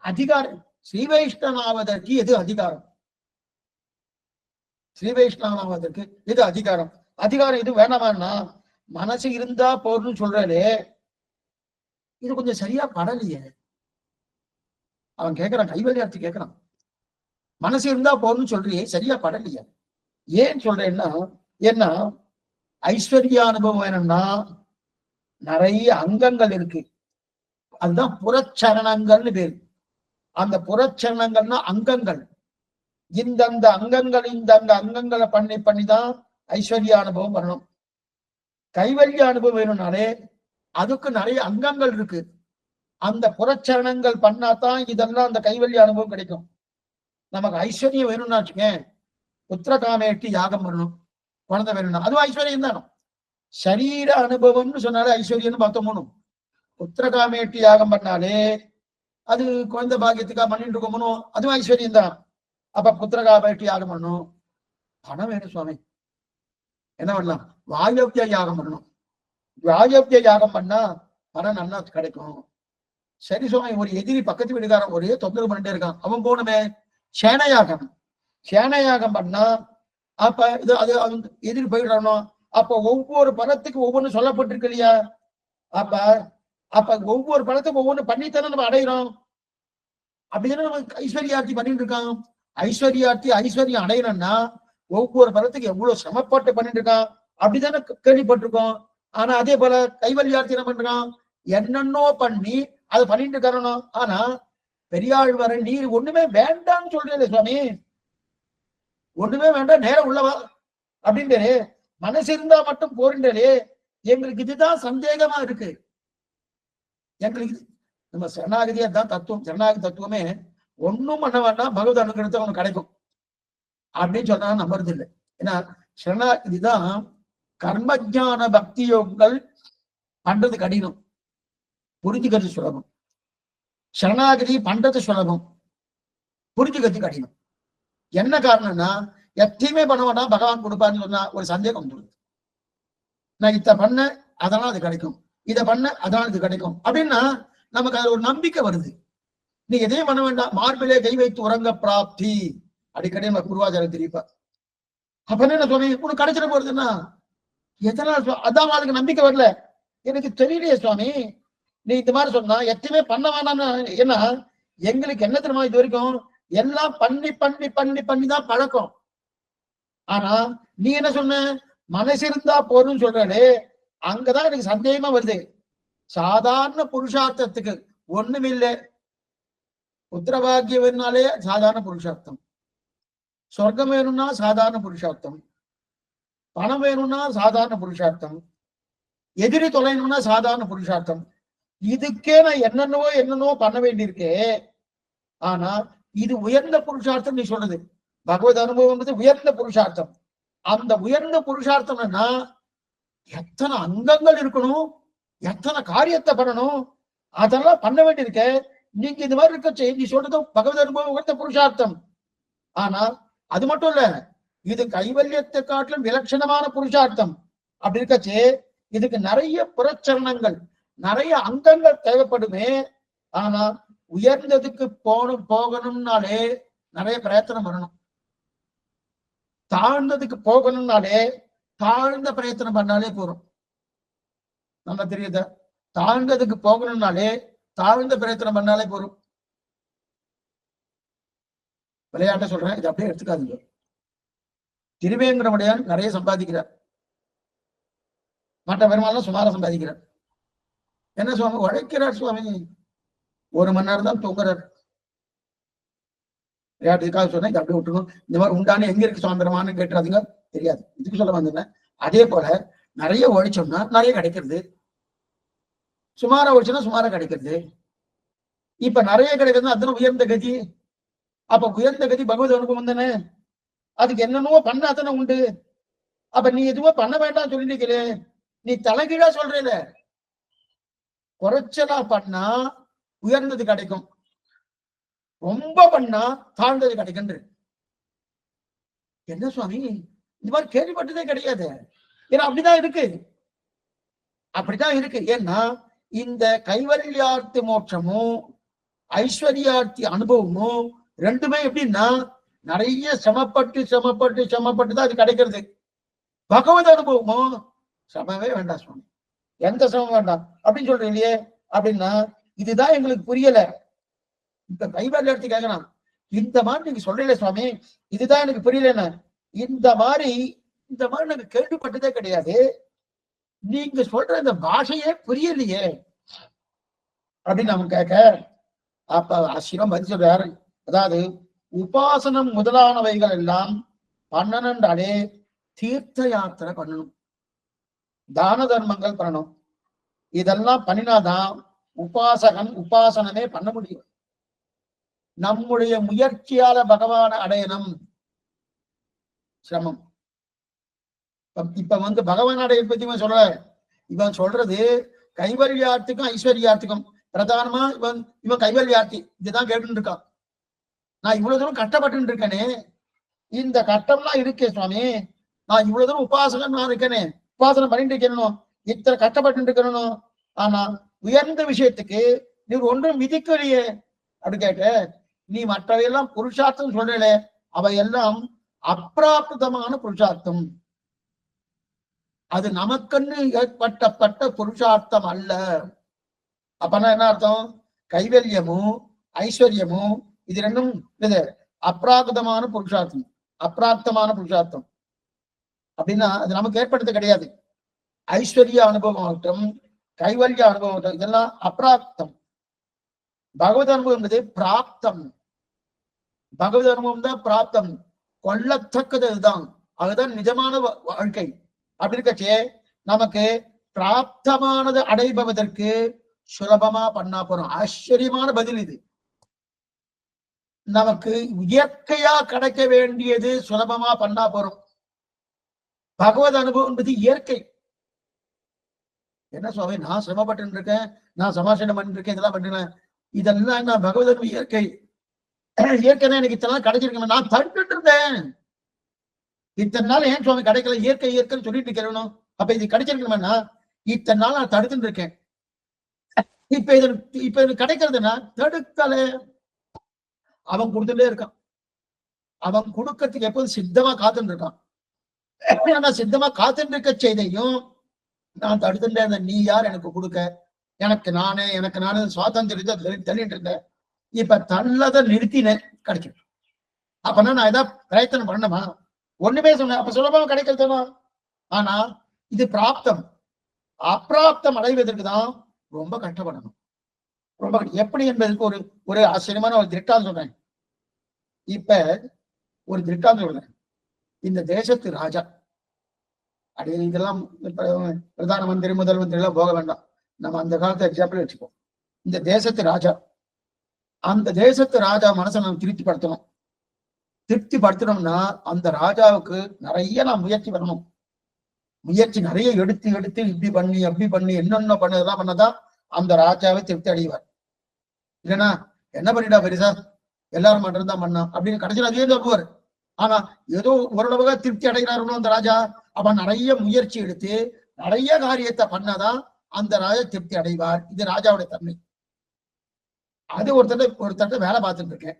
அதிகாரம் ஸ்ரீ வைஷ்ணவாவதற்கு எது அதிகாரம்? ஸ்ரீ வைஷ்ணவாவதற்கு எது அதிகாரம்? அதிகாரம் இது வேண்டாமான்னா மனசு இருந்தா போறன்னு சொல்றாரு. இது கொஞ்சம் சரியா படலையே. அவன் கேட்கிறான், கைவல்யார்த்தி கேட்கிறான், மனசு இருந்தா போறன்னு சொல்றியே, சரியா படலையே. ஏன் சொல்றேன்னா, ஏன்னா ஐஸ்வர்ய அனுபவம் வேணும்னா நிறைய அங்கங்கள் இருக்கு. அதுதான் புறச்சரணங்கள்னு பேரு. அந்த புறச்சரணங்கள்னா அங்கங்கள். இந்தந்த அங்கங்கள் இந்தந்த அங்கங்களை பண்ணி பண்ணிதான் ஐஸ்வர்ய அனுபவம் வரணும். கைவல்ய அனுபவம் வேணும்னாலே அதுக்கு நிறைய அங்கங்கள் இருக்கு. அந்த புறச்சரணங்கள் பண்ணாதான் இதெல்லாம் அந்த கைவல்ய அனுபவம் கிடைக்கும். நமக்கு ஐஸ்வர்யம் வேணும்னா வச்சுக்கேன், புத்திரகாமேட்டி யாகம் வரணும், குழந்தை வேணும்னா அதுவும் ஐஸ்வர்யம் தானே. சரீர அனுபவம்னு சொன்னாலே ஐஸ்வர்யம்னு பார்த்தோம். புத்திரகாமேட்டி யாகம் பண்ணாலே அது குழந்தை பாக்கியத்துக்காக பண்ணிட்டு இருக்கோமோ, அதுவும் ஐஸ்வர்யம் தான். அப்ப புத்திரகாமேட்டி யாகம் பண்ணணும். பணம் வேணும் சுவாமி, என்ன பண்ணலாம்? வாயவ்ய யாகம் பண்ணணும். வாயவ்ய யாகம் பண்ணா பணம் நல்லா கிடைக்கும். சரி சுவாமி, ஒரு எதிரி பக்கத்து வீட்டுக்காரன் ஒரே தொந்தரவு பண்ணிட்டே இருக்கான், அவன் போகணுமே. சேனையாகம், சேனையாகம் பண்ணா அப்ப இது அது எதிரி போயிடணும். அப்ப ஒவ்வொரு பணத்துக்கு ஒவ்வொன்னு சொல்லப்பட்டிருக்கு இல்லையா? அப்ப அப்ப ஒவ்வொரு பணத்துக்கும் ஒவ்வொன்னு பண்ணித்தானே நம்ம அடையிறோம். அப்படிதானே நம்ம ஐஸ்வர்யார்த்தி பண்ணிட்டு இருக்கான். ஐஸ்வர்யார்த்தி ஐஸ்வர்யம் அடையணும்னா ஒவ்வொரு பணத்துக்கு எவ்வளவு சிரமப்பட்டு பண்ணிட்டு இருக்கான் அப்படித்தானே கேள்விப்பட்டிருக்கோம். ஆனா அதே போல கைவல்யார்த்தி என்ன பண்றான்? என்னன்னோ பண்ணி அதை பண்ணிட்டு இருக்கணும். ஆனா பெரியாள் வர நீர் ஒண்ணுமே வேண்டாம்னு சொல்றேன் சுவாமி, ஒண்ணுமே வேண்டாம், நேரம் உள்ளவா அப்படின்றாரு. மனசு இருந்தா மட்டும் போறின்றாரு. எங்களுக்கு இதுதான் சந்தேகமா இருக்கு. எங்களுக்கு நம்ம சரணாகதியா தான் தத்துவம். சரணாகதி தத்துவமே ஒண்ணும் பண்ண வேண்டாம், பகவத் அனுகிரகத்தை அவனுக்கு கிடைக்கும் அப்படின்னு சொன்னா நம்புறது இல்லை. ஏன்னா சரணாகதிதான் கர்மஜான பக்தி யோகங்கள் பண்றது கடினம், புரிஞ்சுக்கிறது சுலபம். சரணாகதி பண்றது சுலபம், புரிஞ்சுக்கிறது கடினம். என்ன காரணம்னா எத்தையுமே பண்ண வேண்டாம், பகவான் கொடுப்பான்னு சொன்னா ஒரு சந்தேகம் வந்துடுது. நான் இத பண்ண அதனால அது கிடைக்கும், இதை பண்ண அதனால இது கிடைக்கும் அப்படின்னா நமக்கு அது ஒரு நம்பிக்கை வருது. நீ எதையும் பண்ண வேண்டாம், மார்பிலே கை வைத்து உறங்க பிராப்தி அடிக்கடி நம்ம குருவாச்சாரம் தெரிவிப்பா. அப்ப என்ன சுவாமி உனக்கு கிடைச்சிட போறதுன்னா எதனால? அதான் அவளுக்கு நம்பிக்கை வரல. எனக்கு தெரியலையே சுவாமி, நீ இந்த மாதிரி சொன்னா எத்தையுமே பண்ண வேணாம்னு. ஏன்னா எங்களுக்கு என்ன தெரியுமா, இது வரைக்கும் எல்லாம் பண்ணி பண்ணி பண்ணி பண்ணிதான் பழக்கம். ஆனா நீ என்ன சொன்ன, மனசு இருந்தா போறன்னு சொல்றாரு. அங்கதான் எனக்கு சந்தேகமா வருது. சாதாரண புருஷார்த்தத்துக்கு ஒண்ணுமில்லை. புத்திரபாகியம் வேணும்னாலே சாதாரண புருஷார்த்தம், சொர்க்கம் வேணும்னா சாதாரண புருஷார்த்தம், பணம் வேணும்னா சாதாரண புருஷார்த்தம், எதிரி தொலைணும்னா சாதாரண புருஷார்த்தம். இதுக்கே நான் என்னென்னவோ பண்ண வேண்டியிருக்கே. ஆனா இது உயர்ந்த புருஷார்த்தம். நீ சொல்றது பகவத் அனுபவம் உயர்ந்த புருஷார்த்தம். அந்த உயர்ந்த புருஷார்த்தம்னா எத்தனை அங்கங்கள் இருக்கணும், எத்தனை காரியத்தை பண்ணணும், அதெல்லாம் பண்ண வேண்டியிருக்க. நீங்க இந்த மாதிரி இருக்க நீ சொல்றது பகவத் அனுபவம் உயர்ந்த புருஷார்த்தம். ஆனா அது மட்டும் இல்ல, இது கைவல்யத்தை காட்டிலும் விலட்சணமான புருஷார்த்தம். அப்படி இருக்கச்சே இதுக்கு நிறைய புறச்சரணங்கள், நிறைய அங்கங்கள் தேவைப்படுமே. ஆனா உயர்ந்ததுக்கு போகணும்னாலே நிறைய பிரயத்தனம் பண்ணணும். தாழ்ந்ததுக்கு போகணும்னாலே தாழ்ந்த பிரயத்தனம் பண்ணாலே போறோம். நல்லா தெரியுதா? தாழ்ந்ததுக்கு போகணும்னாலே தாழ்ந்த பிரயத்தனம் பண்ணாலே போறோம். விளையாட்ட சொல்றேன், இது அப்படியே எடுத்துக்காதீங்க. திருவேங்கடமுடையான் நிறைய சம்பாதிக்கிறார், மற்ற பெருமாள் சுமாரா சம்பாதிக்கிறார். என்ன சுவாமி உழைக்கிறார் சுவாமி, 1 மணி நேரம் தான் தூங்குறார். விளையாட்டுக்காக சொன்னேன், இதை அப்படியே விட்டுருணும். இந்த மாதிரி உண்டான எங்க இருக்கு சுவாமி பெருமான்னு கேட்டுறாதீங்க, தெரியாது. இதுக்கு சொல்ல வந்தேன். அதே போல நிறைய உழைச்சோம்னா நிறைய கிடைக்கிறது, சுமாரா உழைச்சோம்னா சுமாரா கிடைக்கிறது. இப்ப நிறைய கிடைக்கிறது அதுதான் உயர்ந்த கதி. அப்ப உயர்ந்த கதி பகவத் அனுபவம் தானே. அதுக்கு என்னென்னவோ பண்ண அத்தனை உண்டு. அப்ப நீ எதுவோ பண்ண வேண்டாம் சொல்லிட்டு நீ தலைகீழா சொல்றல, குறைச்சலா பண்ணா உயர்ந்தது கிடைக்கும், ரொம்ப பண்ணா தாழ்ந்தது கிடைக்கும். என்ன சுவாமி இந்த மாதிரி கேள்விப்பட்டதே கிடையாது. ஏன்னா அப்படிதான் இருக்கு, அப்படிதான் இருக்கு. ஏன்னா இந்த கைவல்யார்த்தி மோட்சமும் ஐஸ்வர்யார்த்தி அனுபவமும் ரெண்டுமே எப்படின்னா நிறைய சமப்பட்டு சமப்பட்டு சமப்பட்டு தான் அது கிடைக்கிறது. பகவத் அனுபவமும் சமமே வேண்டாம் சுவாமி, எந்த சமம் வேண்டாம் அப்படின்னு சொல்றீங்களே. அப்படின்னா இதுதான் எங்களுக்கு புரியல. இந்த கைவல்யார்த்தி கேட்கலாம், இந்த மாதிரி நீங்க சொல்றீங்களே சுவாமி, இதுதான் எனக்கு புரியலன்னு. இந்த மாதிரி நாங்க கேள்விப்பட்டதே கிடையாது, நீங்க சொல்ற இந்த பாஷையே புரியலையே அப்படின்னு அவங்க கேட்க, அப்ப சிவம் பதில் சொல்றாரு, அதாவது உபாசனம் முதலானவைகள் எல்லாம் பண்ணணுன்றாலே தீர்த்த யாத்திரை பண்ணணும், தான தர்மங்கள் பண்ணணும். இதெல்லாம் பண்ணினாதான் உபாசகன் உபாசனமே பண்ண முடியும். நம்முடைய முயற்சியால பகவான அடையணும் சிரமம். இப்ப பகவான் அடைய பத்தி சொல்ற, இவன் சொல்றது கைவல்யார்த்திக்கும் ஐஸ்வர்யார்த்திக்கும் பிரதானமா இவன் கைவல்யார்த்தி இதுதான் கேட்டு இருக்கான். நான் இவ்வளவு தூரம் கஷ்டப்பட்டு இருக்கேனே, இந்த கஷ்டம்லாம் இருக்கே சுவாமி, நான் இவ்வளவு தூரம் உபாசனம் நான் இருக்கேனே, உபாசனம் பண்ணிட்டு இருக்கணும், இத்தனை கஷ்டப்பட்டு இருக்கணும், ஆனா உயர்ந்த விஷயத்துக்கு நீ ஒன்றும் விதிக்கலையே அப்படி கேட்ட. நீ மற்றவையெல்லாம் புருஷார்த்தம் சொல்றே, அவையெல்லாம் அப்பிராப்தமான புருஷார்த்தம், அது நமக்குன்னு ஏற்பட்டப்பட்ட புருஷார்த்தம் அல்ல. அப்பனா என்ன அர்த்தம்? கைவல்யமும் ஐஸ்வர்யமும் இது ரெண்டும் இது அப்ராகிருதமான புருஷார்த்தம், அப்பிராப்தமான புருஷார்த்தம் அப்படின்னா அது நமக்கு ஏற்படுத்த கிடையாது. ஐஸ்வர்ய அனுபவம் ஆகட்டும், கைவல்ய அனுபவம் ஆகட்டும், இதெல்லாம் அப்பிராப்தம். பகவத் அனுபவம் என்பது பிராப்தம். பகவத் அனுபவம் தான் பிராப்தம், கொள்ளத்தக்கது இதுதான், அதுதான் நிஜமான வாழ்க்கை. அப்படி இருக்கச்சே நமக்கு பிராப்தமானது அடைபவதற்கு சுலபமா பண்ணா போறோம். ஆச்சரியமான பதில் இது. நமக்கு இயற்கையா கிடைக்க வேண்டியது சுலபமா பண்ணா போறோம். பகவத் அனுபவம் என்பது இயற்கை. என்ன சுவாமி நான் சிரமப்பட்டு இருக்கேன், நான் சமாசனம் பண்ணிட்டு இருக்கேன், இதெல்லாம் பண்ணினேன், இதெல்லாம் நான் பகவத் அனுபவம் இயற்கை. இயற்கைதான் எனக்கு இத்தனை நாள் கிடைச்சிருக்கேன், நான் தடுத்துட்டு இருந்தேன், இத்தனை நாள் ஏன் சுவாமி கிடைக்கல, இயற்கை இயற்கைன்னு சொல்லிட்டு இருக்கணும். அப்ப இது கிடைச்சிருக்கணும்னா இத்தனை நாள் நான் தடுத்துட்டு இருக்கேன், இப்ப இது கிடைக்கிறதுனா தடுக்கல. அவன் கொடுத்துட்டே இருக்கான், அவன் கொடுக்கறதுக்கு எப்போதும் சித்தமா காத்துட்டு இருக்கான். ஆனா சித்தமா காத்துட்டு இருக்க செய்தையும் நான் தடுத்துட்டே இருந்தேன். நீ யார் எனக்கு கொடுக்க, எனக்கு நானே சுவாதந்திரத்தை தள்ளிட்டு இருந்தேன். இப்ப தள்ளதை நிறுத்தினேன், கிடைச்சிடும். அப்பனா நான் ஏதாவது பிரயத்தனம் பண்ணமா? ஒண்ணுமே சொன்னேன், அப்ப சுலபமா கிடைக்கிறதுனா. ஆனா இது பிராப்தம். அப்பிராப்தம் அடைவதற்கு தான் ரொம்ப கஷ்டப்படணும். ரொம்ப எப்படி என்பதற்கு ஒரு ஆச்சரியமான ஒரு திருட்டாந்தம் சொல்றேன். இப்ப ஒரு திருட்டாந்தம் சொல்றேன். இந்த தேசத்து ராஜா, அப்படி இதெல்லாம் பிரதான மந்திரி முதல் மந்திரி எல்லாம் போக வேண்டாம், நம்ம அந்த காலத்தை எக்ஸாம்பிள் வச்சுப்போம். இந்த தேசத்து ராஜா, அந்த தேசத்து ராஜா மனசை நம்ம திருப்தி படுத்தணும்னா அந்த ராஜாவுக்கு நிறைய நான் முயற்சி பண்ணணும். முயற்சி நிறைய எடுத்து இப்படி பண்ணி அப்படி பண்ணி என்னென்ன பண்ணதெல்லாம் பண்ணதான் அந்த ராஜாவை திருப்தி அடைவார். இல்லைன்னா என்ன பண்ணிட்டா பெருசா, எல்லாரும் மட்டும் தான் பண்ணா அப்படின்னு கடைசியில் அதே தப்புவார். ஆனா ஏதோ ஓரளவுగా திருப்தி அடைகிறாருன்னு அந்த ராஜா, அவன் நிறைய முயற்சி எடுத்து நிறைய காரியத்தை பண்ணாதான் அந்த ராஜா திருப்தி அடைவார். இது ராஜாவுடைய தன்மை. அது ஒருத்தர் வேலை பார்த்துட்டு இருக்கேன்,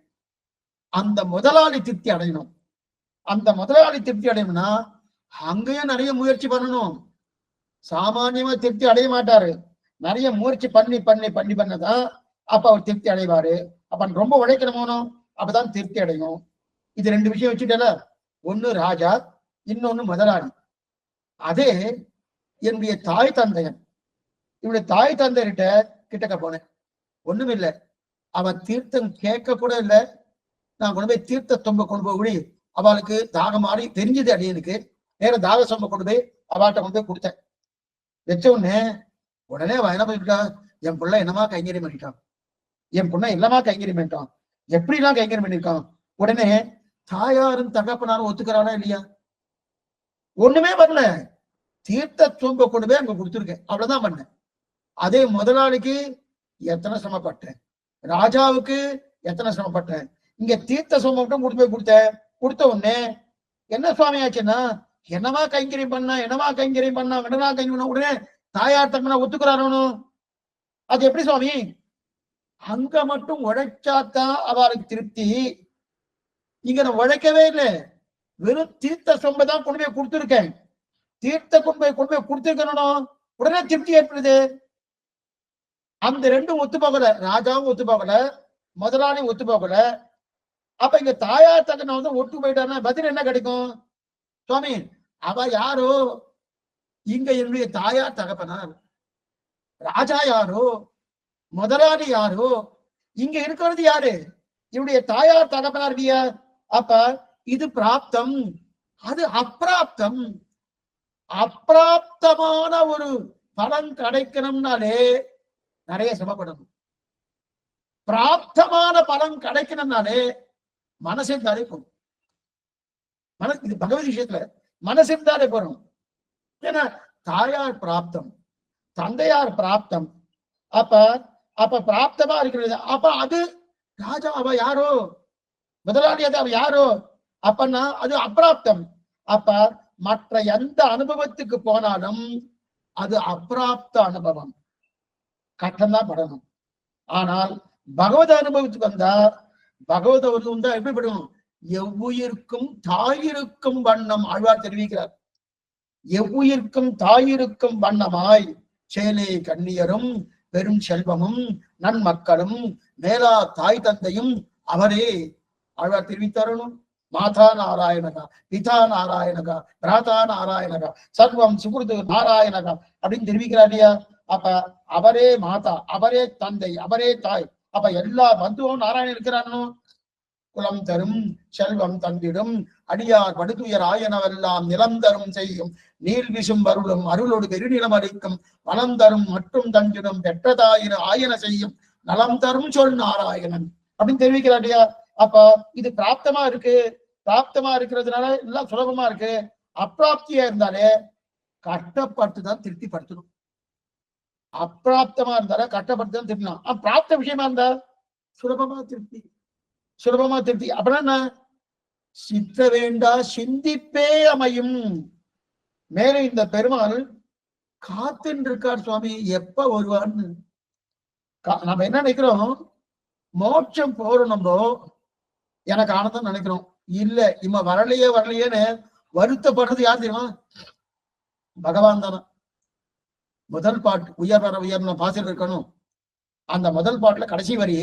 அந்த முதலாளி திருப்தி அடையணும். அந்த முதலாளி திருப்தி அடையணும்னா அங்கேயும் நிறைய முயற்சி பண்ணணும். சாமானியமா திருப்தி அடைய மாட்டாரு, நிறைய முயற்சி பண்ணதான் அப்ப அவர் திருப்தி அடைவாரு. அப்ப ரொம்ப உழைக்கணுமோ, அப்பதான் திருப்தி அடையும். இது ரெண்டு விஷயம் வச்சுட்டல, ஒண்ணு ராஜா, இன்னொன்னு முதலாளி. அதே என்னுடைய தாய் தந்தையன், இவனுடைய தாய் தந்தையர்கிட்ட கிட்டக்க போனேன், ஒண்ணும் இல்லை, அவன் தீர்த்தம் கேட்க கூட இல்லை. நான் கொண்டு போய் தீர்த்த தொம்ப கொண்டு போய் விடி, அவளுக்கு தாகம் மாறி தெரிஞ்சது அடியனுக்கு, நேரம் தாக சொம்ப கொண்டு போய் அவள்கிட்ட கொண்டு போய் கொடுத்தேன். வச்ச உடனே அவன் என்ன பண்ணிட்டான், என் பிள்ளை என்னமா கைங்கரியம் பண்ணிட்டான், என் பொண்ணை எல்லாமா கைங்கரியம் பண்ணிட்டான், எப்படிலாம் கைங்கரியம் பண்ணிருக்கான். உடனே தாயாரும் தகப்பனாரும் ஒத்துக்கிறானா இல்லையா? ஒண்ணுமே வரல, தீர்த்த சொம்ப கொண்டு போய் அங்க கொடுத்துருக்கேன், அவ்வளவுதான் பண்ணேன். அதே முதலாளிக்கு எத்தனை சிரமப்பட்டேன், ராஜாவுக்கு எத்தனை சிரமப்பட்டேன். இங்க தீர்த்த சொம்ப மட்டும் கொண்டு போய் கொடுத்தேன். கொடுத்த உடனே என்ன சுவாமி ஆச்சுன்னா, என்னவா கைங்கரியம் பண்ணா, என்னவா கைங்கரியம் பண்ணா, என்னவா கைங்கரியம் உடனே தாயார் தங்கனா ஒத்துக்கிறாரோ? அது எப்படி சுவாமி? அங்க மட்டும் உழைச்சாதான் அவருக்கு திருப்தி. இங்க நான் உழைக்கவே இல்லை, வெறும் தீர்த்த சொம்பதான் கொண்டு போய் கொடுத்துருக்கேன். தீர்த்த கொண்டு போய் கொடுத்துருக்கணும், உடனே திருப்தி ஏற்படுது. அந்த ரெண்டும் ஒத்து போகல, ராஜாவும் ஒத்து போகல, முதலாளியும் ஒத்து போகல. அப்ப இங்க தாயார் தகன வந்து ஒட்டு போயிட்டாருன்னா பதில் என்ன கிடைக்கும்? சுவாமி அவ யாரோ, இங்க என்னுடைய தாயார் தகப்பனார். ராஜா யாரோ, முதலாளி யாரோ, இங்க இருக்கிறது யாரு? இவருடைய தாயார் தகப்பனார். அப்ப இது பிராப்தம், அது அப்பிராப்தம். அப்பிராப்தமான ஒரு பலன் கிடைக்கணும்னாலே நிறைய சிரமப்படணும். பிராப்தமான பலன் கிடைக்கணும்னாலே மனசிருந்தாலே போகும். இது பகவத் விஷயத்துல மனசிருந்தாலே போறோம். ஏன்னா தாயார் பிராப்தம், தந்தையார் பிராப்தம். அப்ப பிராப்தமா இருக்கிறது. அப்ப அது ராஜா அவ யாரோ, முதலாளி அது அவ யாரோ, அப்பன்னா அது அப்பிராப்தம். அப்ப மற்ற எந்த அனுபவத்துக்கு போனாலும் அது அப்பிராப்த அனுபவம், கட்டம்தான் படணும். ஆனால் பகவத அனுபவத்துக்கு வந்தா, பகவத வந்தா எப்படி படும்? எவ்வுயிர்க்கும் தாயிருக்கும் வண்ணம் ஆழ்வார் தெரிவிக்கிறார். எவ்வுயிர்க்கும் தாயிருக்கும் வண்ணமாய் சேலே கண்ணியரும் பெரும் செல்வமும் நன்மக்களும் மேலா தாய் தந்தையும் அவரே ஆழ்வார் தெரிவித்தரணும். மாதா நாராயணகா, பிதா நாராயணகா, பிராதா நாராயணகா, சர்வம் சுகிருது நாராயணகா அப்படின்னு தெரிவிக்கிறார் இல்லையா? அப்ப அவரே மாதா, அவரே தந்தை, அவரே தாய். அப்ப எல்லா பந்துவும் நாராயணன் இருக்கிறானோ. குலம் தரும் செல்வம் தந்திடும் அடியார் படுதுயர் ஆயனவெல்லாம் நிலம் தரும் செய்யும் நீள் விசும் வருளும் அருளோடு பெருநிலம் அளிக்கும் வளம் தரும் மற்றும் தஞ்சிடும் பெற்றதாயிர ஆயன செய்யும் நலம் தரும் சொல் நாராயணன் அப்படின்னு தெரிவிக்கிறார் இல்லையா? அப்ப இது பிராப்தமா இருக்கு. பிராப்தமா இருக்கிறதுனால எல்லாம் சுலபமா இருக்கு. அப்பிராப்தியா இருந்தாலே கஷ்டப்பட்டுதான் திருப்திப்படுத்தணும். அப்பிராப்தமா இருந்தாலே கஷ்டப்பட்டுதான் திருப்பினா. பிராப்த விஷயமா இருந்தா சுலபமா திருப்தி, சுலபமா திருப்தி. அப்படின்னா சித்த வேண்டா சிந்திப்பே அமையும். மேலும் இந்த பெருமாள் காத்துன்னு இருக்கார் சுவாமி, எப்ப வருவான்னு. நம்ம என்ன நினைக்கிறோம்? மோட்சம் போறோம், நம்ம எனக்கு ஆனந்தம் நினைக்கிறோம். இல்ல, இவன் வரலையேன்னு வருத்தப்படுறது யார் தெரியுமா? பகவான் தானே. முதல் பாட்டு உயர்ன பாசில் இருக்கணும். அந்த முதல் பாட்டுல கடைசி வரி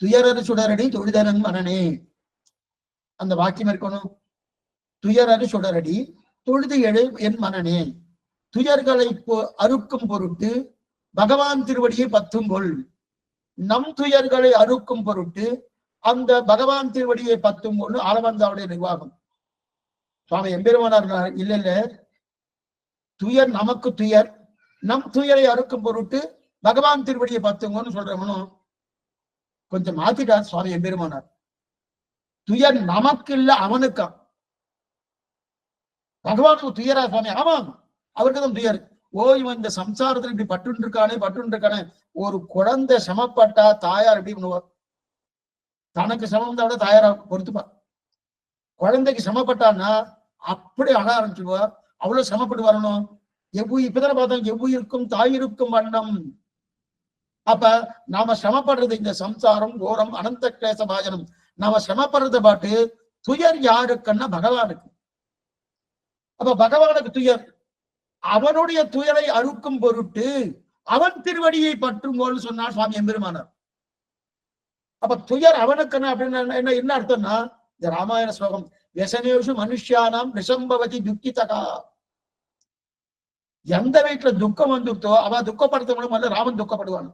துயரறு சுடரடி தொழுதரன் மனனே, அந்த வாக்கியம் இருக்கணும். துயரறு சுடரடி தொழுது எழு என் மனனே, துயர்களை அறுக்கும் பொருட்டு பகவான் திருவடியை பத்தும் கொள். நம் துயர்களை அறுக்கும் பொருட்டு அந்த பகவான் திருவடியை பத்தும் கொண்டு ஆளவந்தாவுடைய நிர்வாகம். சுவாமி எம்பெருமானார் இல்ல, துயர் நமக்கு துயர், நம் துயரை அறுக்கும் பொருட்டு பகவான் திருவடியை பத்துங்கன்னு சொல்றவனும் கொஞ்சம் மாத்திட்டார் சுவாமி எம்பெருமானார். துயர் நமக்கு இல்ல, அவனுக்கா. பகவானுக்கு துயரா சுவாமி? ஆமாம், அவருக்கு தான் துயர். இவன் இந்த சம்சாரத்துல இப்படி பட்டு இருக்கானே. ஒரு குழந்தை சமப்பட்டா தாயார் எப்படி பண்ணுவார்? தனக்கு சமம் விட தாயாரா பொறுத்துப்பா. குழந்தைக்கு சமப்பட்டான்னா அப்படி அழ ஆரம்பிச்சுடுவா. அவ்வளவு சமப்பட்டு வரணும். இப்பதானே பார்த்தோம், எவ்வுயிருக்கும் தாயிருக்கும் வண்ணம். அப்ப நாம சமப்படுறது இந்த சம்சாரம் கோரம் அனந்த கிளேச பாஜனம். நாம சமப்படுறத பாட்டு துயர் யாருக்குன்னா பகவானுக்கு. அப்ப பகவானுக்கு துயர், அவனுடைய துயரை அறுக்கும் பொருட்டு அவன் திருவடியை பற்றுங்கோன்னு சொன்னார் சுவாமி எம்பெருமானார். அப்ப துயர் அவனுக்குன்னு அப்படின்னு என்ன அர்த்தம்னா, இந்த ராமாயண ஸ்லோகம் व्यसनेषु மனுஷியானாம் விஷம்பவதி துக்கிதகா. எந்த வீட்டுல துக்கம் வந்துட்டோ அவ துக்கப்படுத்த அல்ல, ராமன் துக்கப்படுவான்.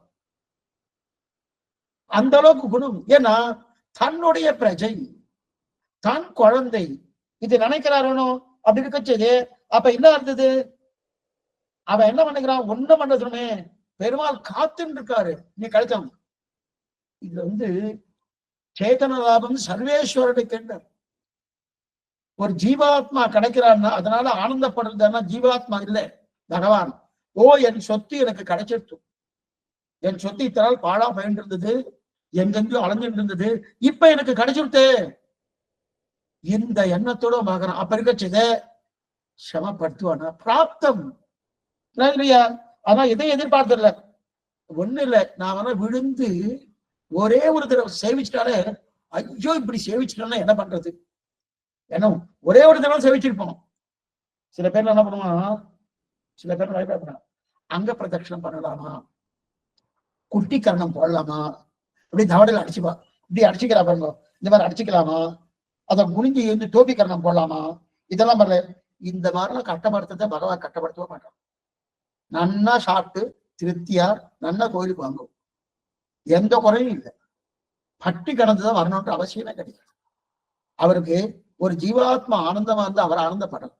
அந்த அளவுக்கு குணம். ஏன்னா தன்னுடைய பிரஜை, தன் குழந்தை இது நினைக்கிறாரோ அப்படி இருக்கச்சது. அப்ப என்ன இருந்தது? அவன் என்ன பண்ணுகிறான்? ஒண்ணு பண்ணதுமே பெருமாள் காத்துன்னு இருக்காரு, நீ கிடைச்சவன். இது சேதன லாபம் சர்வேஸ்வரனை கேட்டார். ஒரு ஜீவாத்மா கிடைக்கிறான்னா அதனால ஆனந்தப்படுறதுன்னா ஜீவாத்மா இல்லை, பகவான் ஓ என் சொத்து எனக்கு கிடைச்சிருச்சு, என் சொத்து இத்தனால் பாழா பயன் இருந்தது, எங்கெங்கயோ அலைஞ்சிட்டு இருந்தது, இப்ப எனக்கு கிடைச்சிருத்தே, இந்த எண்ணத்தோட பார்க்கறான். அப்ப இருக்கச்சத சமப்படுத்துவானா பிராப்தம் இல்லையா? ஆனா இதை எதிர்பார்த்தல ஒண்ணு இல்ல, நான் வேணா விழுந்து ஒரே ஒரு தடவை சேவிச்சிட்டாலே ஐயோ இப்படி சேவிச்சிட்டோம்னா என்ன பண்றது, ஏன்னா ஒரே ஒரு தடவை சேவிச்சிருப்போம். சில பேர் என்ன பண்ணுவான், சில பேர் பயப்படுறாங்க, அங்க பிரதட்சணம் பண்ணலாமா, குட்டி கரணம் போடலாமா, இப்படி தவடையில அடிச்சுப்பா, இப்படி அடிச்சுக்கிறா பாருங்க, இந்த மாதிரி அடிச்சுக்கலாமா, அதை முடிஞ்சு வந்து டோபி கரணம் போடலாமா, இதெல்லாம் பண்ணல. இந்த மாதிரிலாம் கட்டப்படுத்த பகவான் கட்டப்படுத்தவே மாட்டான். நன்னா சாப்பிட்டு திருப்தியா நன்னா கோயிலுக்கு வாங்கும், எந்த குறையும் இல்லை. பட்டி கடந்துதான் வரணும்ன்ற அவசியமே கிடையாது. அவருக்கு ஒரு ஜீவாத்மா ஆனந்தமா இருந்தா அவர் ஆனந்தப்படலாம்.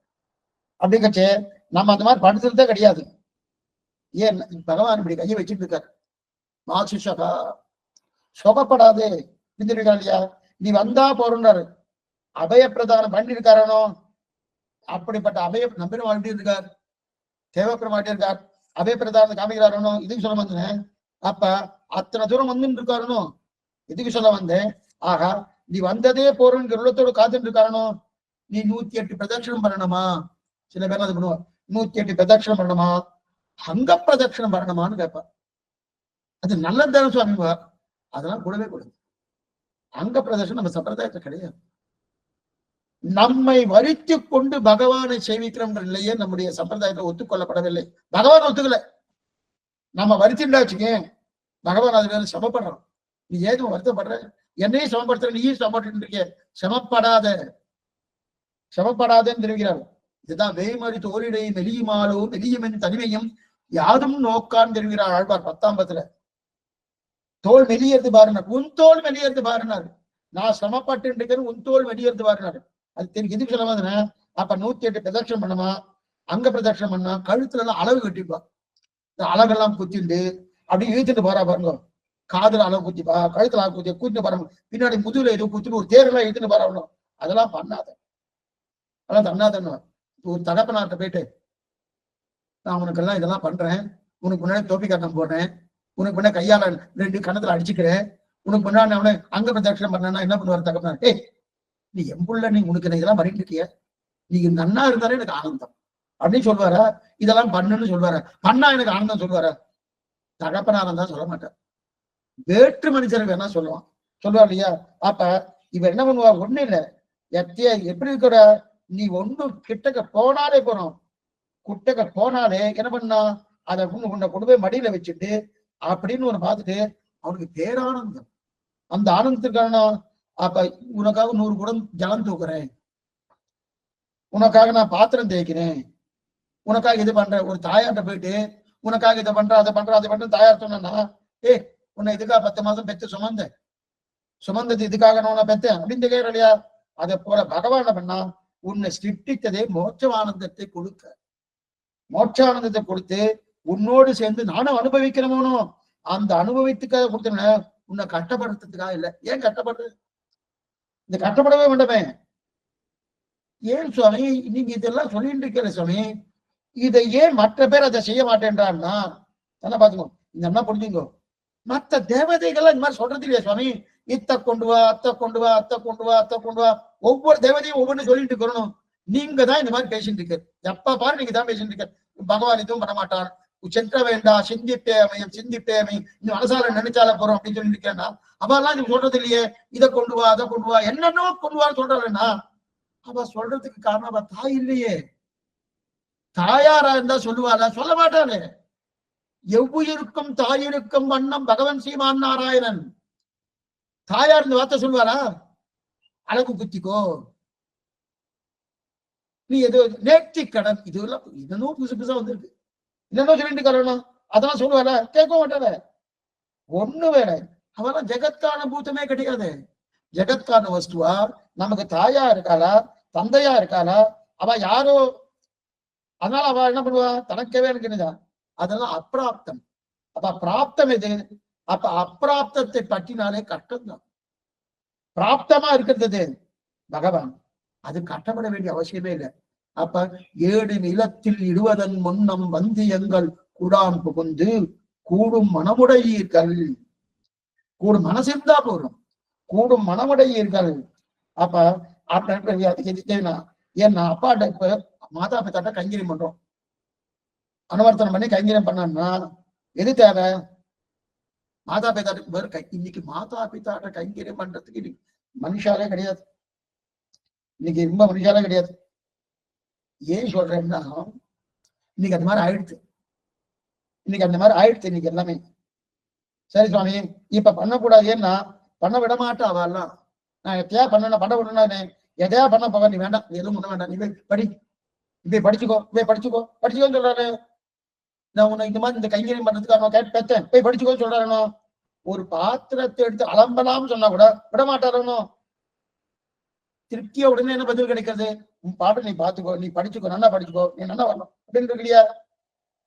அப்படிங்கச்சே நம்ம அந்த மாதிரி படுத்துறதே கிடையாது. ஏன் பகவான் இப்படி கையை வச்சுட்டு இருக்காரு, மாசுஷகா சொகப்படாதே இருந்திருக்கா இல்லையா, நீ வந்தா போறோம்னாரு. அபய பிரதானம் பண்ணி இருக்காரனோ, அப்படிப்பட்ட அபய நம்பின வாழ்க்கை இருக்கார், தேவப்பெருமாட்டி இருக்கார், அபய பிரதானம் காமிக்கிறாரனோ, இதுக்கு சொல்ல வந்தேன். அப்ப அத்தனை தூரம் வந்துட்டு இருக்காருனோ, இதுக்கு சொல்ல வந்தேன். ஆகா நீ வந்ததே போறோங்கிற உள்ளத்தோடு காத்துட்டு இருக்காரனோ, நீ 108 பிரதட்சணம் பண்ணணுமா, சில பேர் அது பண்ணுவா, 108 பிரதட்சணம் பண்ணணுமா, அங்க பிரதட்சணம் பண்ணணுமான்னு கேட்பா. அது நல்லதான சுவாமி, அதெல்லாம் கூடவே கூடாது. அங்க பிரதட்சணம் நம்ம சம்பிரதாயத்தை கிடையாது. நம்மை வரித்து கொண்டு பகவானை சேவிக்கிறோம்ன்ற நிலையே நம்முடைய சம்பிரதாயத்தை ஒத்துக்கொள்ளப்படவில்லை. பகவான் ஒத்துக்கல, நம்ம வருத்திண்டா வச்சுக்கேன், பகவான் அது வேற சமப்படுறோம். நீ ஏதும் வருத்தப்படுற, என்னையும் சமப்படுத்துற, நீயும் சமப்பட்டு இருக்க, சமப்படாத சமப்படாதன்னு தெரிவிக்கிறார். இதுதான் வேய்மறி தோரிடை மெலியுமாலோ மெலியுமென் தனிமையும் யாதும் நோக்கான்னு தெரிவிக்கிறார் ஆழ்வார் 10ஆம் பத்துல. தோல் மெலியறது பாருனார், உன் தோல் மெலியறது பாருனார், நான் சிரமப்பட்டு இருக்கிறது உன் தோல் மெலியறது பாருனார். அது தெரியும் எதுக்கு சொல்ல வந்தேன்னா, அப்ப 108 பிரதட்சணம் பண்ணுமா, அங்க பிரதட்சணம் பண்ணா கழுத்துல எல்லாம் அளவு கட்டிப்பா, அழகெல்லாம் குத்திண்டு அப்படி இழுத்துட்டு போறா பாருங்க, காதுல அளவு குத்திப்பா, கழுத்துல அளவு குத்தி கூட்டிட்டு போறாங்க, பின்னாடி முதுகுல எதுவும் குத்திட்டு ஒரு தேரெல்லாம் இழுத்துட்டு போறாங்க. அதெல்லாம் பண்ணாத, அதெல்லாம் தண்ணாதன்னு. ஒரு தகப்பனார்ட்ட போயிட்டு, நான் உனக்கு எல்லாம் இதெல்லாம் பண்றேன், உனக்கு முன்னாடி தோப்பி கட்டம் போடுறேன், உனக்கு முன்னாடி கையால 2 கணத்துல அடிச்சுக்கிறேன், உனக்கு முன்னாடி அவனை அங்க பிரதட்சணம் பண்ணா என்ன பண்ணுவார் தகப்பனார், ஏய் நீ எம்புள்ள, நீ உனக்கு இதெல்லாம் பண்ணிட்டு இருக்கிய, நீ நன்னா இருந்தாலே எனக்கு ஆனந்தம் அப்படின்னு சொல்லுவாரா, இதெல்லாம் பண்ணுன்னு சொல்லுவாரா, பண்ணா எனக்கு ஆனந்தம் சொல்லுவாரா, தகப்பனாரம் தான் சொல்ல மாட்டார். வேற்று மனுஷர் வேணா சொல்லுவான், சொல்லுவா இல்லையா. அப்ப இவ என்ன பண்ணுவா, ஒண்ணு இல்ல, எப்படி இருக்கிற, நீ ஒண்ணு கிட்டக்க போனாலே போறோம், குட்டக்க போனாலே என்ன பண்ணா, அதை உன்னை கொண்டு போய் மடியில வச்சுட்டு அப்படின்னு ஒரு பார்த்துட்டு அவனுக்கு பேரானந்தம். அந்த ஆனந்தத்துக்கான அப்ப உனக்காக 100 குடம் ஜலம் தூக்குறேன், உனக்காக நான் பாத்திரம் தேய்க்கிறேன், உனக்காக இது பண்றேன். ஒரு தாயார்ட்ட போயிட்டு உனக்காக இதை பண்ற அதை பண்ற அதை பண்ற தாயார் சொன்னா, ஏ உன்னை இதுக்காக 10 மாசம் பெத்து சுமந்தது இதுக்காக நான் உன்னை பெத்தேன் அப்படின்னு கேட்கிற இல்லையா. அதை போல பகவான் என்ன பண்ணா, உன்னை சிருஷ்டித்ததே மோட்சானந்தத்தை கொடுக்க, மோட்சானந்தத்தை கொடுத்து உன்னோடு சேர்ந்து நானும் அனுபவிக்கிறவனோ, அந்த அனுபவித்துக்காக கொடுத்தன, உன்னை கஷ்டப்படுத்துறதுக்காக இல்லை. ஏன் கஷ்டப்படுறது, இந்த கஷ்டப்படவே வேண்டாமே. ஏன் சுவாமி நீங்க இதெல்லாம் சொல்லிட்டு இருக்கிற சுவாமி, இதை ஏன் மற்ற பேர் அதை செய்ய மாட்டேன்றான்னா, நல்லா பாத்துக்கோ, இந்த என்ன புரிஞ்சுங்கோ, மற்ற தேவதைகள்லாம் இந்த மாதிரி சொல்றது இல்லையா சுவாமி, இத்த கொண்டு வா, அத்தை கொண்டு வா, அத்தை கொண்டு வா, அத்தை கொண்டு வா, ஒவ்வொரு தேவதையும் ஒவ்வொன்னு சொல்லிட்டு இருக்கணும். நீங்க தான் இந்த மாதிரி பேசிட்டு இருக்க, எப்ப பாரு நீங்க தான் பேசிட்டு இருக்க. பகவான் இதுவும் பண்ண மாட்டார், சென்ற வேண்டாம், சிந்திப்பே அமையும், சிந்திப்பே அமையும், இந்த மனசால நினைச்சால போறோம் அப்படின்னு சொல்லிட்டு இருக்கேன்னா, அவெல்லாம் நீங்க சொல்றது இல்லையே, இதை கொண்டு வா, அதை கொண்டு வா, என்னென்னோ கொண்டு வான்னு சொல்றேன்னா, அவ சொல்றதுக்கு காரணம் அவ தாய் இல்லையே. தாயாரா இருந்தா சொல்லுவாளா, சொல்ல மாட்டானே. எவ்வுயிருக்கும் தாயிருக்கும் வண்ணம் பகவன் சீமான் நாராயணன். தாயார் இந்த வார்த்தை சொல்லுவாரா, அழகு குத்திக்கோ, நீ ஏதோ நேர்த்தி கடன், இதெல்லாம் இன்னும் புதுசு புதுசா வந்திருக்கு, என்னென்ன சொல்லிட்டு கரணும், அதெல்லாம் சொல்லுவாரா, கேட்க மாட்டார. ஒண்ணு வேற, அவெல்லாம் ஜெகத்கான பூத்தமே கிடையாது. ஜெகத்கான வஸ்துவா, நமக்கு தாயா இருக்காளா, தந்தையா இருக்காளா, அவ யாரோ, அதனால அவ என்ன பண்ணுவா, தனக்கவே எனக்கு அதெல்லாம் அப்பிராப்தம். அப்ப பிராப்தம் எது, அப்ப அப்பிராப்தத்தை பற்றினாலே கஷ்டம்தான். பிராப்தமா இருக்கிறது பகவான், அது கட்டப்பட வேண்டிய அவசியமே இல்லை. அப்ப ஏடு நிலத்தில் இடுவதன் முன்னம் வந்தியங்கள் கூடாம் புகுந்து கூடும் மனமுடையீர்கள். கூடும் மனசு இருந்தா போதும், கூடும் மனமுடையீர்கள். அப்ப ஏன்னா அப்பாட்ட இப்ப மாதா பிதாட்ட கைங்கரியம் பண்றோம், அனுவர்த்தனம் பண்ணி கைங்கரியம் பண்ணா எது தேவை? மாதா பிதாட்டுக்கு பேர் இன்னைக்கு மாதா பிதாட்ட கைங்கரியம் பண்றதுக்கு மனுஷாலே கிடையாது, இன்னைக்கு ரொம்ப மனுஷாலே கிடையாது. ஏன் சொல்றேன்னா இன்னைக்கு அந்த மாதிரி ஆயிடுச்சு, இன்னைக்கு அந்த மாதிரி ஆயிடுச்சு இன்னைக்கு எல்லாமே. சரி சுவாமி இப்ப பண்ணக்கூடாது, ஏன்னா பண்ண விட மாட்டா அவெல்லாம். நான் எத்தையா பண்ண விடணும், எதையா பண்ண போவ, நீ வேண்டாம், நீ எதுவும் பண்ண வேண்டாம், நீ போய் படி, இப்படி படிச்சுக்கோன்னு சொல்றாரு. நான் உன்னை இந்த மாதிரி இந்த கைங்கரியம் பண்றதுக்கு கேட்டேன், போய் படிச்சுக்கோன்னு சொல்றாருனோ. ஒரு பாத்திரத்தை எடுத்து அலம்பலாம்னு சொன்னா கூட விட மாட்டாரோ. திருப்தியா உடனே என்ன பதில் கிடைக்கிறது? உன் பாட்டை நீ பாத்துக்கோ, நீ படிச்சுக்கோ, நல்லா படிச்சுக்கோ, நீ நல்லா வரணும் அப்படின்னு இருக்கு இல்லையா?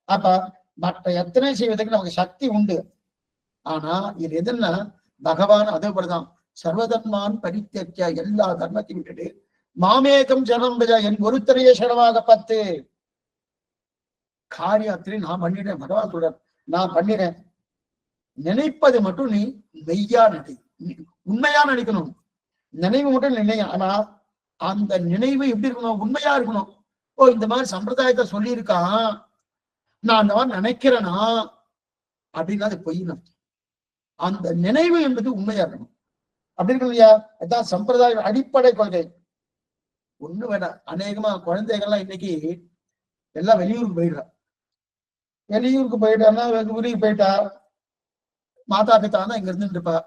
அப்ப மற்ற எத்தனை செய்வதற்கு நமக்கு சக்தி உண்டு. ஆனா இது எதுன்னா பகவான் அதே போலதான் சர்வதர்மான் பரித்தியா, எல்லா தர்மத்தையும் விட்டுட்டு மாமேகம் ஜனம் என் ஒருத்தரையே சரவாக பத்து காரியத்திலே நான் பண்ணிடுறேன். பகவான் சொல்றார், நான் பண்ணிடுறேன், நினைப்பது மட்டும் நீ மெய்யா நினை, உண்மையா நினைக்கணும். நினைவு மட்டும் நினை, ஆனா அந்த நினைவு எப்படி இருக்கணும்? உண்மையா இருக்கணும். ஓ இந்த மாதிரி சம்பிரதாயத்தை சொல்லியிருக்கான், நான் அந்த மாதிரி நினைக்கிறேனா அப்படின்னா அது பொய்னா. அந்த நினைவு என்பது உண்மையா இருக்கணும். அப்படி இருக்கணும் இல்லையா? அதுதான் சம்பிரதாய அடிப்படை கொள்கை. ஒண்ணு வேண்டாம், அநேகமா குழந்தைகள்லாம் இன்னைக்கு எல்லாம் வெளியூருக்கு போயிடுறா. வெளியூருக்கு போயிட்டான்னா ஊருக்கு போயிட்டா மாதா பிதா தான் இங்க இருந்துட்டு இருப்பா.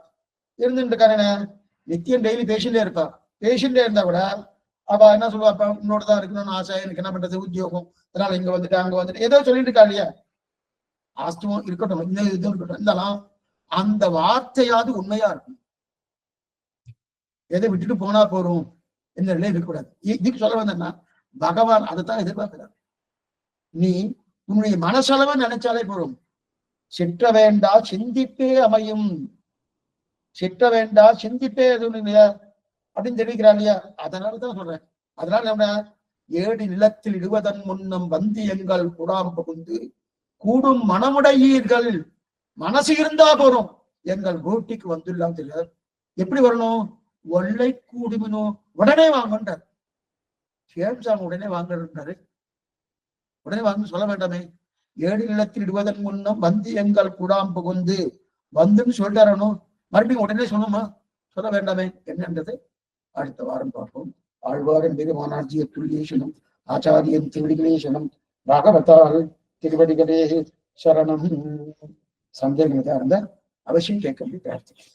இருந்துட்டு இருக்காரு நித்தியம் டெய்லி பேஷண்டே இருப்பா. பேஷண்டே இருந்தா கூட அவ என்ன சொல்லுவா, உன்னோடதான் இருக்கணும்னு ஆசை, எனக்கு என்ன பண்றது, உத்தியோகம், அதனால இங்க வந்துட்டு அங்க வந்துட்டு ஏதோ சொல்லிட்டு இருக்கா இல்லையா? ஆஸ்துவம் இருக்கட்டும், இந்த இதுவும் இருக்கட்டும், இருந்தாலும் அந்த வார்த்தையாவது உண்மையா இருக்கும். எதை விட்டுட்டு போனா போறோம் என்ற நிலை இருக்கக்கூடாது. இதுக்கு சொல்ல வந்தேன்னா பகவான் அதைத்தான் எதிர்பார்க்கிறார். நீ உன்னுடைய மனசளவு நினைச்சாலே போறோம். சிற்ற வேண்டா சிந்திப்பே அமையும், சிற்ற வேண்டா சிந்திப்பே எதுவும் இல்லையா அப்படின்னு தெரிவிக்கிறா இல்லையா? அதனாலதான் சொல்றேன். அதனால நம்ம ஏடி நிலத்தில் இடுவதன் முன்னம் வந்தியங்கள் கூடாம் புகுந்து கூடும் மனமுடையீர்கள். மனசு இருந்தா போறோம், எங்கள் ஊட்டிக்கு வந்துடலாம் தெரியாது. எப்படி வரணும்? ஒல்லை கூடுமினோ உடனே வாங்கன்றார். சேம்சாங் உடனே வாங்கன்றாரு. உடனே வாங்க சொல்ல வேண்டாமே? ஏடு நிலத்தில் இடுவதன் முன்னம் வந்தியங்கள் கூடாம் புகுந்து வந்துன்னு சொல்லிட்டாரணும், மறுபடியும் உடனே சொன்னோமா? சொல்ல வேண்டாமே? என்னன்றது அடுத்த வாரம் பார்ப்போம். ஆழ்வாரன் பெருமானார்ஜிய துல்லியேசனம், ஆச்சாரியன் திருவடிகளேசனம், பாகவதால் திருவடிகளே சரணம். சந்தேகம் இருந்தா அவசியம் கேட்க பிரார்த்திக்கிறேன்.